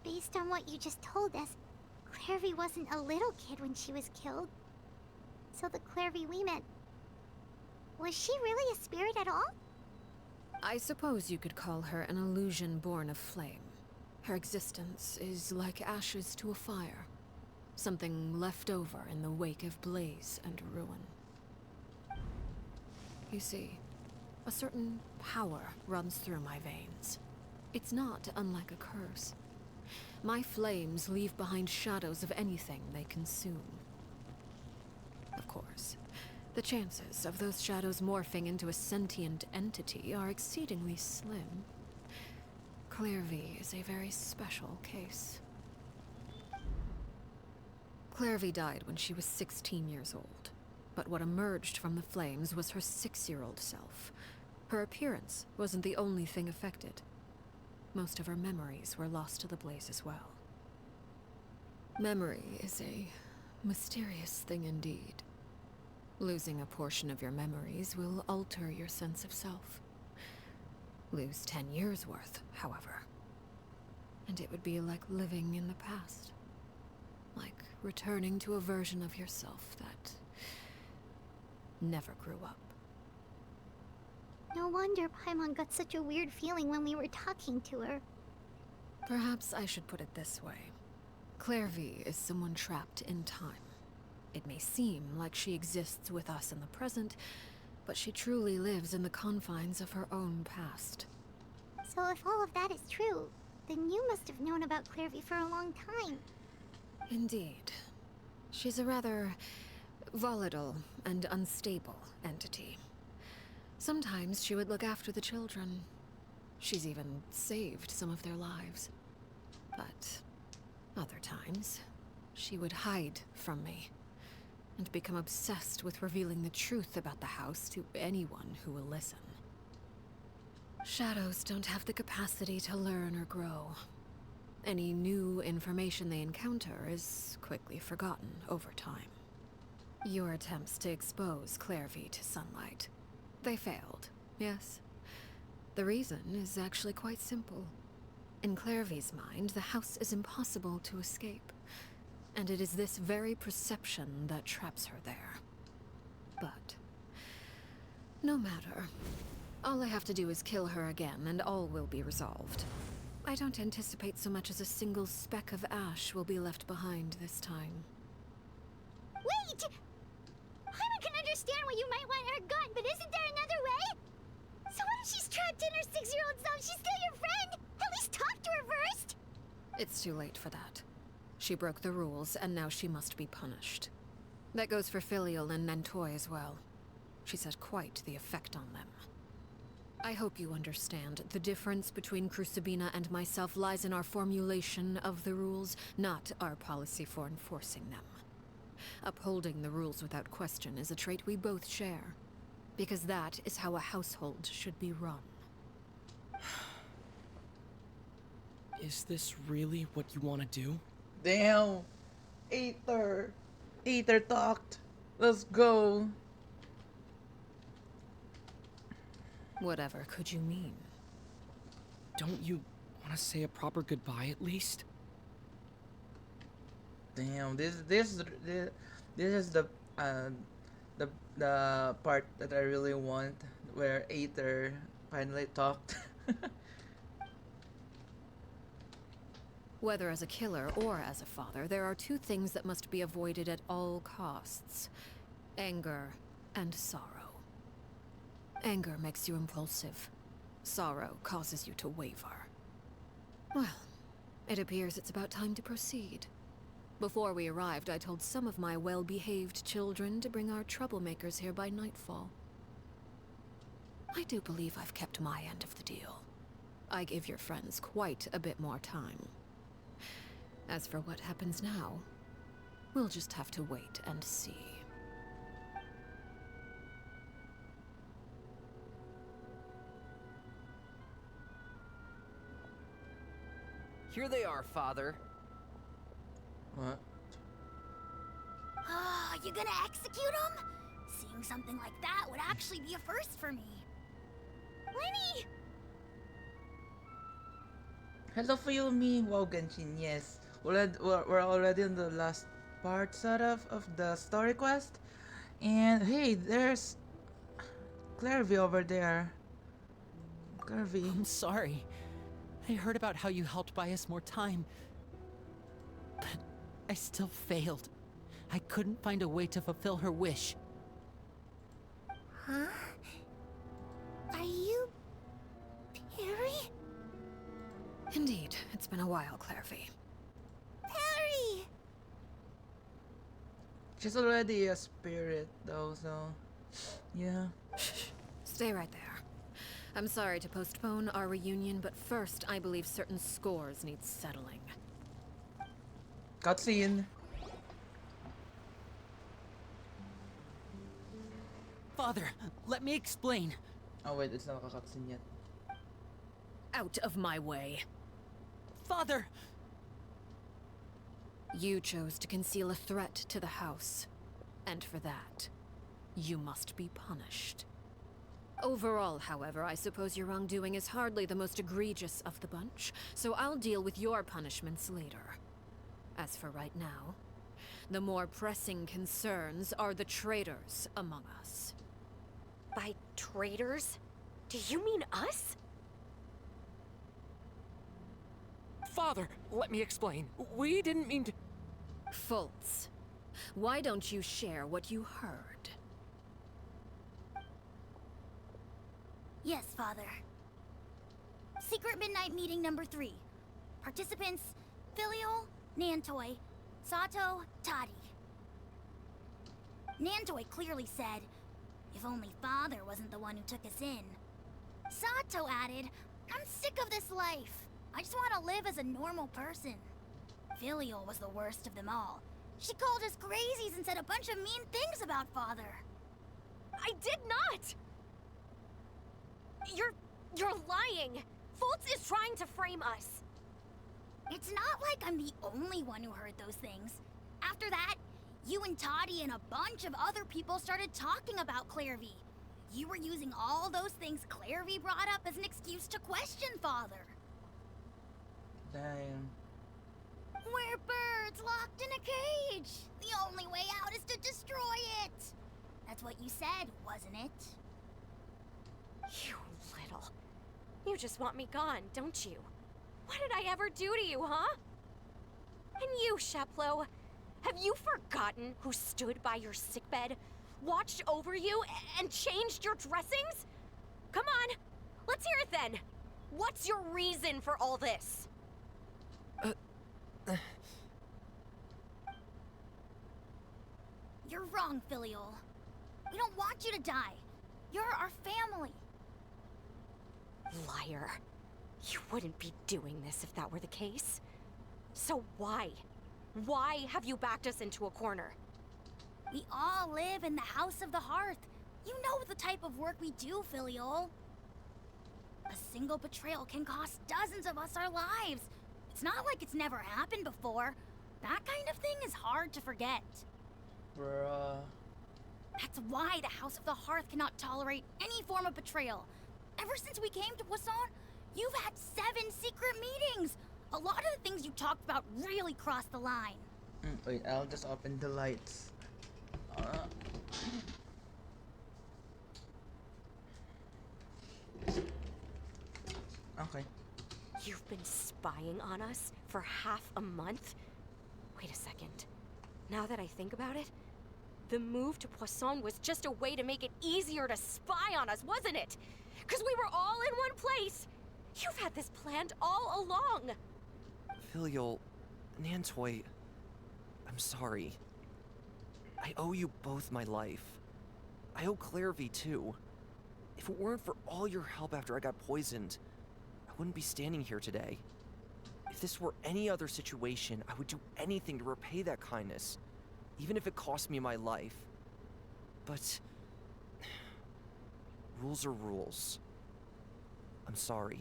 Based on what you just told us, Clairvy wasn't a little kid when she was killed. So the Clairvy we met... Was she really a spirit at all? I suppose you could call her an illusion born of flame. Her existence is like ashes to a fire. Something left over in the wake of blaze and ruin. You see, a certain power runs through my veins. It's not unlike a curse. My flames leave behind shadows of anything they consume. Of course, the chances of those shadows morphing into a sentient entity are exceedingly slim. Clairvy is a very special case. Clairvy died when she was 16 years old, but what emerged from the flames was her 6-year-old self. Her appearance wasn't the only thing affected. Most of her memories were lost to the blaze as well. Memory is a mysterious thing indeed. Losing a portion of your memories will alter your sense of self. Lose 10 years' worth, however, and it would be like living in the past. Like returning to a version of yourself that never grew up. No wonder Paimon got such a weird feeling when we were talking to her. Perhaps I should put it this way. Clairvy is someone trapped in time. It may seem like she exists with us in the present, but she truly lives in the confines of her own past. So if all of that is true, then you must have known about Clairvy for a long time. Indeed. She's a rather volatile and unstable entity. Sometimes she would look after the children. She's even saved some of their lives. But other times, she would hide from me and become obsessed with revealing the truth about the house to anyone who will listen. Shadows don't have the capacity to learn or grow. Any new information they encounter is quickly forgotten over time. Your attempts to expose Clairvy to sunlight. They failed, yes? The reason is actually quite simple. In Clairvy's mind, the house is impossible to escape. And it is this very perception that traps her there. But no matter. All I have to do is kill her again, and all will be resolved. I don't anticipate so much as a single speck of ash will be left behind this time. Wait! I can understand why you might want her gun, but isn't there another way? So what if she's trapped in her 6-year-old self? She's still your friend! At least talk to her first! It's too late for that. She broke the rules, and now she must be punished. That goes for Filial and Nantoy as well. She's had quite the effect on them. I hope you understand. The difference between Crucibina and myself lies in our formulation of the rules, not our policy for enforcing them. Upholding the rules without question is a trait we both share, because that is how a household should be run. Is this really what you want to do? Damn. Aether. Aether talked. Let's go. Whatever could you mean? Don't you want to say a proper goodbye at least? Damn. This is the part that I really want, where Aether finally talked. Whether as a killer or as a father, there are two things that must be avoided at all costs: anger and sorrow. Anger makes you impulsive. Sorrow causes you to waver. Well, it appears it's about time to proceed. Before we arrived, I told some of my well-behaved children to bring our troublemakers here by nightfall. I do believe I've kept my end of the deal. I give your friends quite a bit more time. As for what happens now, we'll just have to wait and see. Here they are, Father. What? Ah, you gonna execute him? Seeing something like that would actually be a first for me. Lenny! Hello for you, me. Wow, Genshin, yes. We're already in the last part, sort of the story quest. And hey, there's Clairvy over there. Clairvy. I'm sorry. I heard about how you helped buy us more time. But I still failed. I couldn't find a way to fulfill her wish. Huh? Are you... Perry? Indeed, it's been a while, Clairvy. Perry! She's already a spirit, though, so yeah. Stay right there. I'm sorry to postpone our reunion, but first, I believe certain scores need settling. Cutscene. Father, let me explain. Oh wait, it's not a cutscene yet. Out of my way. Father! You chose to conceal a threat to the house. And for that, you must be punished. Overall, however, I suppose your wrongdoing is hardly the most egregious of the bunch, so I'll deal with your punishments later. As for right now, the more pressing concerns are the traitors among us. By traitors? Do you mean us? Father, let me explain. We didn't mean to... Fultz, why don't you share what you heard? Yes, Father. Secret Midnight Meeting number 3. Participants, Filial, Nantoy, Sato, Toddy. Nantoy clearly said, if only Father wasn't the one who took us in. Sato added, I'm sick of this life. I just want to live as a normal person. Filial was the worst of them all. She called us crazies and said a bunch of mean things about Father. I did not! You're lying! Fultz is trying to frame us. It's not like I'm the only one who heard those things. After that, You and Toddy and a bunch of other people started talking about Clairvy. You were using all those things Clairvy brought up as an excuse to question Father. Damn. We're birds locked in a cage. The only way out is to destroy it. That's what you said, wasn't it? You little. You just want me gone, don't you? What did I ever do to you, huh? And you, Sheplo, have you forgotten who stood by your sickbed, watched over you, and changed your dressings? Come on, let's hear it then. What's your reason for all this? You're wrong, Filial. We don't want you to die. You're our family. Liar. You wouldn't be doing this if that were the case. So why? Why have you backed us into a corner? We all live in the House of the Hearth. You know the type of work we do, Filial. A single betrayal can cost dozens of us our lives. It's not like it's never happened before. That kind of thing is hard to forget. Bruh. That's why the House of the Hearth cannot tolerate any form of betrayal. Ever since we came to Poisson, you've had 7 secret meetings. A lot of the things you talked about really crossed the line. Wait, I'll just open the lights. Okay. You've been spying on us for half a month? Wait a second. Now that I think about it, the move to Poisson was just a way to make it easier to spy on us, wasn't it? Because we were all in one place. You've had this planned all along. Filial, Nantoy, I'm sorry. I owe you both my life. I owe Clairvy too. If it weren't for all your help after I got poisoned, I wouldn't be standing here today. If this were any other situation, I would do anything to repay that kindness, even if it cost me my life. But rules are rules. I'm sorry.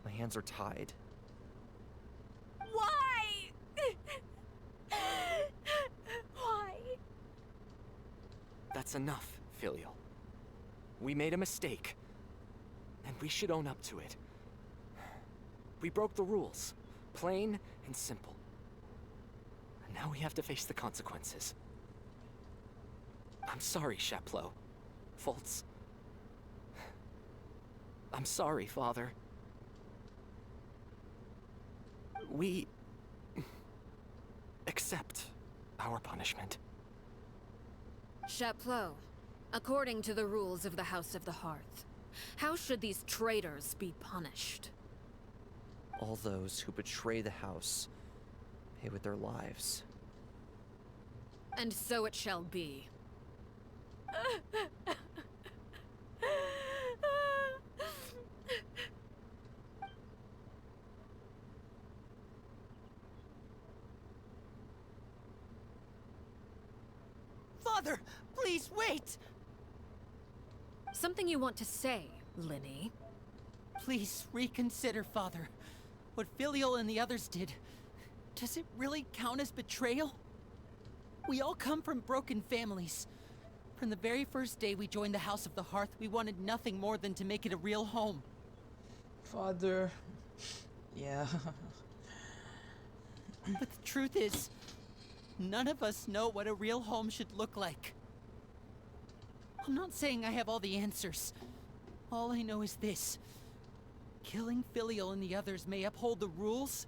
My hands are tied. Why? Why? That's enough, Filial. We made a mistake, and we should own up to it. We broke the rules, plain and simple. And now we have to face the consequences. I'm sorry, Sheplo. Fultz. I'm sorry, Father. We accept our punishment. Chapleau, according to the rules of the House of the Hearth, how should these traitors be punished? All those who betray the house pay with their lives. And so it shall be. Father, please wait! Something you want to say, Linny? Please reconsider, Father. What Filial and the others did, does it really count as betrayal? We all come from broken families. From the very first day we joined the House of the Hearth, we wanted nothing more than to make it a real home. Father. Yeah. But the truth is, none of us know what a real home should look like. I'm not saying I have all the answers. All I know is this. Killing Filial and the others may uphold the rules,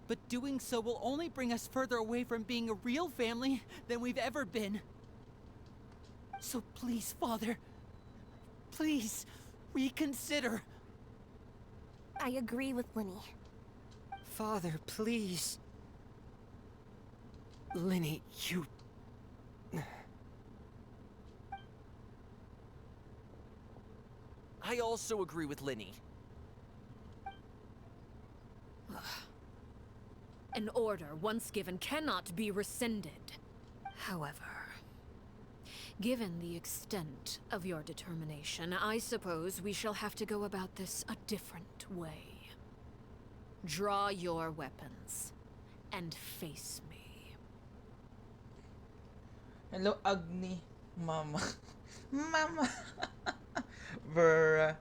but doing so will only bring us further away from being a real family than we've ever been. So please, Father, please, reconsider. I agree with Linny. Father, please. Linny, you... I also agree with Linny. An order once given cannot be rescinded. However, given the extent of your determination, I suppose we shall have to go about this a different way. Draw your weapons and face me. Hello, Agni. Mama. Mama. Bruh.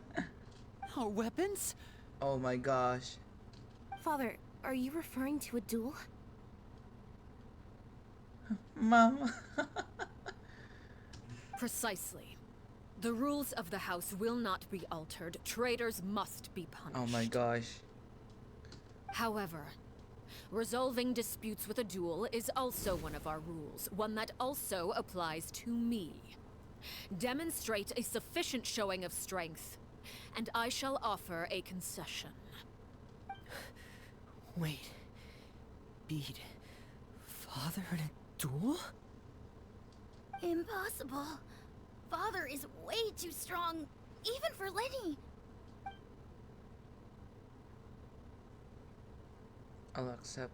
Our weapons? Oh my gosh. Father, are you referring to a duel? Mama. Precisely. The rules of the house will not be altered. Traitors must be punished. Oh my gosh. However, resolving disputes with a duel is also one of our rules, one that also applies to me. Demonstrate a sufficient showing of strength, and I shall offer a concession. Wait. Beat Father in a duel? Impossible. Father is way too strong, even for Lenny. I'll accept.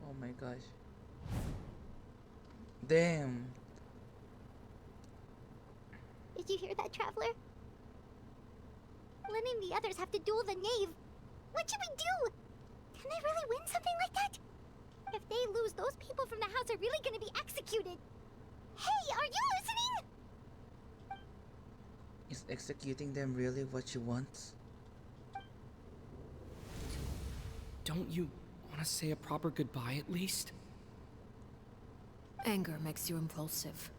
Oh my gosh. Damn. Did you hear that, Traveler? Lenny and the others have to duel the knave. What should we do? Can they really win something like that? If they lose, those people from the house are really gonna be executed. Hey, are you listening? Is executing them really what she wants? Don't you want to say a proper goodbye at least? Anger makes you impulsive.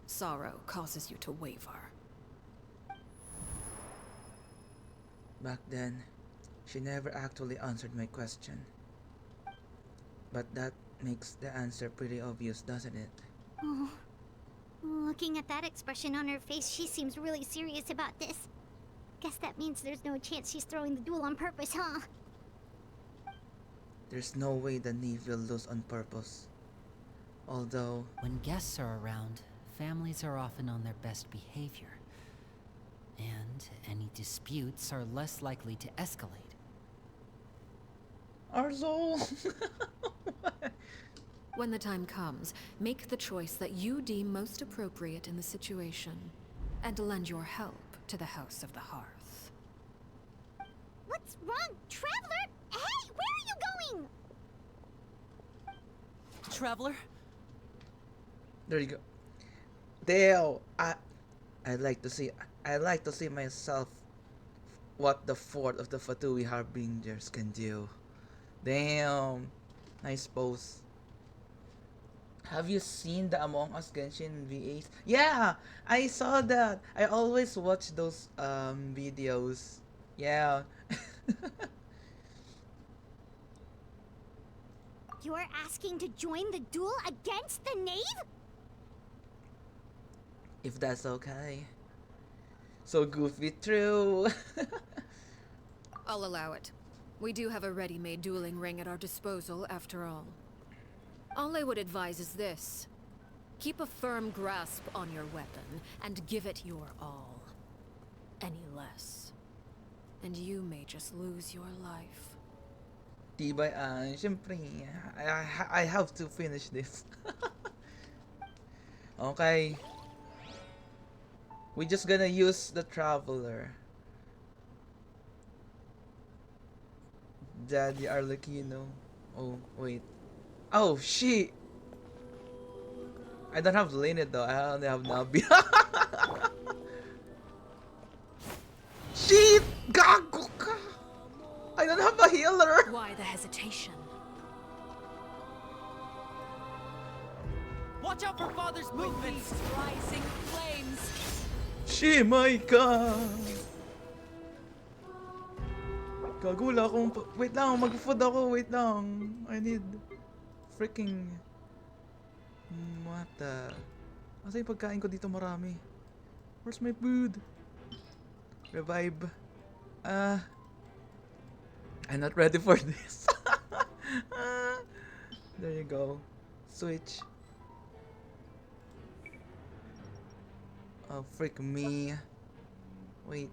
Sorrow causes you to waver. Back then, she never actually answered my question. But that makes the answer pretty obvious, doesn't it? Oh. Looking at that expression on her face, she seems really serious about this. Guess that means there's no chance she's throwing the duel on purpose, huh? There's no way the knave will lose on purpose. Although, When guests are around, families are often on their best behavior. And any disputes are less likely to escalate. Arzo! When the time comes, make the choice that you deem most appropriate in the situation, and lend your help to the House of the Hearth. What's wrong, Traveler? Hey, where are you going? Traveler? There you go. Dale, I like to see myself what the fourth of the Fatui Harbingers can do. Damn. Nice pose. Have you seen the Among Us Genshin VAs? Yeah, I saw that. I always watch those videos. Yeah. You're asking to join the duel against the knave? If that's okay. So goofy, true. I'll allow it. We do have a ready-made dueling ring at our disposal, after all. All I would advise is this. Keep a firm grasp on your weapon, and give it your all. Any less, and you may just lose your life. Tibay, syempre, I have to finish this. Okay. We just gonna use the Traveler. Daddy Arlecchino. Oh, wait. Oh, shit! I don't have Linnet though, I only have Nabi. Shit! Gago ka! I don't have a healer! Why the hesitation? Watch out for Father's movements! Rising flames! Shit, my god! Gago, wala akong... Wait lang, mag-food ako, wait lang. I need... Freaking... What the... Asa yung pagkain ko dito marami? Where's my food? Revive. I'm not ready for this. There you go. Switch. Oh, freak me. Wait.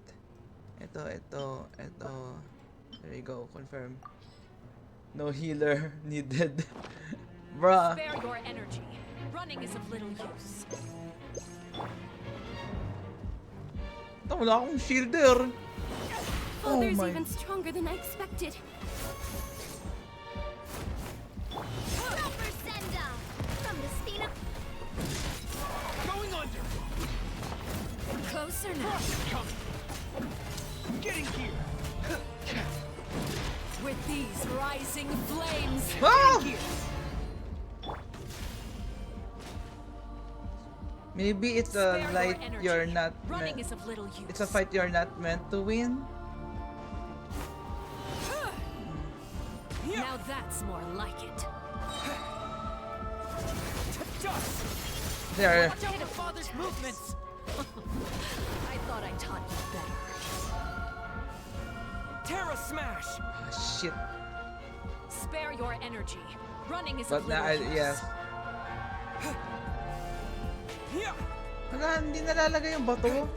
Ito. There you go. Confirm. No healer needed. Bruh. Spare your energy. Running is of little use. Ito, wala akong shielder. Oh Father's my. even stronger than I expected. Super Senda! From the Spina. Going under. Closer now. Frost is coming. Getting here. With these rising flames. Ah! Here. Maybe it's a Spare light your energy. you're not Running meant. is of little use. It's a fight you're not meant to win. Now that's more like it. Dust. There. Watch out for father's movements! I thought I taught you better. Terra smash. Ah, shit. Spare your energy. Running is But of na, little use. yes. Yeah. Hala, hindi nalalagay yung bato.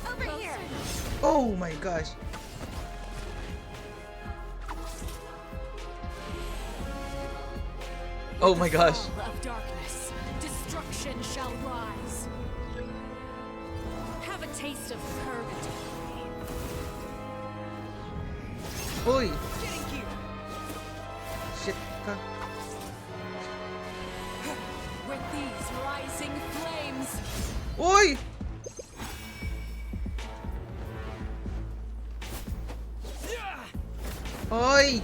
Over here! Oh my gosh. Oh my gosh. Fall of darkness, destruction shall rise. Have a taste of purgatory. Uy. Getting here. Shit ka. With these rising flames, Uy! Yeah. Uy!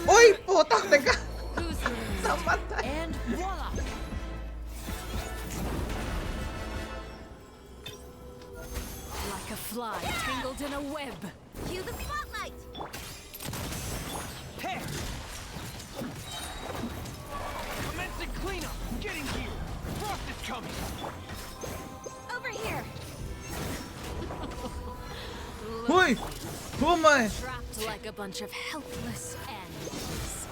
Uy! Putak! Teka! whose moves? Namatay! And voila! Like a fly tangled in a web. Cue the spotlight! Hey. Commencing cleanup. Getting here. Frost is coming. Over here! Uy! Oh my! Trapped like a bunch of helpless animals.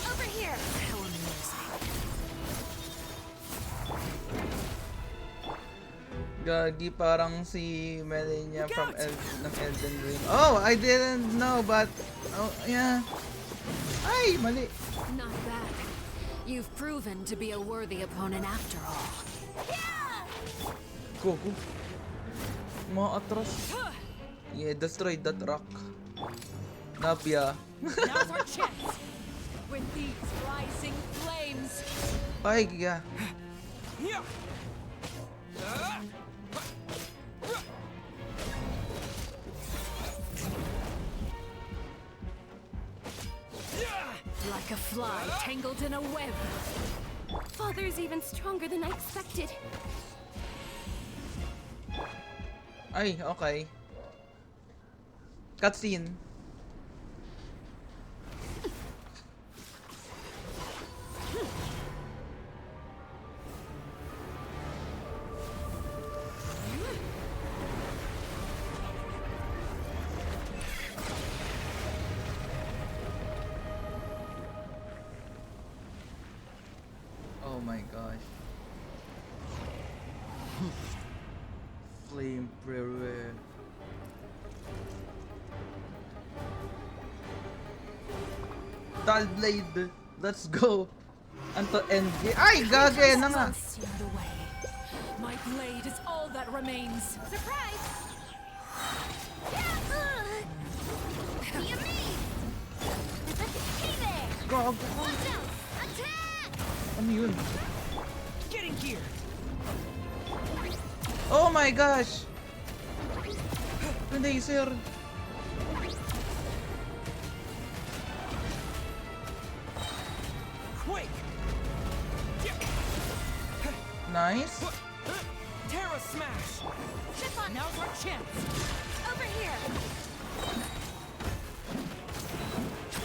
Over here! How amusing. Gagi, parang si Melania from ng Elden Ring. Oh, I didn't know, but... Oh, yeah. Ay, mali. Not bad. You've proven to be a worthy opponent after all. Gogo. Mga atras. Yeah, destroyed that rock. Nabia. Now's our chance. With these rising flames, Ay, giga. Yeah. like a fly tangled in a web. Father's even stronger than I expected. Ay, okay. Cutscene. Oh my gosh. Flame everywhere. Dull blade. Let's go. Anto ENG. Ay, gagay na nga. Consumed away. My blade is all that remains. Surprise! Be amazed! Hey there! Gago. Watch out! Attack! Ano yun? Getting here. Oh my gosh. Laser. Quick. Nice. Terra smash. Chip on! Now's our chance. Over here!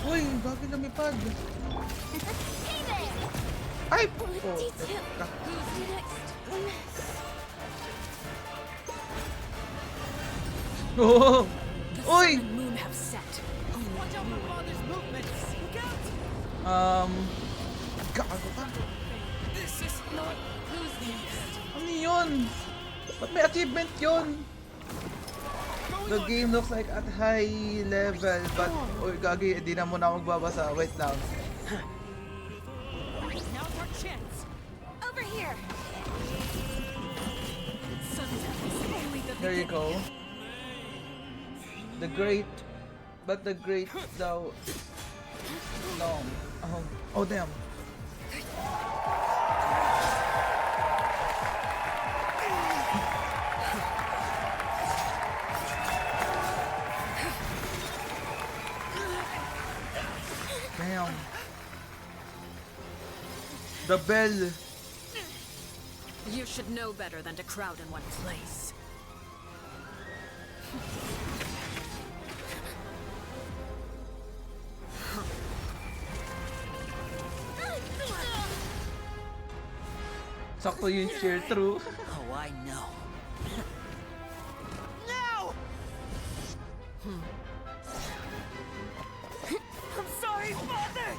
Uy, bakit lumipad? Hey there! Ay! What Oh, detail? teka. Who's next? Oh! The Uy! sun and moon have set. Watch out for father's movements! Look out! Gago ka. This is not. Who's next? Ano yun? Ba't may achievement yun? The game looks like at high level, but... Uy, gagi, hindi na muna ako magbabasa. Wait lang. Now's chance. Over here. Sudden death is only the There you beginning. go. The great, but the great though is long. Oh damn. Damn. The bell. You should know better than to crowd in one place. Sakto yung cheer through. Oh, I know. No! I'm sorry, Father!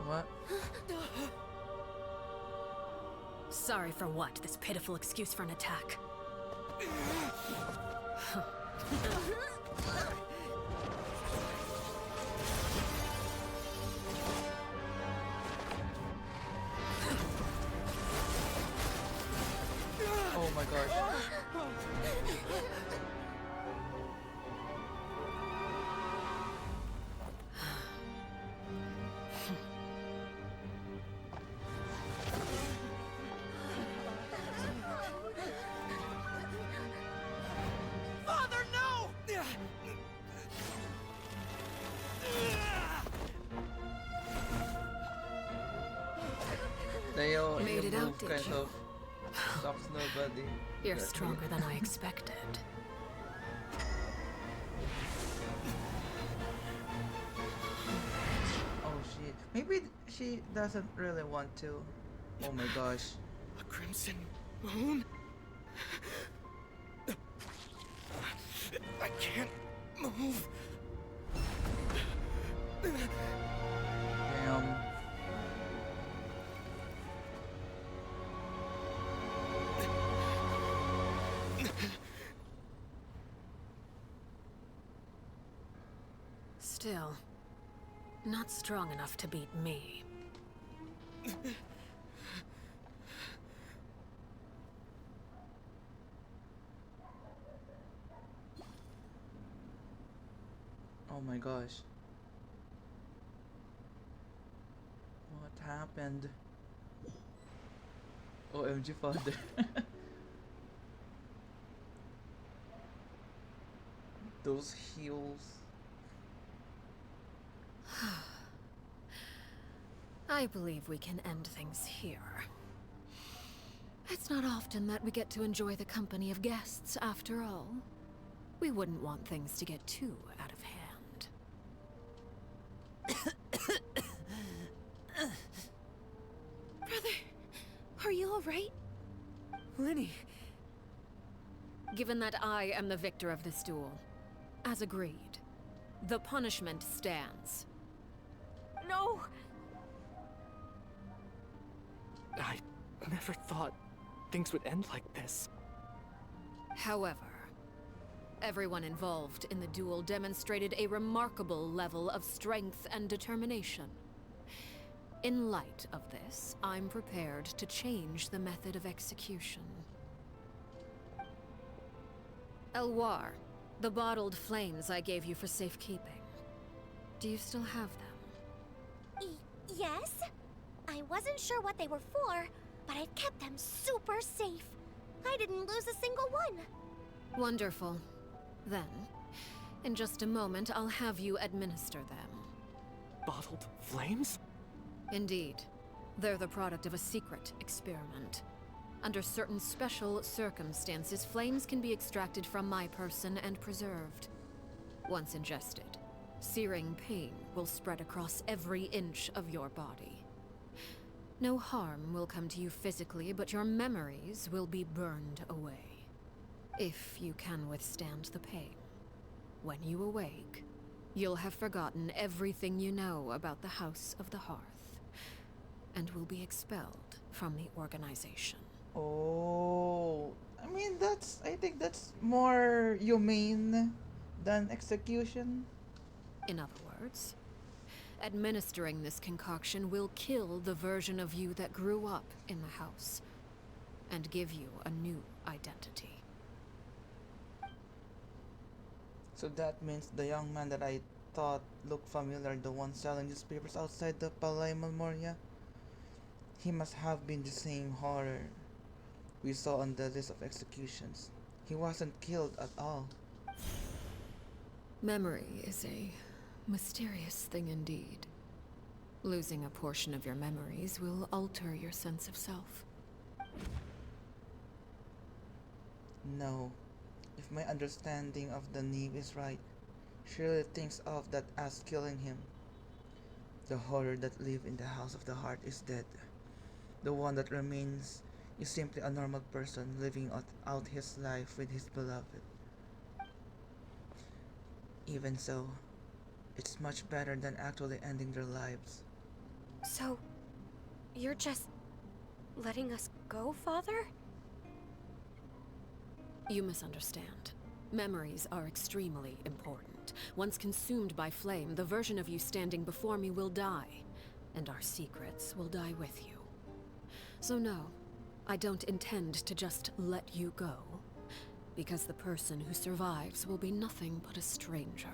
What? Sorry for what? This pitiful excuse for an attack. Oh my gosh. Father, no! Theo, Made it your out, move did kind you? of stops nobody. You're But- stronger than I expected. Oh shit. Maybe she doesn't really want to. Oh my gosh. A crimson moon? I can't move. Damn. Still, not strong enough to beat me. Oh my gosh. What happened? OMG father. Those heels. I believe we can end things here. It's not often that we get to enjoy the company of guests, after all. We wouldn't want things to get too out of hand. Brother, are you alright? Lenny. Given that I am the victor of this duel, as agreed, the punishment stands. No! I never thought things would end like this. However, everyone involved in the duel demonstrated a remarkable level of strength and determination. In light of this, I'm prepared to change the method of execution. Elwar, the bottled flames I gave you for safekeeping. Do you still have them? Yes? I wasn't sure what they were for, but I've kept them super safe. I didn't lose a single one. Wonderful. Then, in just a moment, I'll have you administer them. Bottled flames? Indeed. They're the product of a secret experiment. Under certain special circumstances, flames can be extracted from my person and preserved. Once ingested, searing pain will spread across every inch of your body. No harm will come to you physically, but your memories will be burned away. If you can withstand the pain. When you awake, you'll have forgotten everything you know about the House of the Hearth, and will be expelled from the organization. Oh, I mean I think that's more humane Then execution? In other words, administering this concoction will kill the version of you that grew up in the house and give you a new identity. So that means the young man that I thought looked familiar, the one selling newspapers outside the Palais Memoria, he must have been the same horror we saw on the list of executions. He wasn't killed at all. Memory is a mysterious thing indeed. Losing a portion of your memories will alter your sense of self. No. If my understanding of the name is right, she really thinks of that as killing him. The horror that lived in the House of the Heart is dead. The one that remains is simply a normal person living out his life with his beloved. Even so, it's much better than actually ending their lives. So, you're just letting us go, Father? You misunderstand. Memories are extremely important. Once consumed by flame, the version of you standing before me will die, and our secrets will die with you. So no, I don't intend to just let you go, because the person who survives will be nothing but a stranger.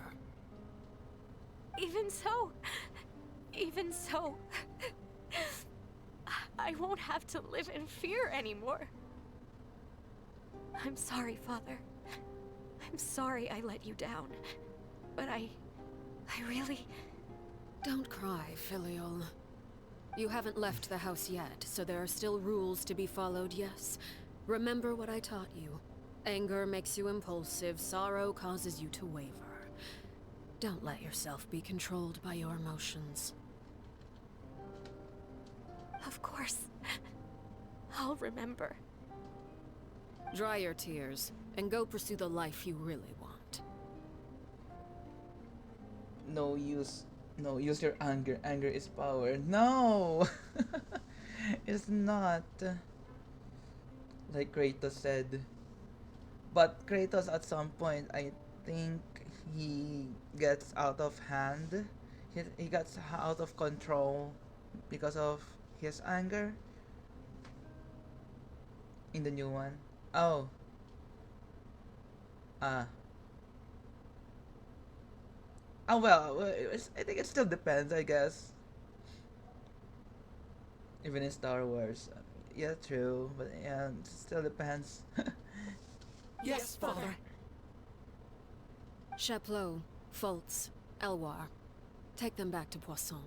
Even so, I won't have to live in fear anymore. I'm sorry, Father. I'm sorry I let you down. But I really... Don't cry, Filial. You haven't left the house yet, so there are still rules to be followed, yes? Remember what I taught you. Anger makes you impulsive, sorrow causes you to waver. Don't let yourself be controlled by your emotions. Of course. I'll remember. Dry your tears, and go pursue the life you really want. No, use your anger. Anger is power. No! It's not. Like Kratos said. But Kratos at some point, I think he gets out of hand. He gets out of control because of his anger. In the new one. Oh. Ah. Oh well, I think it still depends, I guess. Even in Star Wars. Yeah, true. But yeah, it still depends. Yes, Father. Chaplot, Fultz, Elwar. Take them back to Poisson.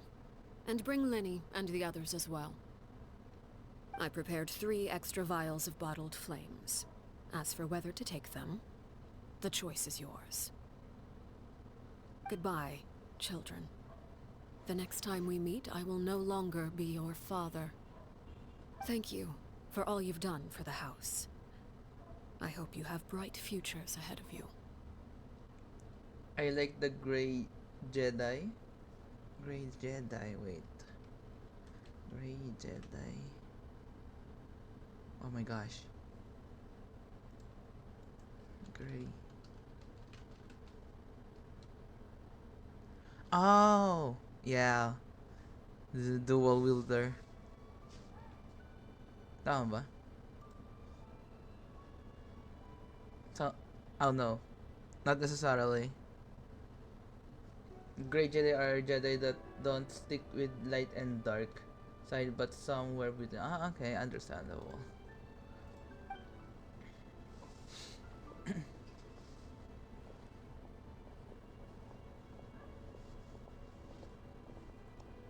And bring Linny and the others as well. I prepared 3 extra vials of bottled flames. As for whether to take them, the choice is yours. Goodbye, children. The next time we meet, I will no longer be your father. Thank you for all you've done for the house. I hope you have bright futures ahead of you. I like the Grey Jedi. Grey Jedi, wait. Grey Jedi. Oh my gosh. Grey. Oh! Yeah. The dual wielder. Tama ba? So, oh no. Not necessarily. Grey Jedi are Jedi that don't stick with light and dark side but somewhere between. Ah, okay, understandable.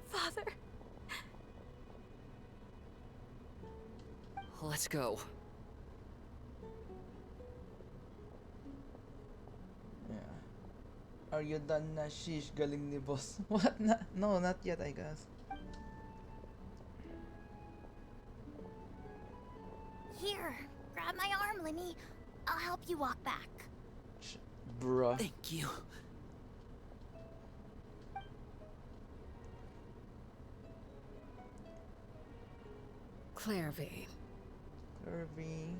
Father. Let's go. Yeah. Are you done na? Sheesh, galing ni boss. What na? No, not yet, I guess. Here, grab my arm, Linny. I'll help you walk back. Bruh. Thank you. Clairvy. Kirby.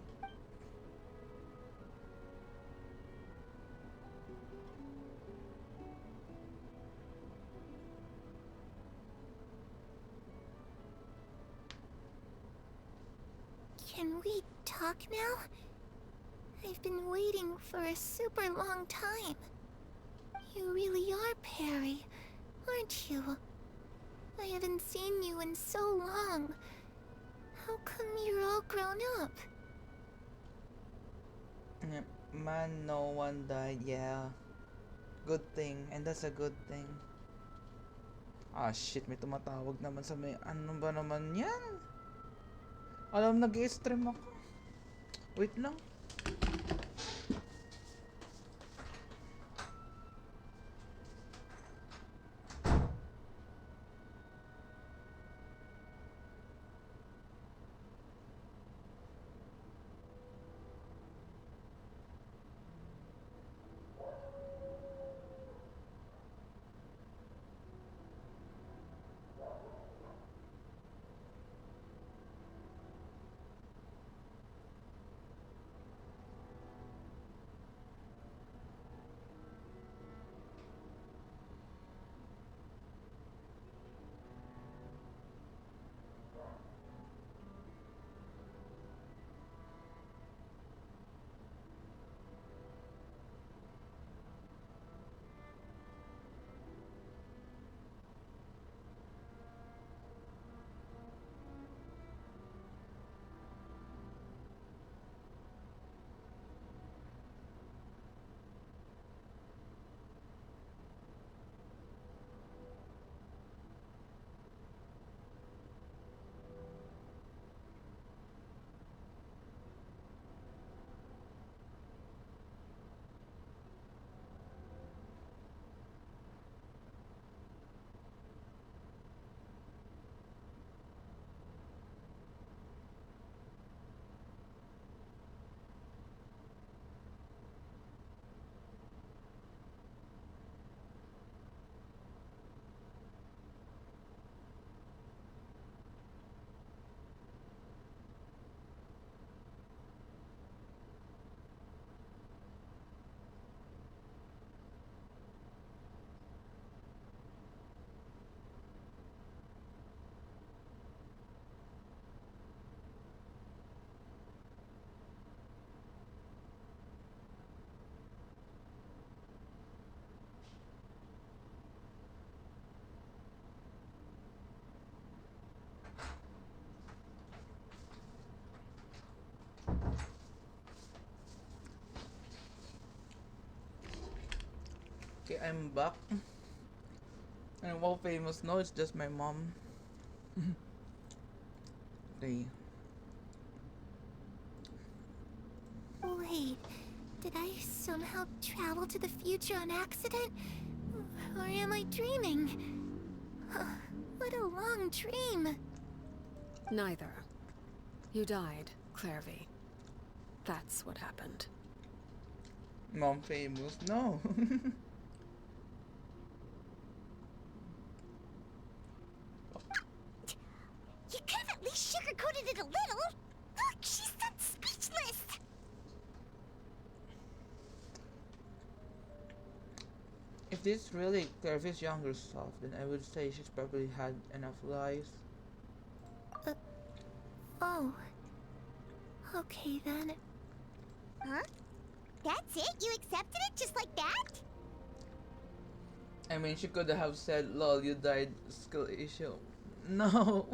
Can we talk now? I've been waiting for a super long time. You really are Perry, aren't you? I haven't seen you in so long. How come you're all grown up? Man, no one died, yeah. Good thing, and that's a good thing. Ah, shit, may tumatawag naman sa may... Ano ba naman yan? Alam, nag-i-stream ako. Wait lang. Okay, I'm back. And wow, famous. No, it's just my mom. Okay. Wait, did I somehow travel to the future on accident? Or am I dreaming? What a long dream. Neither. You died, Clairvy. That's what happened. Mom famous. No. You could have at least sugarcoated it a little. Look, she's done speechless. If this is really Clairvy's younger self, then I would say she's probably had enough lives. Oh. Okay then. Huh? That's it? You accepted it just like that? I mean, she could have said, lol, you died, skill issue. No.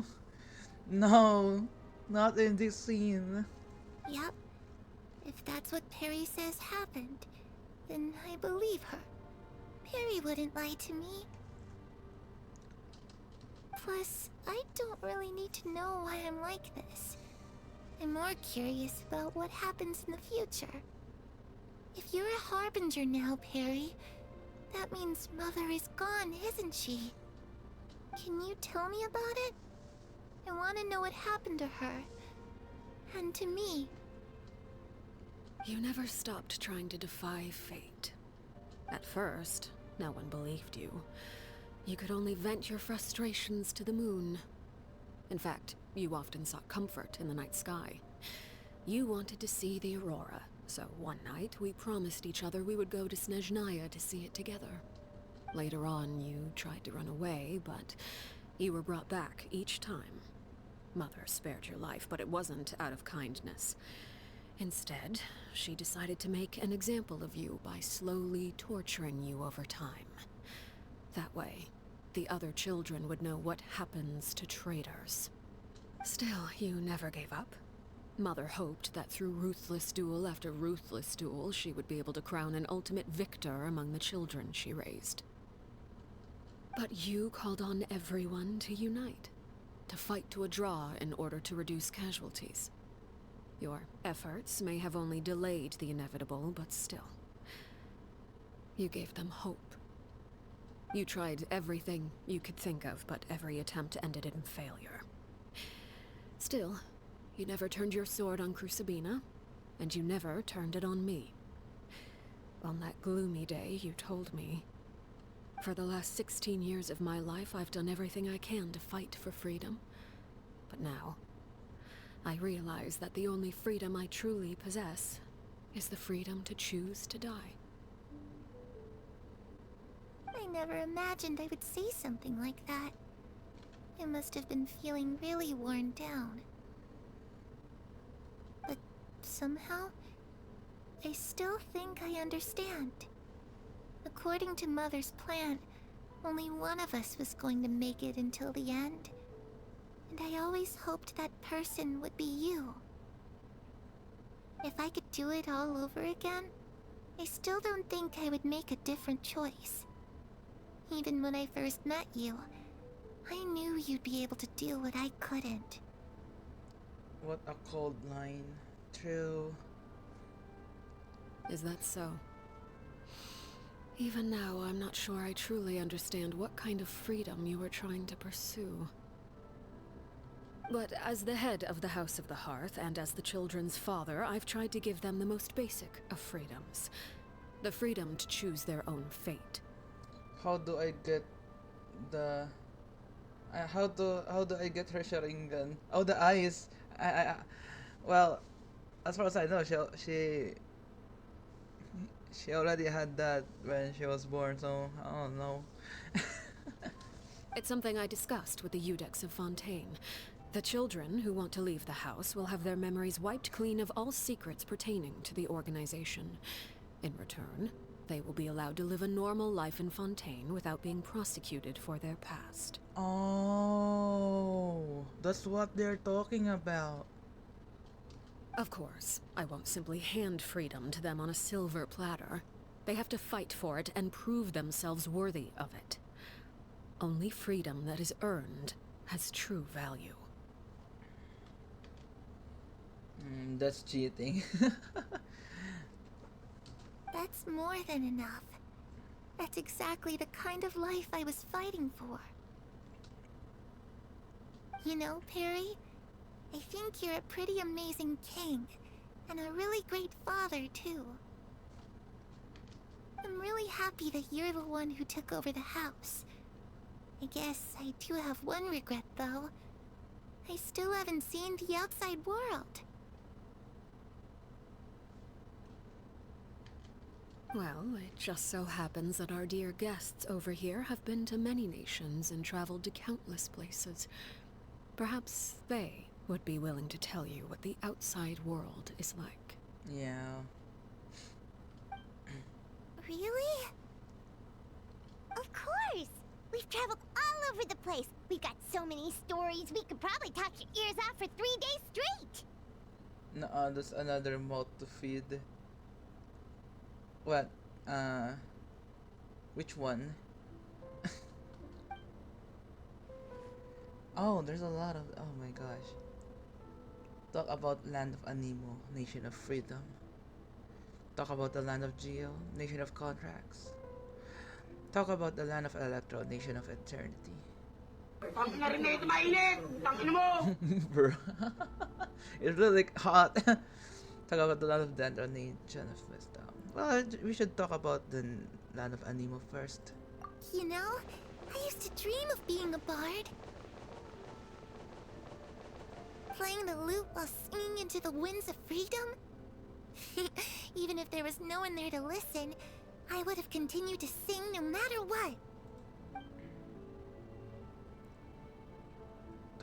No. Not in this scene. Yep. If that's what Perry says happened, then I believe her. Perry wouldn't lie to me. Plus, I don't really need to know why I'm like this. I'm more curious about what happens in the future. If you're a harbinger now, Perry, that means Mother is gone, isn't she? Can you tell me about it? I want to know what happened to her. And to me. You never stopped trying to defy fate. At first, no one believed you. You could only vent your frustrations to the moon. In fact, you often sought comfort in the night sky. You wanted to see the aurora, so one night we promised each other we would go to Snezhnaya to see it together. Later on, you tried to run away, but you were brought back each time. Mother spared your life, but it wasn't out of kindness. Instead, she decided to make an example of you by slowly torturing you over time. That way, the other children would know what happens to traitors. Still, you never gave up. Mother hoped that through ruthless duel after ruthless duel, she would be able to crown an ultimate victor among the children she raised. But you called on everyone to unite, to fight to a draw in order to reduce casualties. Your efforts may have only delayed the inevitable, but still. You gave them hope. You tried everything you could think of, but every attempt ended in failure. Still, you never turned your sword on Crucibina, and you never turned it on me. On that gloomy day, you told me, "For the last 16 years of my life, I've done everything I can to fight for freedom. But now, I realize that the only freedom I truly possess is the freedom to choose to die." I never imagined I would say something like that. I must have been feeling really worn down. But somehow, I still think I understand. According to Mother's plan, only one of us was going to make it until the end. And I always hoped that person would be you. If I could do it all over again, I still don't think I would make a different choice. Even when I first met you, I knew you'd be able to do what I couldn't. What a cold line. True. Is that so? Even now, I'm not sure I truly understand what kind of freedom you were trying to pursue. But as the head of the House of the Hearth, and as the children's father, I've tried to give them the most basic of freedoms. The freedom to choose their own fate. How do I get the how do I get her Sharingan? Oh, the eyes. Well, as far as I know, she already had that when she was born, so I don't know. It's something I discussed with the Eudex of Fontaine. The children who want to leave the house will have their memories wiped clean of all secrets pertaining to the organization. In return, they will be allowed to live a normal life in Fontaine without being prosecuted for their past. Oh, that's what they're talking about. Of course, I won't simply hand freedom to them on a silver platter. They have to fight for it and prove themselves worthy of it. Only freedom that is earned has true value. That's cheating. That's more than enough. That's exactly the kind of life I was fighting for. You know, Perry, I think you're a pretty amazing king, and a really great father, too. I'm really happy that you're the one who took over the house. I guess I do have one regret, though. I still haven't seen the outside world. Well, it just so happens that our dear guests over here have been to many nations and traveled to countless places. Perhaps they would be willing to tell you what the outside world is like. Yeah. Really? Of course! We've traveled all over the place. We've got so many stories, we could probably talk your ears off for 3 days straight! No, that's another mouth to feed. What? Which one? Oh, there's a lot of... Oh my gosh. Talk about Land of Anemo, Nation of Freedom. Talk about the Land of Geo, Nation of Contracts. Talk about the Land of Electro, Nation of Eternity. Bro. It's really hot. Talk about the Land of Dendro, Nation of Wisdom. Well, we should talk about the Land of Anemo first. You know, I used to dream of being a bard. Playing the lute while singing into the winds of freedom? Even if there was no one there to listen, I would have continued to sing no matter what.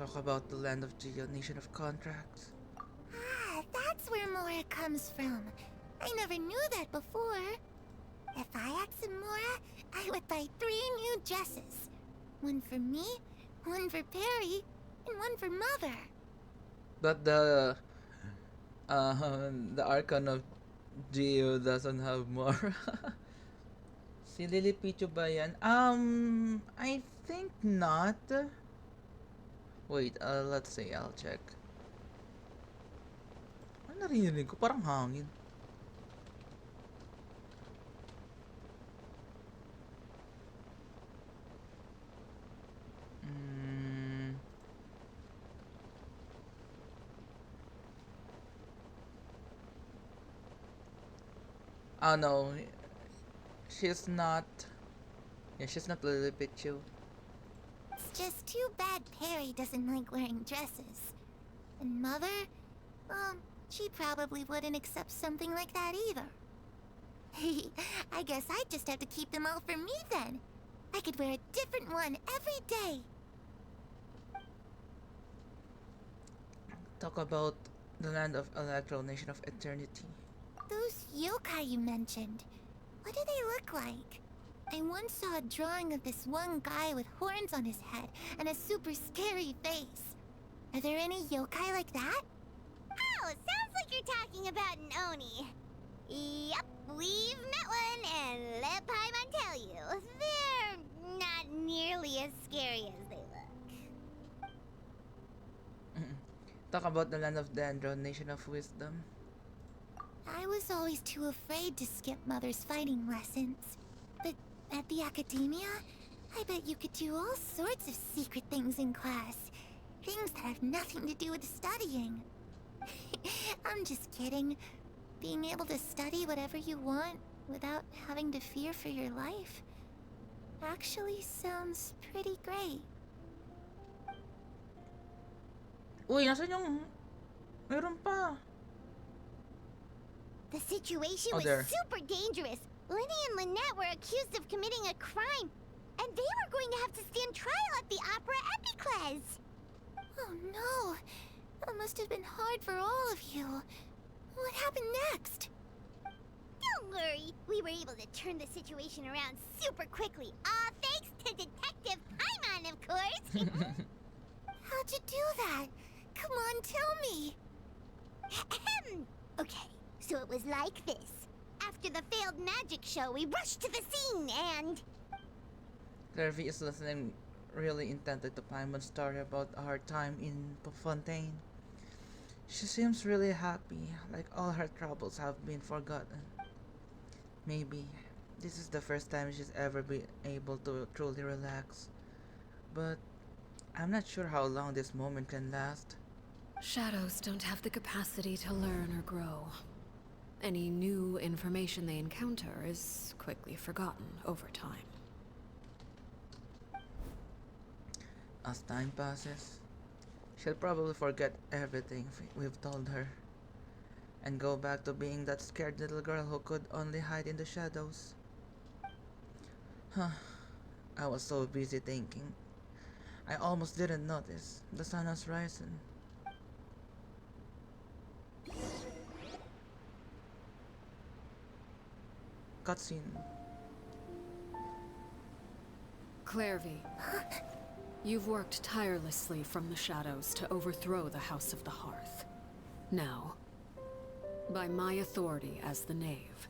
Talk about the land of Geo, nation of contracts. Ah, that's where Mora comes from. I never knew that before. If I asked Mora, I would buy 3 new dresses. One for me, one for Perry, and one for Mother. But the Archon of Geo doesn't have more. Si Lily Pichu ba yan? I think not. Wait, let's see, I'll check. Ano narinig ko? Parang hangin. Mm. Oh no, she's not. Yeah, she's not Lily Pichu. It's just too bad Perry doesn't like wearing dresses. And Mother? She probably wouldn't accept something like that either. I guess I'd just have to keep them all for me then. I could wear a different one every day. Talk about the land of Electro, nation of eternity. Those yokai you mentioned, what do they look like? I once saw a drawing of this one guy with horns on his head and a super scary face. Are there any yokai like that? Oh, sounds like you're talking about an Oni. Yep, we've met one, and let Paimon tell you, they're not nearly as scary as they look. Talk about the land of Dendro, nation of wisdom. I was always too afraid to skip Mother's fighting lessons. But at the academia, I bet you could do all sorts of secret things in class. Things that have nothing to do with studying. I'm just kidding. Being able to study whatever you want without having to fear for your life actually sounds pretty great. Uy, nasan yung... Meron pa. The situation Oh, was there. super dangerous. Lenny and Lynette were accused of committing a crime, and they were going to have to stand trial at the Opera Epicles. Oh no, that must have been hard for all of you. What happened next? Don't worry, we were able to turn the situation around super quickly, all thanks to Detective Paimon, of course. How'd you do that? Come on, tell me. Okay, so it was like this. After the failed magic show, we rushed to the scene and... Clairvy is listening really intently to Paimon's story about our time in Fontaine. She seems really happy, like all her troubles have been forgotten. Maybe this is the first time she's ever been able to truly relax. But I'm not sure how long this moment can last. Shadows don't have the capacity to learn or grow. Any new information they encounter is quickly forgotten over time. As time passes, she'll probably forget everything we've told her and go back to being that scared little girl who could only hide in the shadows. Huh. I was so busy thinking. I almost didn't notice the sun has risen. Cutscene. Clairvy, you've worked tirelessly from the shadows to overthrow the House of the Hearth. Now, by my authority as the Knave,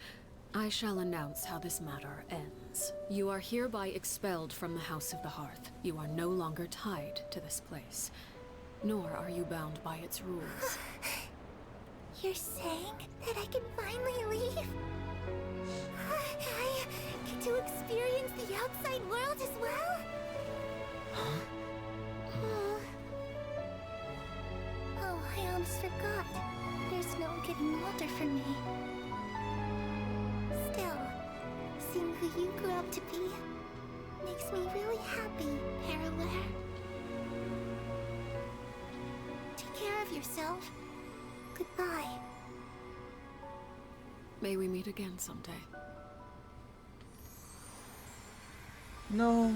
I shall announce how this matter ends. You are hereby expelled from the House of the Hearth. You are no longer tied to this place, nor are you bound by its rules. You're saying that I can finally leave? I get to experience the outside world as well? Oh, I almost forgot. There's no getting older for me. Still, seeing who you grew up to be makes me really happy, Parallel. Take care of yourself. Goodbye. May we meet again someday. No.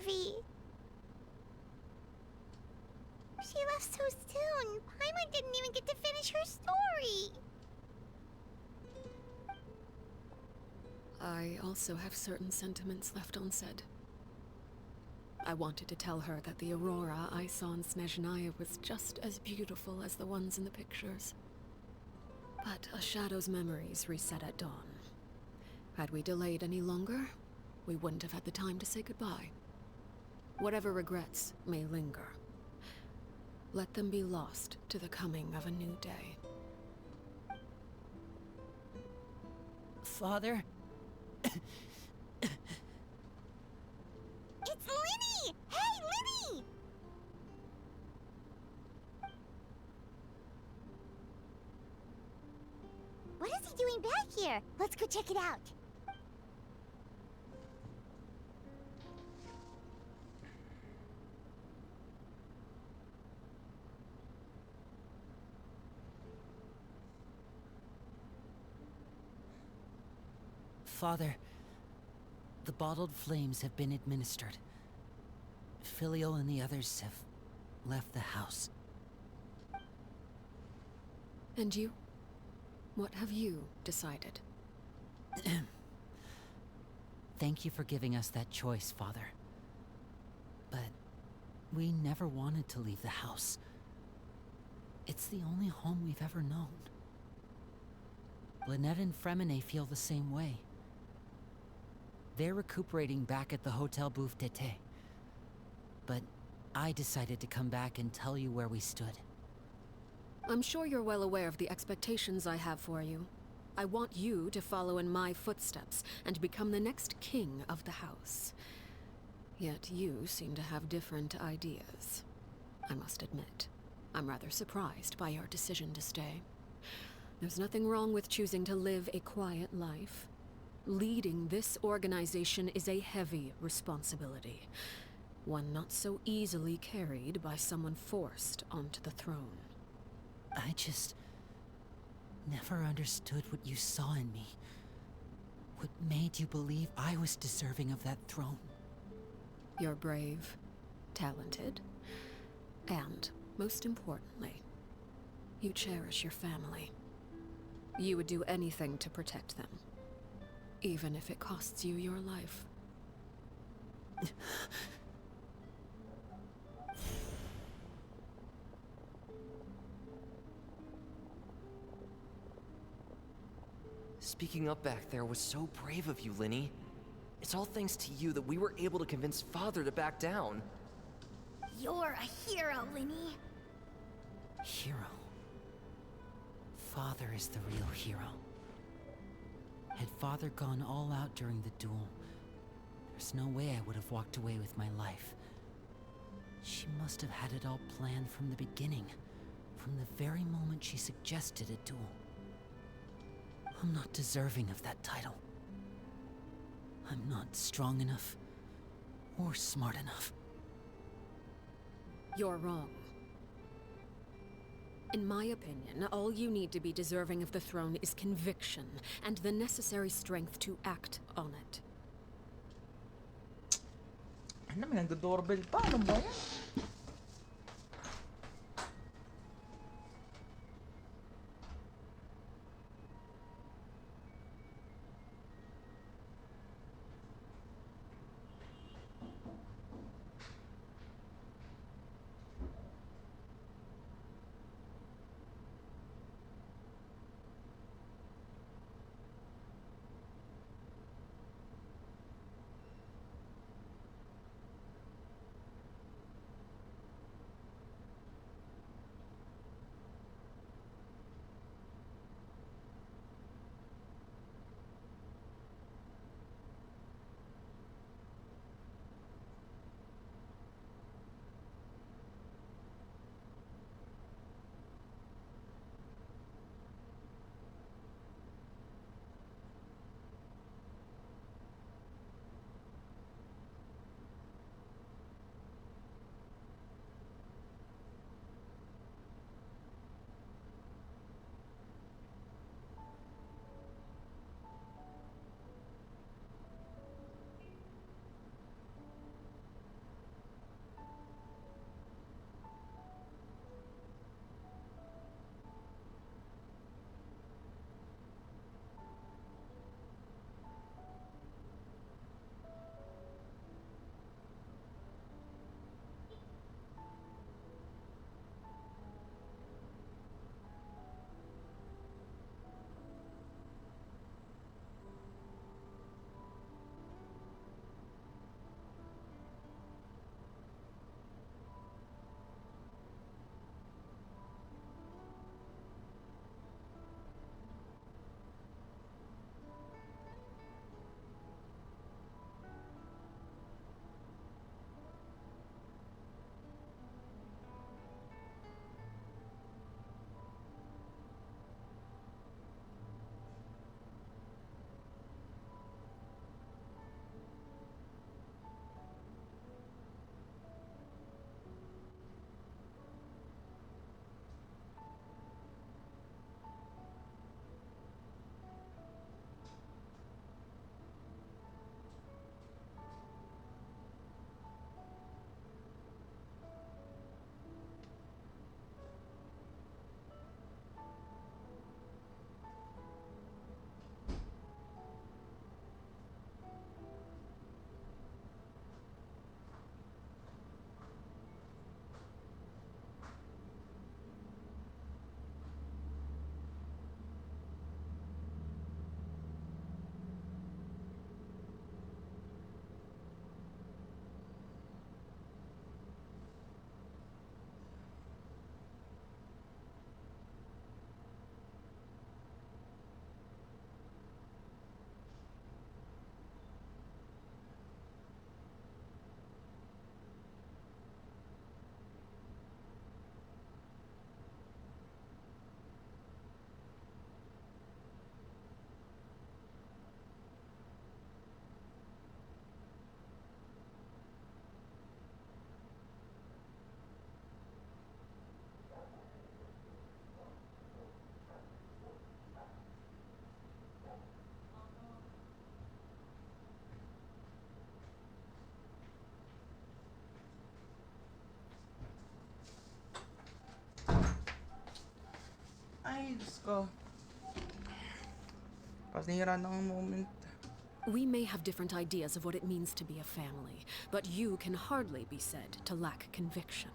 Harvey. She left so soon. Paimon didn't even get to finish her story. I also have certain sentiments left unsaid. I wanted to tell her that the aurora I saw in Snezhnaya was just as beautiful as the ones in the pictures. But a shadow's memories reset at dawn. Had we delayed any longer, we wouldn't have had the time to say goodbye. Whatever regrets may linger, let them be lost to the coming of a new day. Father? It's Linny! Hey, Linny! What is he doing back here? Let's go check it out. Father, the bottled flames have been administered. Filio and the others have left the house. And you? What have you decided? Thank you for giving us that choice, Father. But we never wanted to leave the house. It's the only home we've ever known. Lynette and Fremine feel the same way. They're recuperating back at the Hotel Bouffe d'été. But I decided to come back and tell you where we stood. I'm sure you're well aware of the expectations I have for you. I want you to follow in my footsteps and become the next king of the house. Yet you seem to have different ideas. I must admit, I'm rather surprised by your decision to stay. There's nothing wrong with choosing to live a quiet life. Leading this organization is a heavy responsibility, one not so easily carried by someone forced onto the throne. I just never understood what you saw in me. What made you believe I was deserving of that throne? You're brave, talented, and, most importantly, you cherish your family. You would do anything to protect them, even if it costs you your life. Speaking up back there was so brave of you, Linny. It's all thanks to you that we were able to convince Father to back down. You're a hero, Linny. Hero. Father is the real hero. Had Father gone all out during the duel, there's no way I would have walked away with my life. She must have had it all planned from the beginning, from the very moment she suggested a duel. I'm not deserving of that title. I'm not strong enough, or smart enough. You're wrong. In my opinion, all you need to be deserving of the throne is conviction, and the necessary strength to act on it. Ano, may nagdo-doorbell pa. Ano ba yan? ko. Pasira na ang moment. We may have different ideas of what it means to be a family, but you can hardly be said to lack conviction.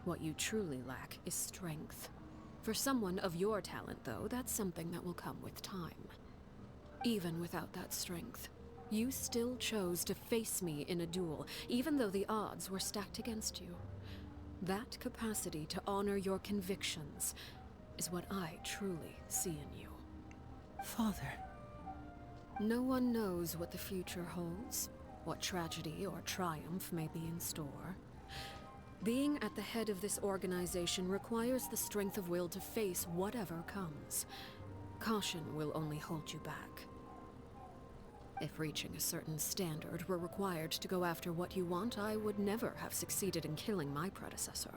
What you truly lack is strength. For someone of your talent, though, that's something that will come with time. Even without that strength, you still chose to face me in a duel, even though the odds were stacked against you. That capacity to honor your convictions is what I truly see in you. Father. No one knows what the future holds, what tragedy or triumph may be in store. Being at the head of this organization requires the strength of will to face whatever comes. Caution will only hold you back. If reaching a certain standard were required to go after what you want, I would never have succeeded in killing my predecessor.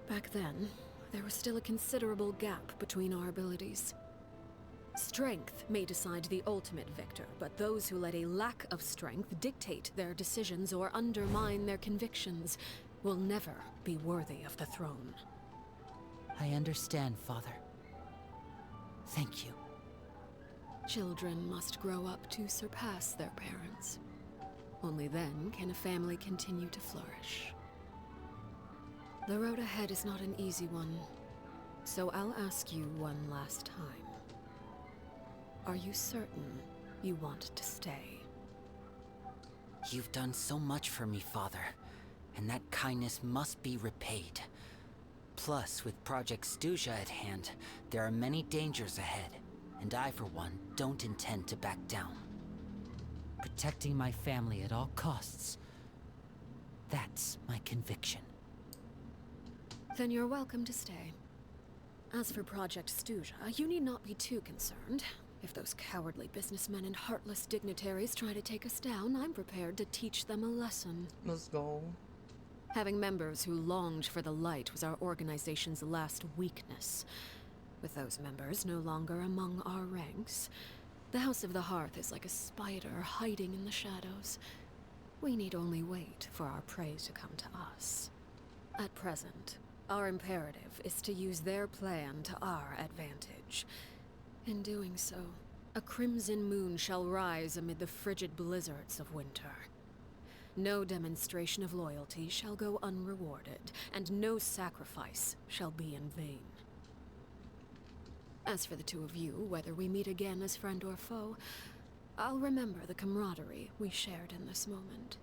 Back then, there was still a considerable gap between our abilities. Strength may decide the ultimate victor, but those who let a lack of strength dictate their decisions or undermine their convictions will never be worthy of the throne. I understand, Father. Thank you. Children must grow up to surpass their parents. Only then can a family continue to flourish. The road ahead is not an easy one, so I'll ask you one last time. Are you certain you want to stay? You've done so much for me, Father, and that kindness must be repaid. Plus, with Project Stuja at hand, there are many dangers ahead, and I, for one, don't intend to back down. Protecting my family at all costs, that's my conviction. Then you're welcome to stay. As for Project Stuja, you need not be too concerned. If those cowardly businessmen and heartless dignitaries try to take us down, I'm prepared to teach them a lesson. Let's go. Having members who longed for the light was our organization's last weakness. With those members no longer among our ranks, the House of the Hearth is like a spider hiding in the shadows. We need only wait for our prey to come to us. At present, our imperative is to use their plan to our advantage. In doing so, a crimson moon shall rise amid the frigid blizzards of winter. No demonstration of loyalty shall go unrewarded, and no sacrifice shall be in vain. As for the two of you, whether we meet again as friend or foe, I'll remember the camaraderie we shared in this moment.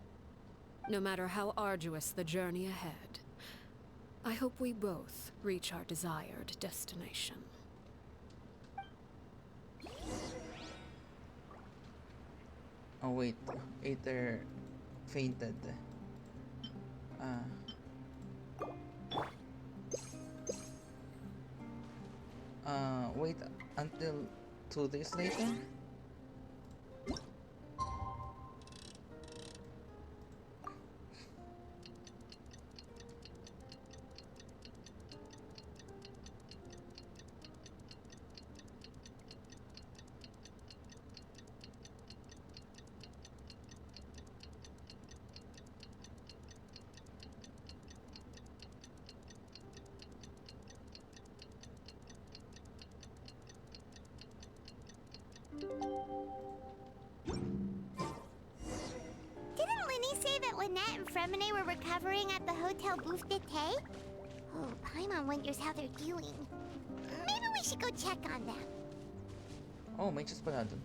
No matter how arduous the journey ahead, I hope we both reach our desired destination. Oh wait, Aether fainted. Wait until 2 days later? Didn't Linny say that Lynette and Fremine were recovering at the Hotel Bouffe d'été? Oh, Paimon wonders how they're doing. Maybe we should go check on them. Oh, may chest pala dun.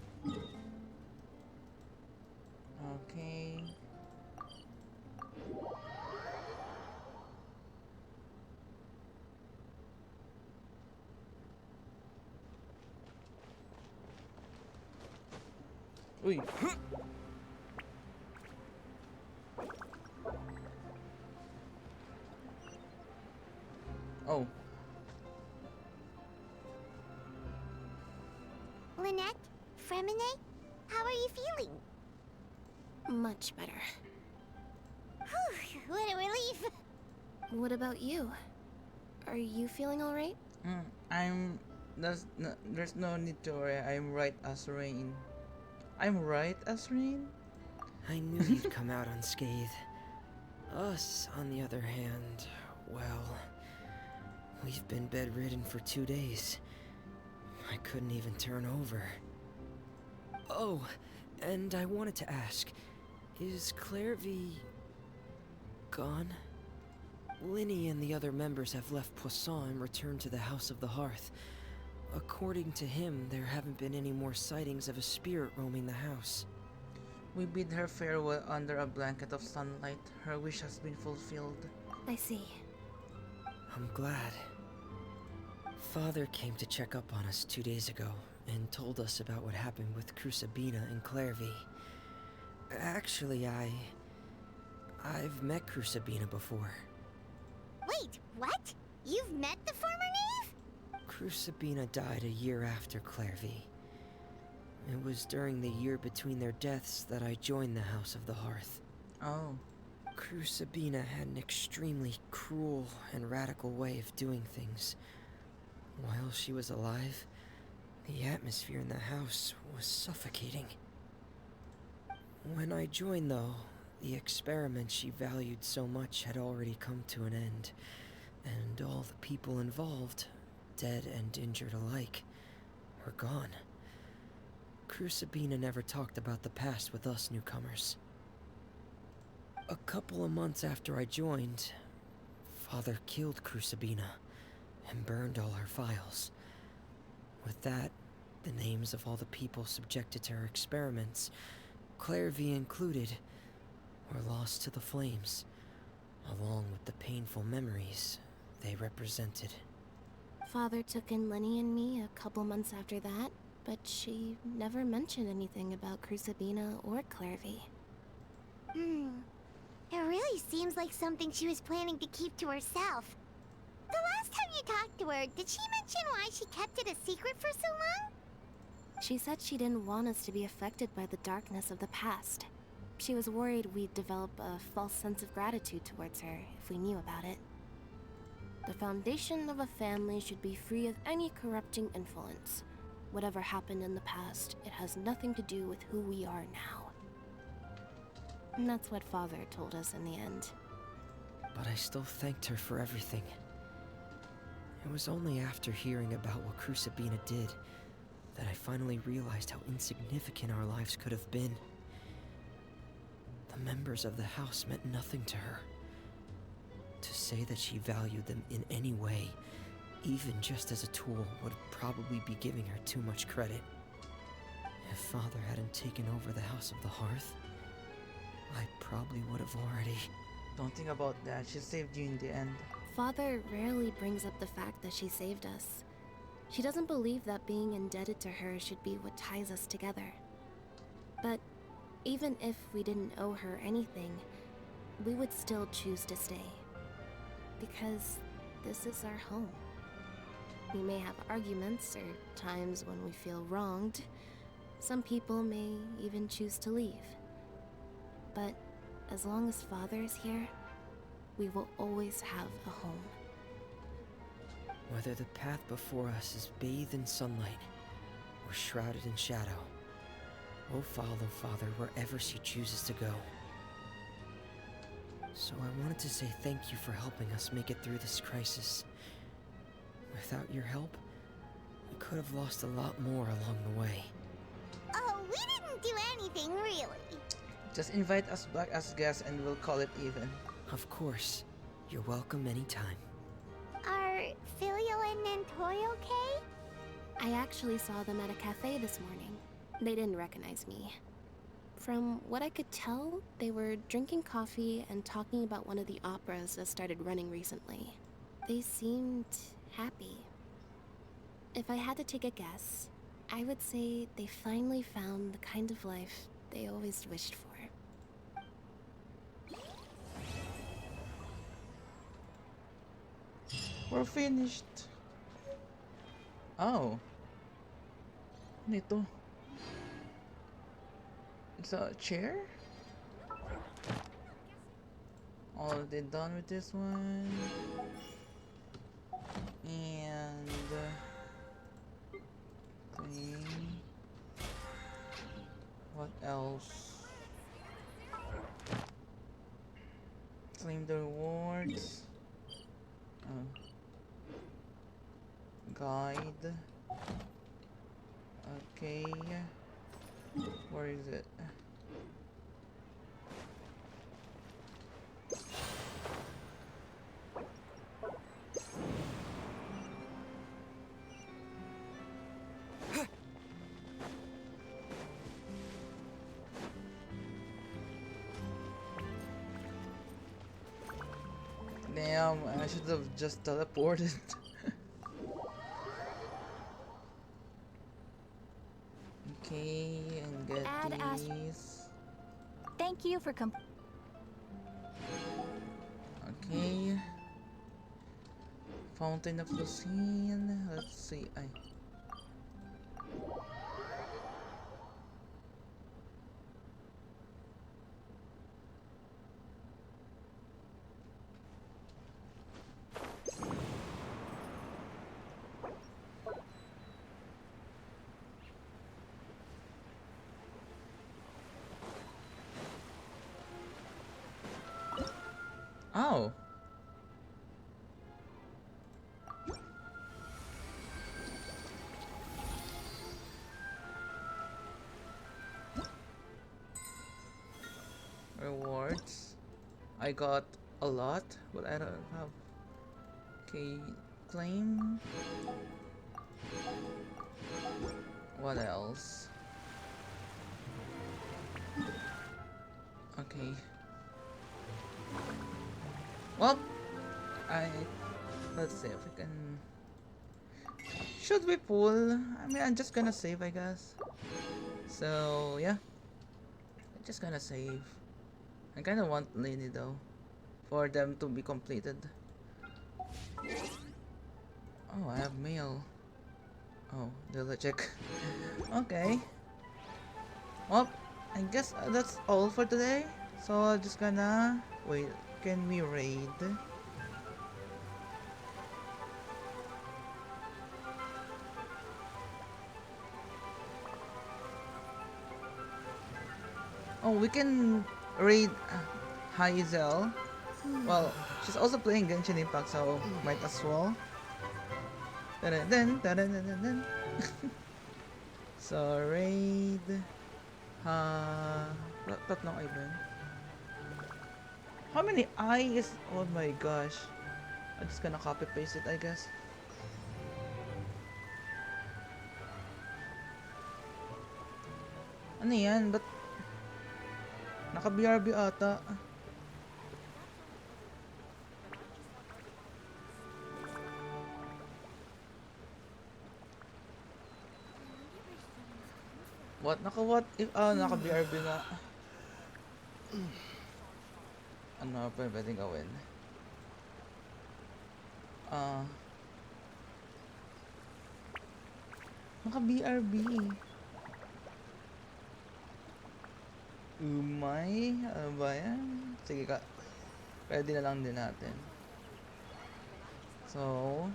Okay. Uy. Oh. Lynette? Fremine? How are you feeling? Much better. Whew, what a relief. What about you? Are you feeling all right? There's no need to worry. I'm right as rain. I'm right as rain? I knew you'd come out unscathed. Us, on the other hand, well, we've been bedridden for 2 days. I couldn't even turn over. Oh, and I wanted to ask, is Clairvy gone? Linny and the other members have left Poisson and returned to the House of the Hearth. According to him, there haven't been any more sightings of a spirit roaming the house. We bid her farewell under a blanket of sunlight. Her wish has been fulfilled. I see. I'm glad. Father came to check up on us 2 days ago and told us about what happened with Crucibina and Clairvy. Actually, I've met Crucibina before. Wait, what? You've met the former knave? Crucibina died a year after Clairvy. It was during the year between their deaths that I joined the House of the Hearth. Oh. Crucibina had an extremely cruel and radical way of doing things. While she was alive, the atmosphere in the house was suffocating. When I joined, though, the experiment she valued so much had already come to an end, and all the people involved, dead and injured alike, were gone. Crucibina never talked about the past with us newcomers. A couple of months after I joined, Father killed Crucibina and burned all her files. With that, the names of all the people subjected to her experiments, Clairvy included, were lost to the flames, along with the painful memories they represented. Father took in Lenny and me a couple months after that, but she never mentioned anything about Crucibina or Clairvy. It really seems like something she was planning to keep to herself. The last time you talked to her, did she mention why she kept it a secret for so long? She said she didn't want us to be affected by the darkness of the past. She was worried we'd develop a false sense of gratitude towards her if we knew about it. The foundation of a family should be free of any corrupting influence. Whatever happened in the past, it has nothing to do with who we are now. And that's what Father told us in the end. But I still thanked her for everything. It was only after hearing about what Crucibina did that I finally realized how insignificant our lives could have been. The members of the house meant nothing to her. To say that she valued them in any way, even just as a tool, would probably be giving her too much credit. If Father hadn't taken over the House of the Hearth, I probably would have already... Don't think about that. She saved you in the end. Father rarely brings up the fact that she saved us. She doesn't believe that being indebted to her should be what ties us together. But even if we didn't owe her anything, we would still choose to stay. Because this is our home. We may have arguments or times when we feel wronged. Some people may even choose to leave. But as long as Father is here, we will always have a home. Whether the path before us is bathed in sunlight or shrouded in shadow, we'll follow Father wherever she chooses to go. So I wanted to say thank you for helping us make it through this crisis. Without your help, we could have lost a lot more along the way. Oh, we didn't do anything, really. Just invite us back as guests and we'll call it even. Of course. You're welcome anytime. Are Filial and Nantoy okay? I actually saw them at a cafe this morning. They didn't recognize me. From what I could tell, they were drinking coffee and talking about one of the operas that started running recently. They seemed happy. If I had to take a guess, I would say they finally found the kind of life they always wished for. We're finished. Oh. Nito. It's a chair? Already done with this one. And clean. What else? Claim the rewards. Oh. Guide. Okay. Where is it? Damn, I should have just teleported. Okay, and get Add these. Thank you for Okay. Fountain of Lucine. Let's see. Ay. Oh. Rewards. I got a lot, but I don't have. Okay, claim. What else? Okay. Well, let's see if we can. Should we pull? I mean, I'm just gonna save, I guess. So yeah, I'm just gonna save. I kind of want Lady though, for them to be completed. Oh, I have mail. Oh, they'll check. Okay. Well, I guess that's all for today. So I'm just gonna wait. Can we raid? Oh, we can raid Hazel. Well, she's also playing Genshin Impact, so might as well. Dun-dun-dun-dun-dun-dun-dun. So raid tatlong eye ba yun? How many eyes? Oh my gosh. I'm just gonna copy paste it, I guess. Ano yan? Ba't naka-BRB ata? What? Naka-what? Naka-BRB nga. Ano pa pwedeng gawin? Naka-BRB. Umay? Ano ba yan? Sige ka. Pwede na lang din natin. So,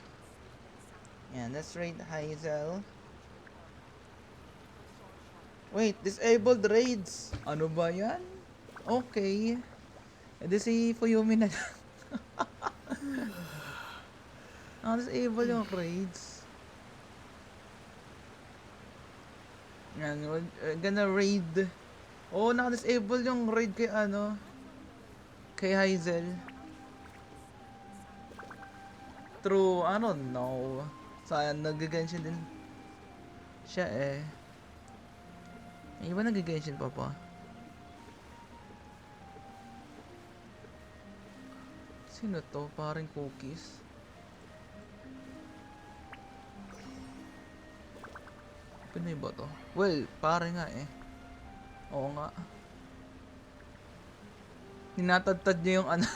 yan. Let's raid Hazel. Wait, disabled raids. Ano ba yan? Okay. Edi si Fuyumi na lang. Disable yung raids. Yan, we're gonna raid. Oh, naka-disable yung raid kay kay Hazel. True, I don't know. Sayang, nag-Genshin din siya eh. May iba nag-Genshin pa pa. Sino to? Parang cookies. Pinoy ba to? Well, pare nga eh. Oo nga. Ninatadtad niya yung ano.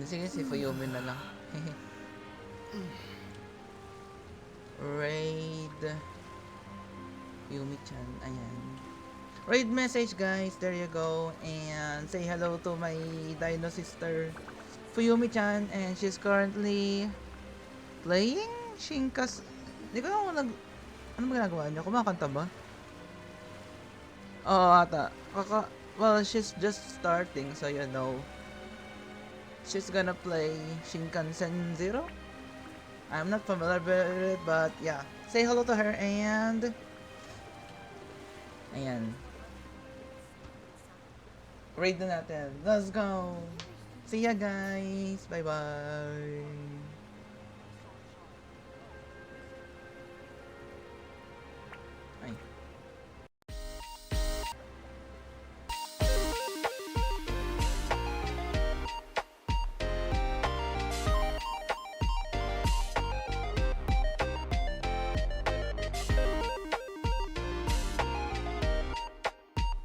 Sige, si Fuyumi na lang. Raid Yumi-chan, ayan. Raid message guys, there you go. And say hello to my dino sister Fuyumi-chan, and she's currently playing Shinkas. Hindi ko Ano ba ginagawa niya? Kumakanta ba? Oo, ata. Well, she's just starting, so you know. She's gonna play Shinkansen Zero? I'm not familiar with it, but yeah. Say hello to her and... Ayan. Raid na natin. Let's go! See ya guys! Bye-bye!